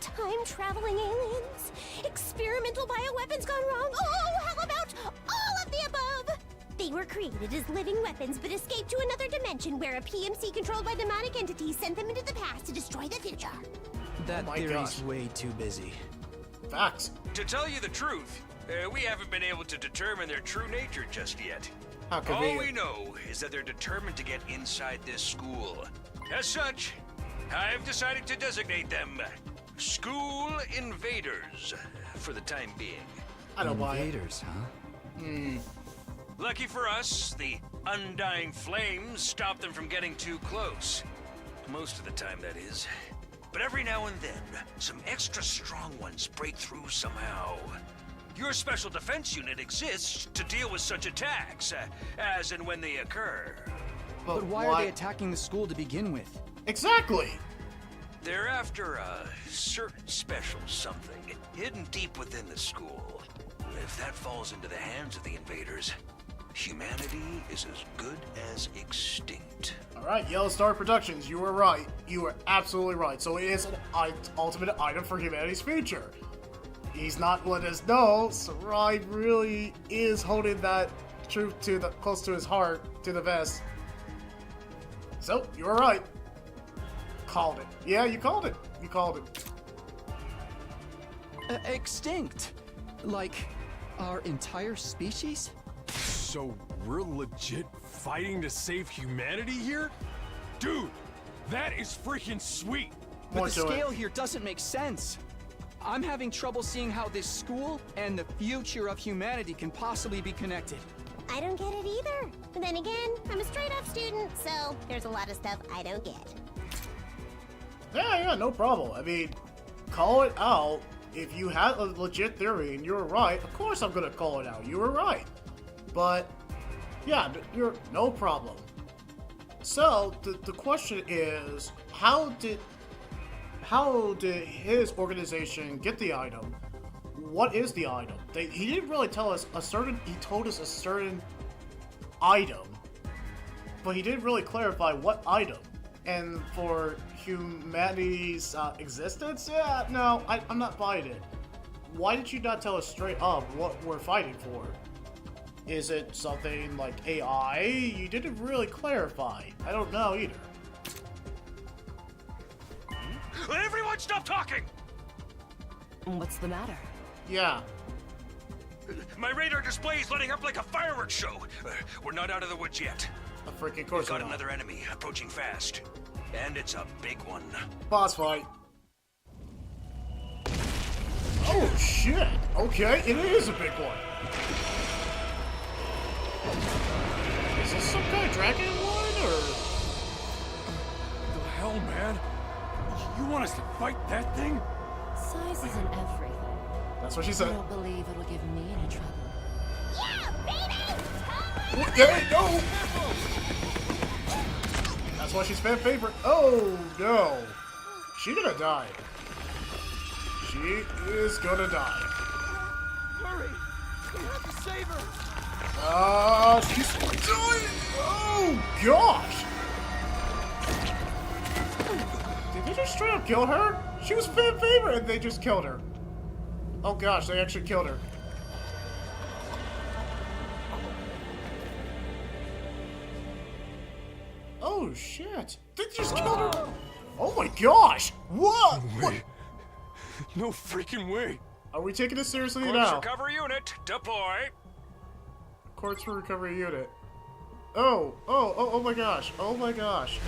Time-traveling aliens? Experimental bioweapons gone wrong? Oh, how about all of the above? They were created as living weapons, but escaped to another dimension where a PMC controlled by demonic entities sent them into the past to destroy the future. That my theory's gosh. way too busy. Facts. To tell you the truth, we haven't been able to determine their true nature just yet. How All convenient. we know is that they're determined to get inside this school. As such, I've decided to designate them School Invaders for the time being. I don't buy it. Invaders, huh? Lucky for us, the undying flames stop them from getting too close. Most of the time, that is. But every now and then, some extra strong ones break through somehow. Your special defense unit exists to deal with such attacks, as and when they occur. But why are they attacking the school to begin with? Exactly! They're after a certain special something hidden deep within the school. If that falls into the hands of the invaders, humanity is as good as extinct. Alright, Yellow Star Productions, you were right. You were absolutely right. So it is an ultimate item for humanity's future. He's not let us know, Sarai really is holding that truth to the close to his heart, to the vest. So, you were right. Called it. Yeah, you called it. You called it. Extinct? Like, our entire species? So we're legit fighting to save humanity here? Dude, that is freaking sweet! But the scale here doesn't make sense. I'm having trouble seeing how this school and the future of humanity can possibly be connected. I don't get it either. But then again, I'm a straight-up student, so there's a lot of stuff I don't get. Yeah, no problem. I mean, call it out. If you had a legit theory and you were right, of course I'm gonna call it out. You were right. But, yeah, you're no problem. So, the question is, how did his organization get the item? What is the item? He didn't really tell us he told us a certain item, but he didn't really clarify what item. And for humanity's existence? Yeah, no, I'm not buying it. Why did you not tell us straight up what we're fighting for? Is it something like AI? You didn't really clarify. I don't know either. Everyone stop talking! What's the matter? Yeah. My radar display is lighting up like a fireworks show. We're not out of the woods yet. A freaking course. We've got another enemy approaching fast. And it's a big one. Boss fight. Oh shit! Okay, it is a big one. Is this some kind of dragon one, or? The hell, man? You want us to fight that thing? Size isn't everything. That's what she said. I don't believe it'll give me any trouble. There you go! That's why she's fan favorite. Oh no! She gonna die. She is gonna die. Hurry! We have to save her! She's dying! Oh gosh! Did they just straight up kill her? She was fan favorite and they just killed her. Oh gosh, they actually killed her. Oh shit! They just killed her! Oh my gosh! What? No way. No freaking way. Are we taking this seriously Corpse now? recovery unit, deploy. Quartz recovery unit. Oh my gosh. Oh my gosh.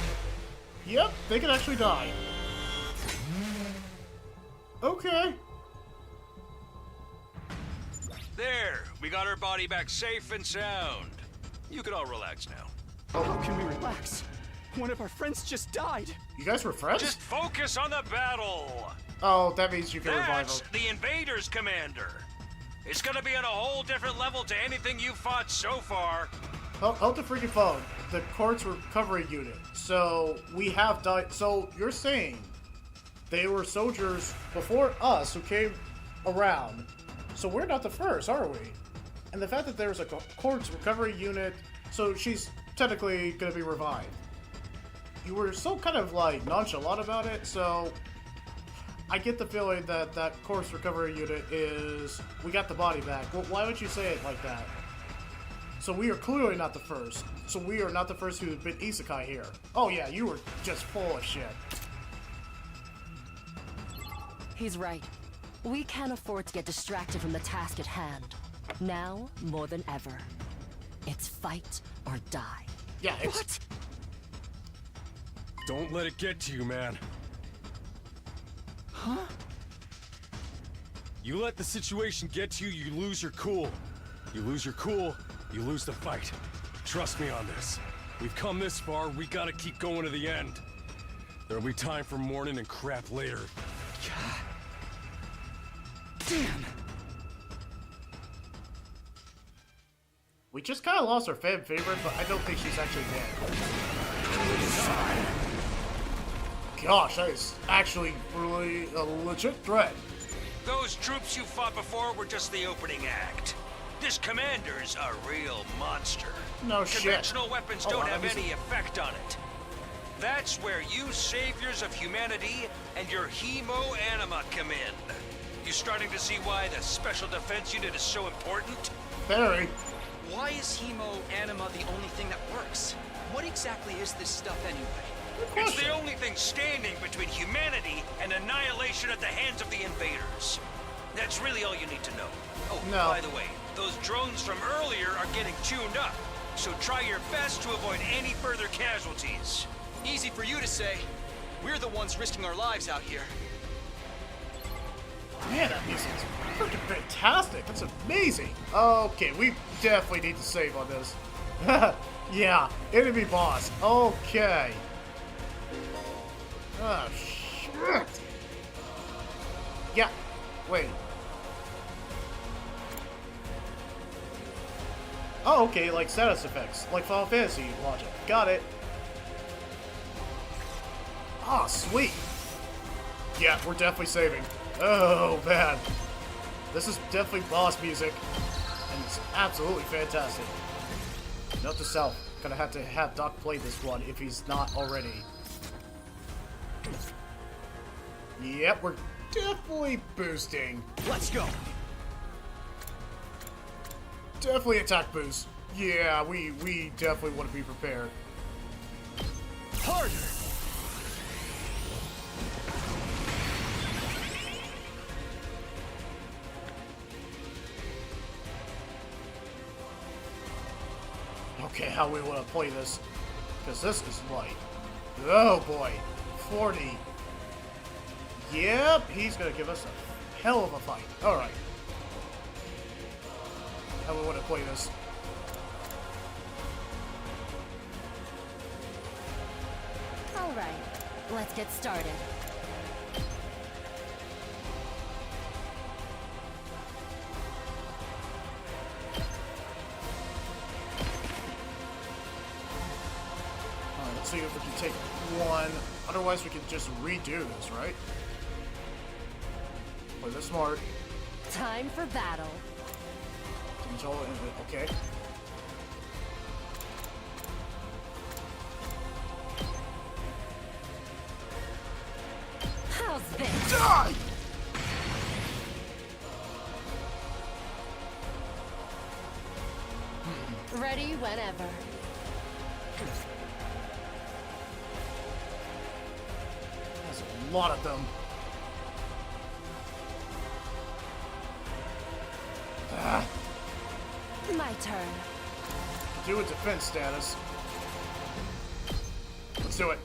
Yep, they can actually die. Okay. There, we got her body back safe and sound. You can all relax now. How can we relax? One of our friends just died. You guys were friends? Just focus on the battle. Oh, that means you can revive That's her. the Invaders Commander. It's gonna be on a whole different level to anything you've fought so far. Hold the freaking phone. The Quartz recovery unit. So, we have died. So, you're saying they were soldiers before us who came around. So, we're not the first, are we? And the fact that there's a Quartz recovery unit, so she's technically gonna be revived. You were so kind of like nonchalant about it, so I get the feeling that that Quartz recovery unit is, we got the body back. Well, why would you say it like that? So we are clearly not the first. So we are not the first who've been isekai here. Oh yeah, you were just full of shit. He's right. We can't afford to get distracted from the task at hand. Now, more than ever. It's fight or die. Yeah, it's... What? Don't let it get to you, man. Huh? You let the situation get to you, you lose your cool. You lose your cool, you lose the fight. Trust me on this. We've come this far, we gotta keep going to the end. There'll be time for mourning and crap later. God. Damn. We just kind of lost our fan favorite, but I don't think she's actually dead. Gosh, that is actually really a legit threat. Those troops you fought before were just the opening act. This commander's a real monster. No shit. Conventional weapons don't have any effect on it. That's where you saviors of humanity and your hemo-anima come in. You starting to see why the Special Defense Unit is so important? Very. Why is hemo-anima the only thing that works? What exactly is this stuff anyway? It's the only thing standing between humanity and annihilation at the hands of the invaders. That's really all you need to know. Oh, no. By the way, those drones from earlier are getting tuned up, so try your best to avoid any further casualties. Easy for you to say. We're the ones risking our lives out here. Man, that music's freaking fantastic. That's amazing. Okay, we definitely need to save on this. Yeah, enemy boss. Okay. Oh, shit. Yeah, wait. Oh, okay, like status effects. Like Final Fantasy logic. Got it. Ah, sweet. Yeah, we're definitely saving. Oh, man. This is definitely boss music. And it's absolutely fantastic. Note to self. Gonna have to have Doc play this one if he's not already. Yep, we're definitely boosting. Let's go. Definitely attack boost. Yeah, we definitely want to be prepared. Harder. Okay, how we want to play this. Because this is like... Oh boy. 40. Yep, he's going to give us a hell of a fight. Alright. How we want to play this. All right, let's get started. Alright, let's see if we can take one. Otherwise, we can just redo this, right? Play this smart. Time for battle. Control it. Okay. How's this? Die! Ready whenever. There's a lot of them. Ah. My turn. Do a defense status. Let's do it.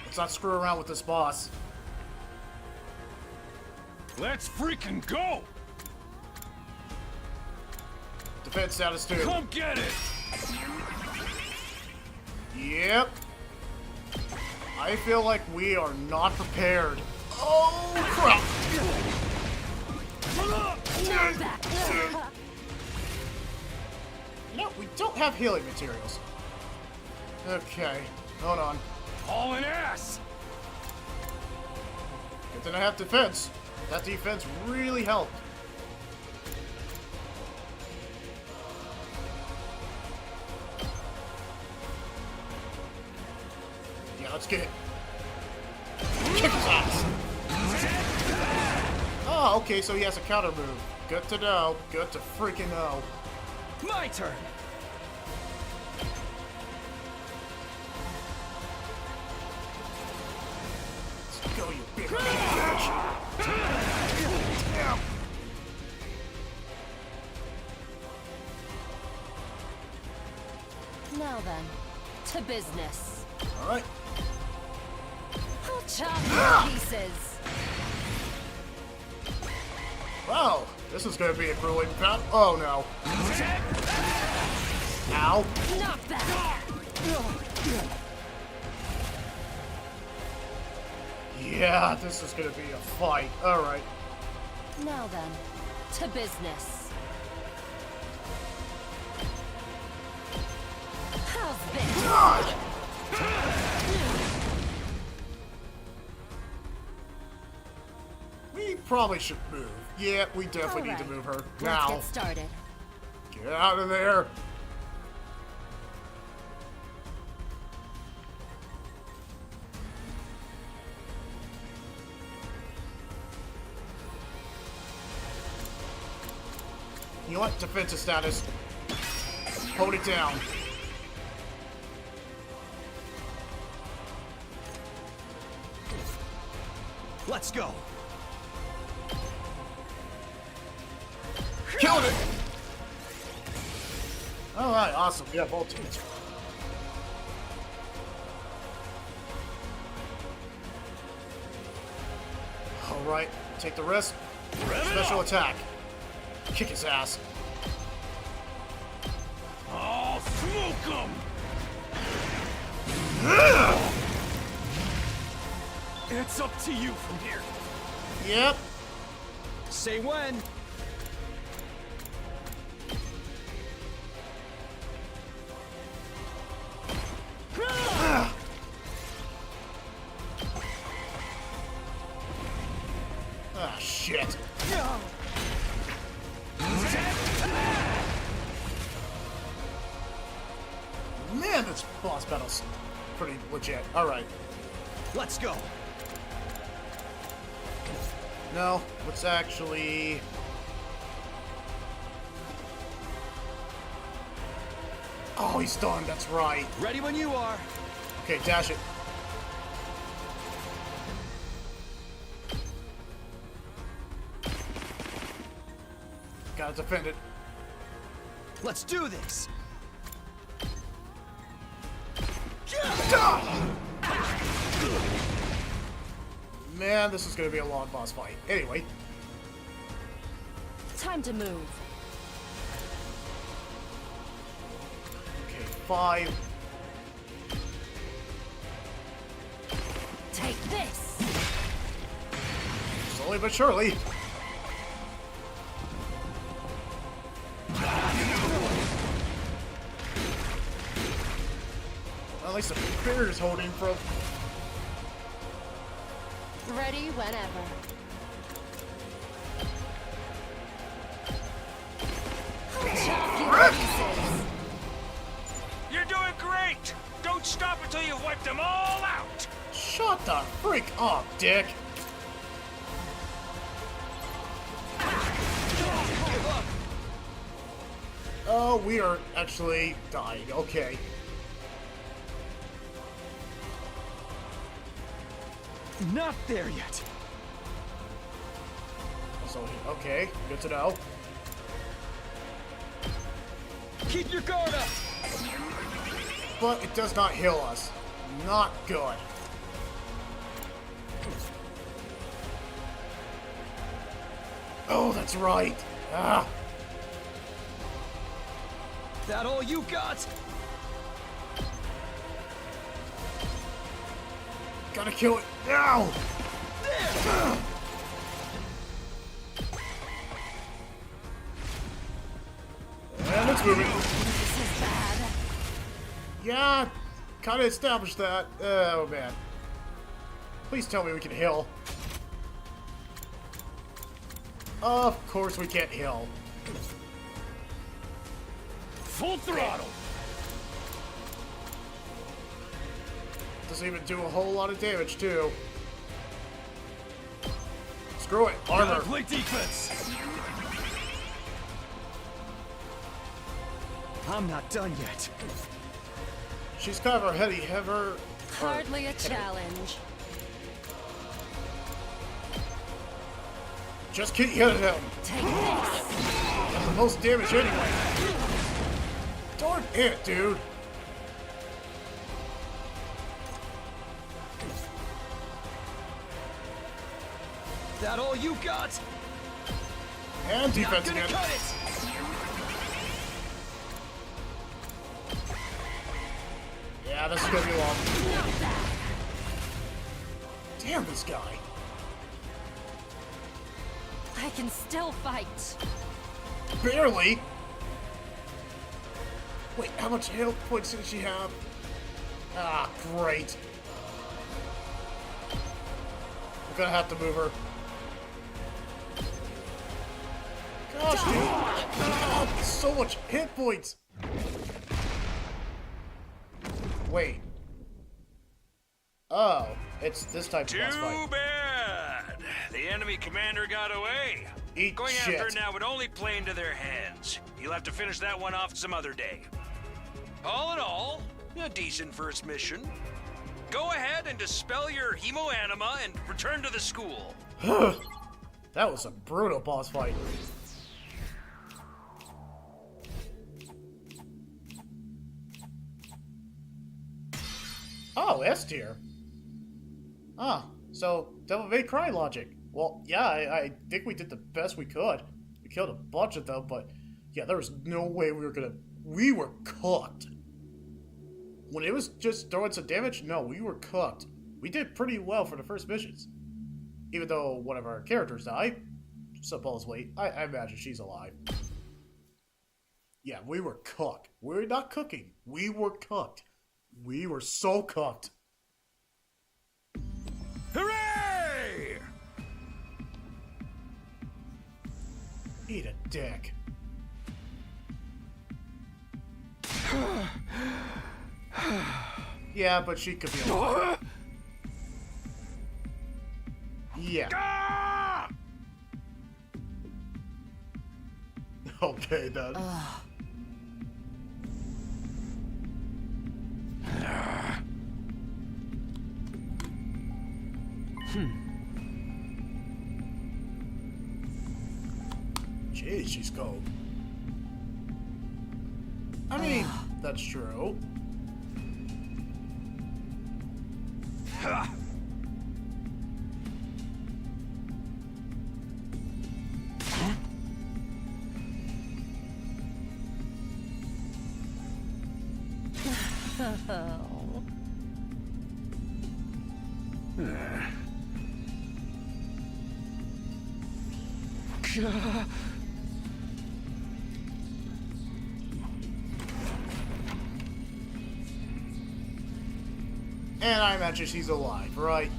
Let's not screw around with this boss. Let's freaking go! Defense status 2. Come get it! Yep. I feel like we are not prepared. Oh, crap! No, we don't have healing materials. Okay, hold on. Hauling ass! Good thing I have defense. That defense really helped. Yeah, let's get it. Kick his ass! Oh, okay, so he has a counter move. Good to know. Good to freaking know. My turn! Let's go, you big bitch! Now then, to business. Alright. I'll chop you to pieces. Wow, this is gonna be a grueling battle. Oh no. Ow. Knock that! Yeah, this is gonna be a fight. Alright. Now then, to business. How's this? God! We probably should move. Yeah, we definitely need to move her. Let's Now. get started. Get out of there. You know what? Defensive status. Hold it down. Let's go! Killed it! Alright, awesome. We have all teams. Alright, take the risk. Special attack. Kick his ass. I'll smoke him! It's up to you from here. Yep. Say when. Ah, shit. Man, this boss battle's pretty legit. Alright. Let's go. No, let's actually... Oh, he's stunned, that's right. Ready when you are. Okay, dash it. Gotta defend it. Let's do this. Man, this is gonna be a long boss fight. Anyway. Time to move. Okay, 5. Take this. Slowly but surely. At least the spirit is holding from. Ready whenever. I'll chop you to pieces. You're doing great! Don't stop until you've wiped them all out! Shut the freak up, Dick! Oh, we are actually dying. Okay. Not there yet. So, okay, good to know. Keep your guard up. But it does not heal us. Not good. Oh, that's right. Ah. That all you got? Gotta kill it now. And it's moving. This is bad. Yeah, kind of established that. Oh man. Please tell me we can heal. Of course we can't heal. Full throttle! Doesn't even do a whole lot of damage, too. Screw it. Armor. Gotta play defense. I'm not done yet. She's kind of a heady heaver. Hardly a challenge. Just keep hitting him. Take this. That's the most damage anyway. Darn it, dude. That all you got? And defense Not gonna again. cut it. Yeah, this is gonna be long. Damn this guy. I can still fight. Barely. Wait, how much health points did she have? Ah, great. We're gonna have to move her. Gosh, dude. Ah, so much hit points. Wait. Oh, it's this type of boss fight. Too bad. The enemy commander got away. Eat Going shit. after it now would only play into their hands. You'll have to finish that one off some other day. All in all, a decent first mission. Go ahead and dispel your hemoanima and return to the school. That was a brutal boss fight. Oh, S tier. Ah, so Devil May Cry logic. Well, yeah, I think we did the best we could. We killed a bunch of them, but yeah, there was no way we were cooked. When it was just throwing some damage, no, we were cooked. We did pretty well for the first missions. Even though one of our characters died, supposedly. I imagine she's alive. Yeah, we were cooked. We're not cooking. We were cooked. We were so cooked. Hooray! Eat a dick. Yeah, but she could be alive. Yeah. Okay, then. Jeez, she's cold. I mean, that's true. And I imagine she's alive, right?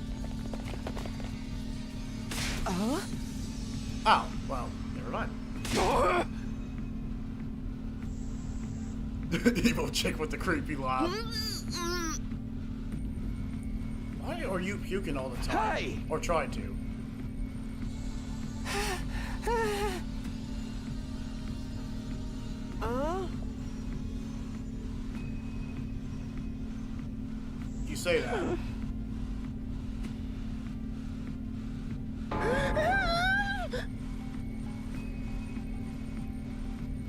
Oh, well, never mind. The evil chick with the creepy laugh. Why are you puking all the time? Hey! Or trying to? You say that.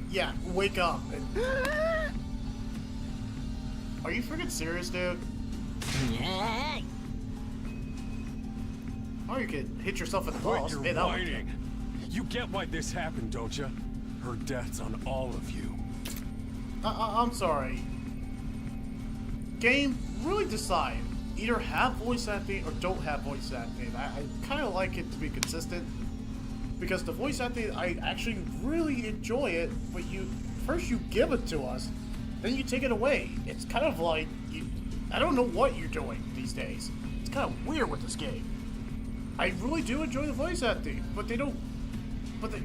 Yeah, wake up. Are you freaking serious, dude? Yeah. Or you could hit yourself in the Quit balls. your Hey, that would- whining. You get why this happened, don't you? Her death's on all of you. I'm sorry. Game, really decide. Either have voice acting or don't have voice acting. I kind of like it to be consistent. Because the voice acting, I actually really enjoy it, but first you give it to us, then you take it away. It's kind of like, I don't know what you're doing these days. It's kind of weird with this game. I really do enjoy the voice acting, but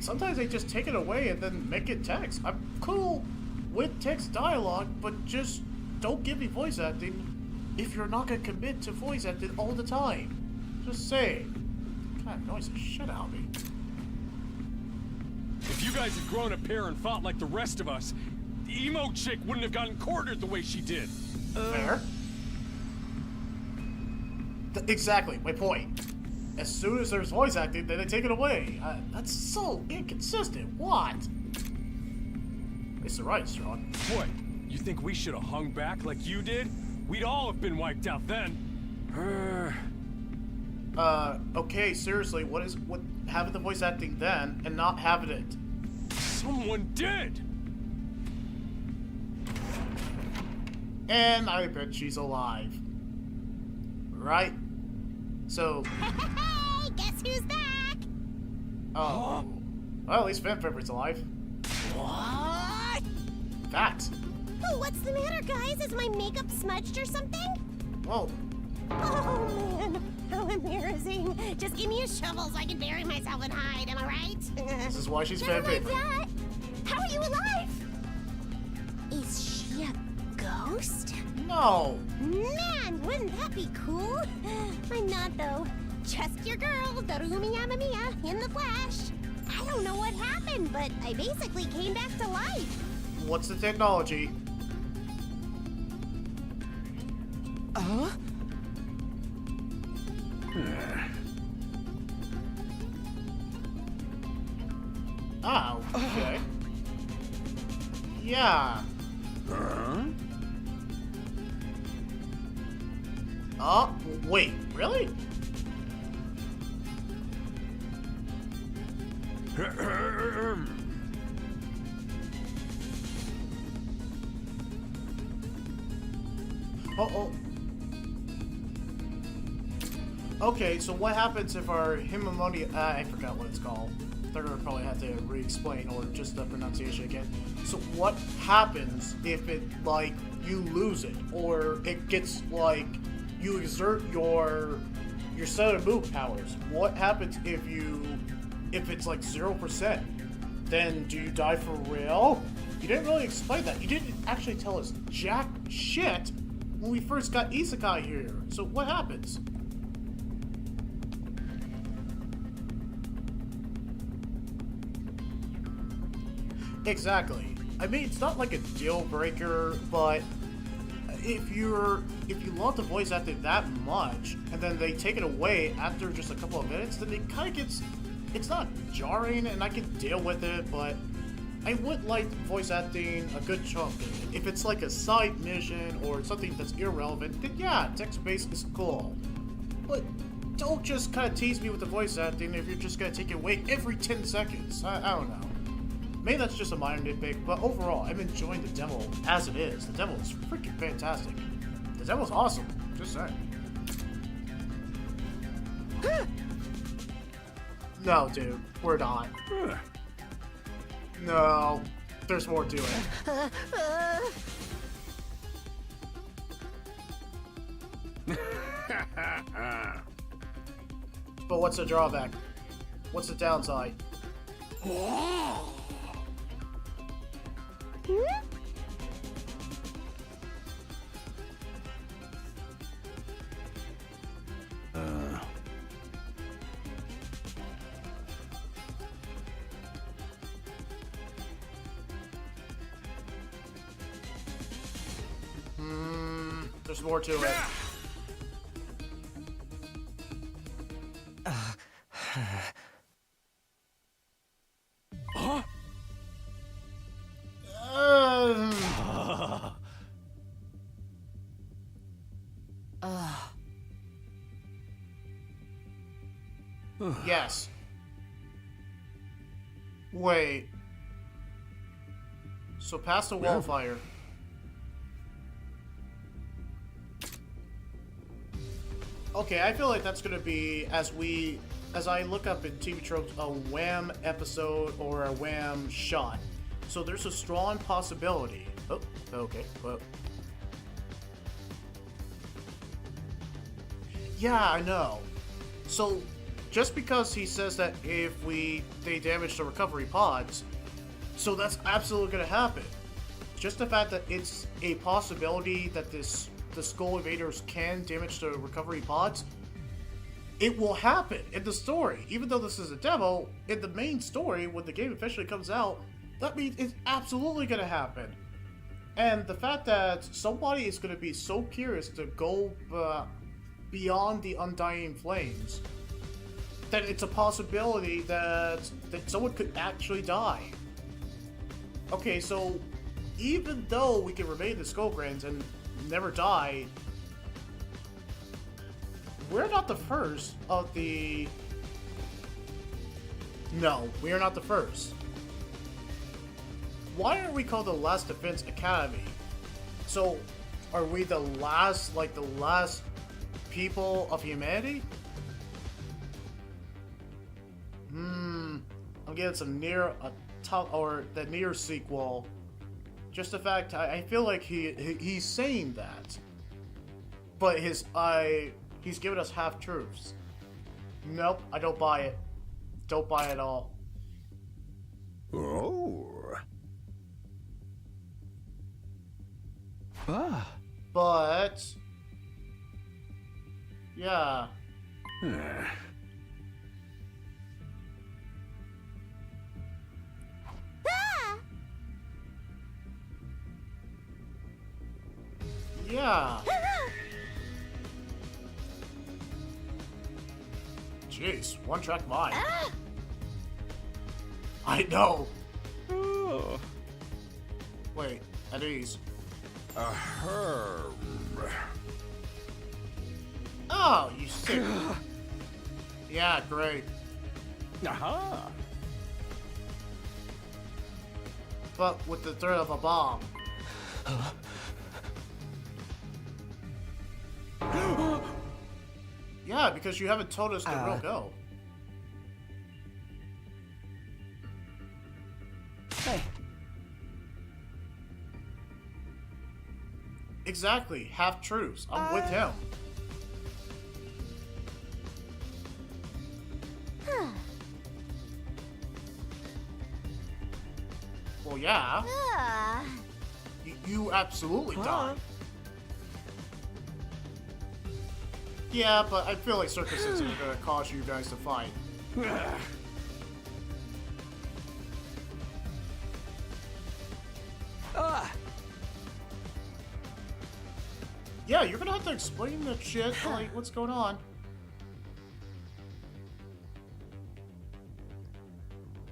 sometimes they just take it away and then make it text. I'm cool with text dialogue, but just don't give me voice acting if you're not gonna commit to voice acting all the time. Just saying. Kind of annoys the shit out of me. If you guys had grown a pair and fought like the rest of us, emo chick wouldn't have gotten quartered the way she did. Fair. Exactly, my point. As soon as there's voice acting, then they take it away. That's so inconsistent. What? It's the right, Strong. What? You think we should have hung back like you did? We'd all have been wiped out then. Okay, seriously, what having the voice acting then and not having it? Someone did! And I bet she's alive. Right? So... Hey, guess who's back? Oh. Well, at least Fan Favorite's alive. What? Facts. Oh, what's the matter, guys? Is my makeup smudged or something? Whoa. Oh, man. How embarrassing. Just give me a shovel so I can bury myself and hide, am I right? This is why she's Never Fan mind Favorite. that. How are you alive? Is she a ghost? No. Man, wouldn't that be cool? I'm not, though. Just your girl, Darumi Yamamiya, in the flesh. I don't know what happened, but I basically came back to life. What's the technology? Oh, okay. Yeah. Oh, wait, really? Uh-oh. Okay, so what happens if our Himamoni... I forgot what it's called. They're gonna probably have to re-explain or just the pronunciation again. So what happens if it, like, you lose it? Or it gets, like, you exert your set of move powers? What happens if it's, like, 0%? Then do you die for real? You didn't really explain that. You didn't actually tell us jack shit when we first got Isekai here. So what happens? Exactly. I mean, it's not like a deal breaker, but if you love the voice acting that much, and then they take it away after just a couple of minutes, then it kind of gets... It's not jarring, and I can deal with it, but I would like voice acting a good chunk of it. If it's like a side mission or something that's irrelevant, then yeah, text-based is cool. But don't just kind of tease me with the voice acting if you're just going to take it away every 10 seconds. I don't know. Maybe that's just a minor nitpick, but overall, I'm enjoying the demo as it is. The demo is freaking fantastic. The demo's awesome. Just saying. No, dude. We're not. No. There's more to it. But what's the drawback? What's the downside? There's more to it. Huh? Yes. Wait. So past the wildfire. Okay, I feel like that's gonna be, as I look up in TV tropes, a Wham episode or a Wham shot. So there's a strong possibility. Oh, okay. Well. Yeah, I know. So, just because he says that if they damage the recovery pods, so that's absolutely gonna happen. Just the fact that it's a possibility that the Skull Invaders can damage the recovery pods, it will happen in the story. Even though this is a demo, in the main story, when the game officially comes out, that means it's absolutely gonna happen. And the fact that somebody is going to be so curious to go beyond the Undying Flames, that it's a possibility that someone could actually die. Okay, so even though we can remain the Skullgrands and never die, we're not the first of the... No, we are not the first. Why are we called the Last Defense Academy? So, are we the last, like the last people of humanity? I'm getting some Nier, or the Nier sequel. Just the fact, I feel like he's saying that, but he's giving us half truths. Nope, I don't buy it. Don't buy it at all. Oh. But yeah. Yeah. Jeez, one track mind. I know. Wait, at ease. Oh, you sick. Yeah, great. But with the threat of a bomb. Yeah, because you haven't told us the real go. Hey. Exactly, half truths. I'm with him. Well, yeah. You absolutely died. Yeah, but I feel like circumstances are gonna cause you guys to fight. Yeah, you're gonna have to explain that shit, like, what's going on.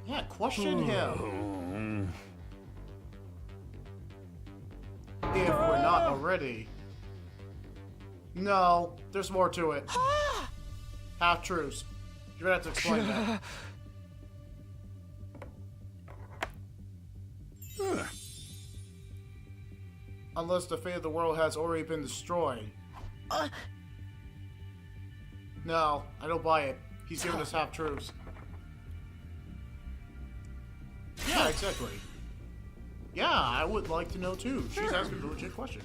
Yeah, question him. If we're not already. No, there's more to it. Half truths. You're gonna have to explain that. Unless the fate of the world has already been destroyed. No, I don't buy it. He's giving us half truths. Yeah, exactly. Yeah, I would like to know too. She's asking a legit question.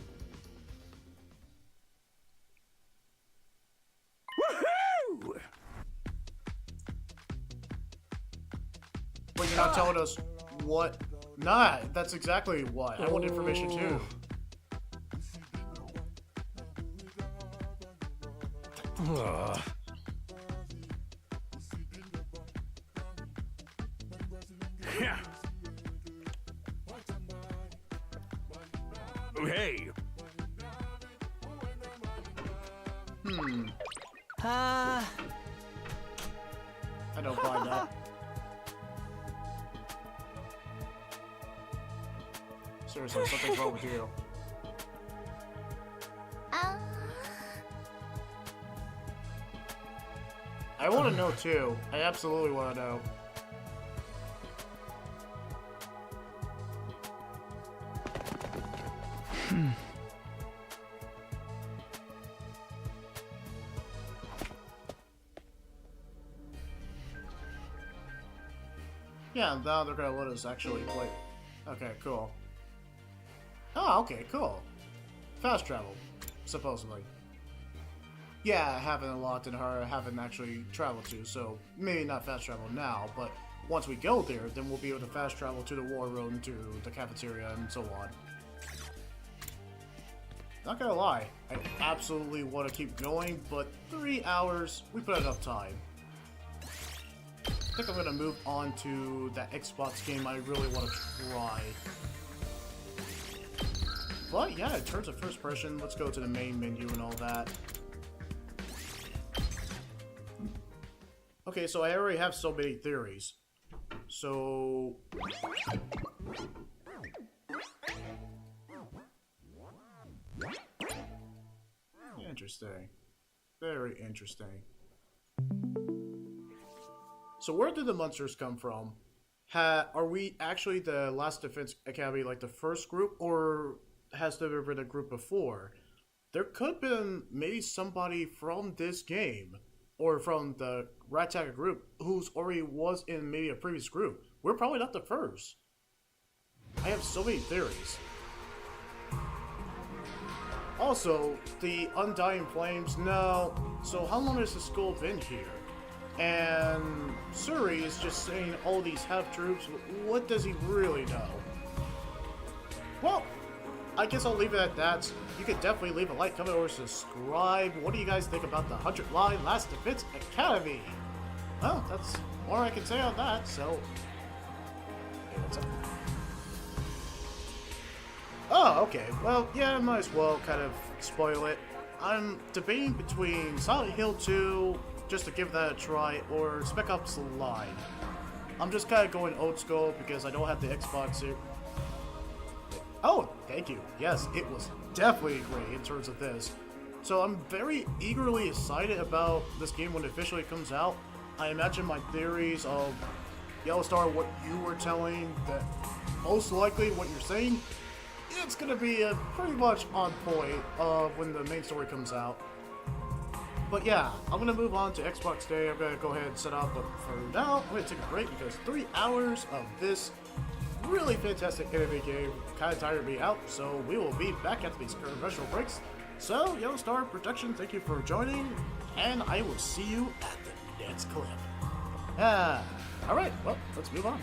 Woohoo! But you're not telling us what. Nah, that's exactly what. I want information too. Yeah. Oh, hey. I don't buy that. Seriously, something's wrong with you. I want to know too. I absolutely want to know. Yeah, now they're gonna let us actually play. Okay, cool. Oh, okay, cool. Fast travel, supposedly. Yeah, I haven't unlocked in her, I haven't actually traveled to, so maybe not fast travel now, but once we go there, then we'll be able to fast travel to the war room, to the cafeteria, and so on. Not gonna lie, I absolutely want to keep going, but 3 hours, we put enough time. I think I'm gonna move on to that Xbox game I really want to try. But yeah, in terms of first impression, let's go to the main menu and all that. Okay, so I already have so many theories. So... Interesting. Very interesting. So where did the monsters come from? Are we actually the Last Defense Academy, like the first group, or has there been a group before? There could have been maybe somebody from this game, or from the Rat-Tacker group, who's already was in maybe a previous group. We're probably not the first. I have so many theories. Also, the Undying Flames, no. So how long has the school been here? And Suri is just saying all these half-troops. What does he really know? Well, I guess I'll leave it at that. You could definitely leave a like, comment, or subscribe. What do you guys think about the 100 line Last Defense Academy? Well, that's more I can say on that, so... Hey, what's up? Oh, okay. Well, yeah, I might as well kind of spoil it. I'm debating between Silent Hill 2, just to give that a try, or Spec Ops: The Line. I'm just kind of going old school because I don't have the Xbox here. Oh, thank you. Yes, it was definitely great in terms of this. So I'm very eagerly excited about this game when it officially comes out. I imagine my theories of Yellowstar, what you were telling, that most likely what you're saying, it's gonna be pretty much on point when the main story comes out. But yeah, I'm gonna move on to Xbox Day. I'm gonna go ahead and set up, but for now, I'm gonna take a break because 3 hours of this really fantastic anime game kind of tired me out. So we will be back after these commercial breaks. So Yellowstar Production, thank you for joining, and I will see you at the next clip. Alright, well, let's move on.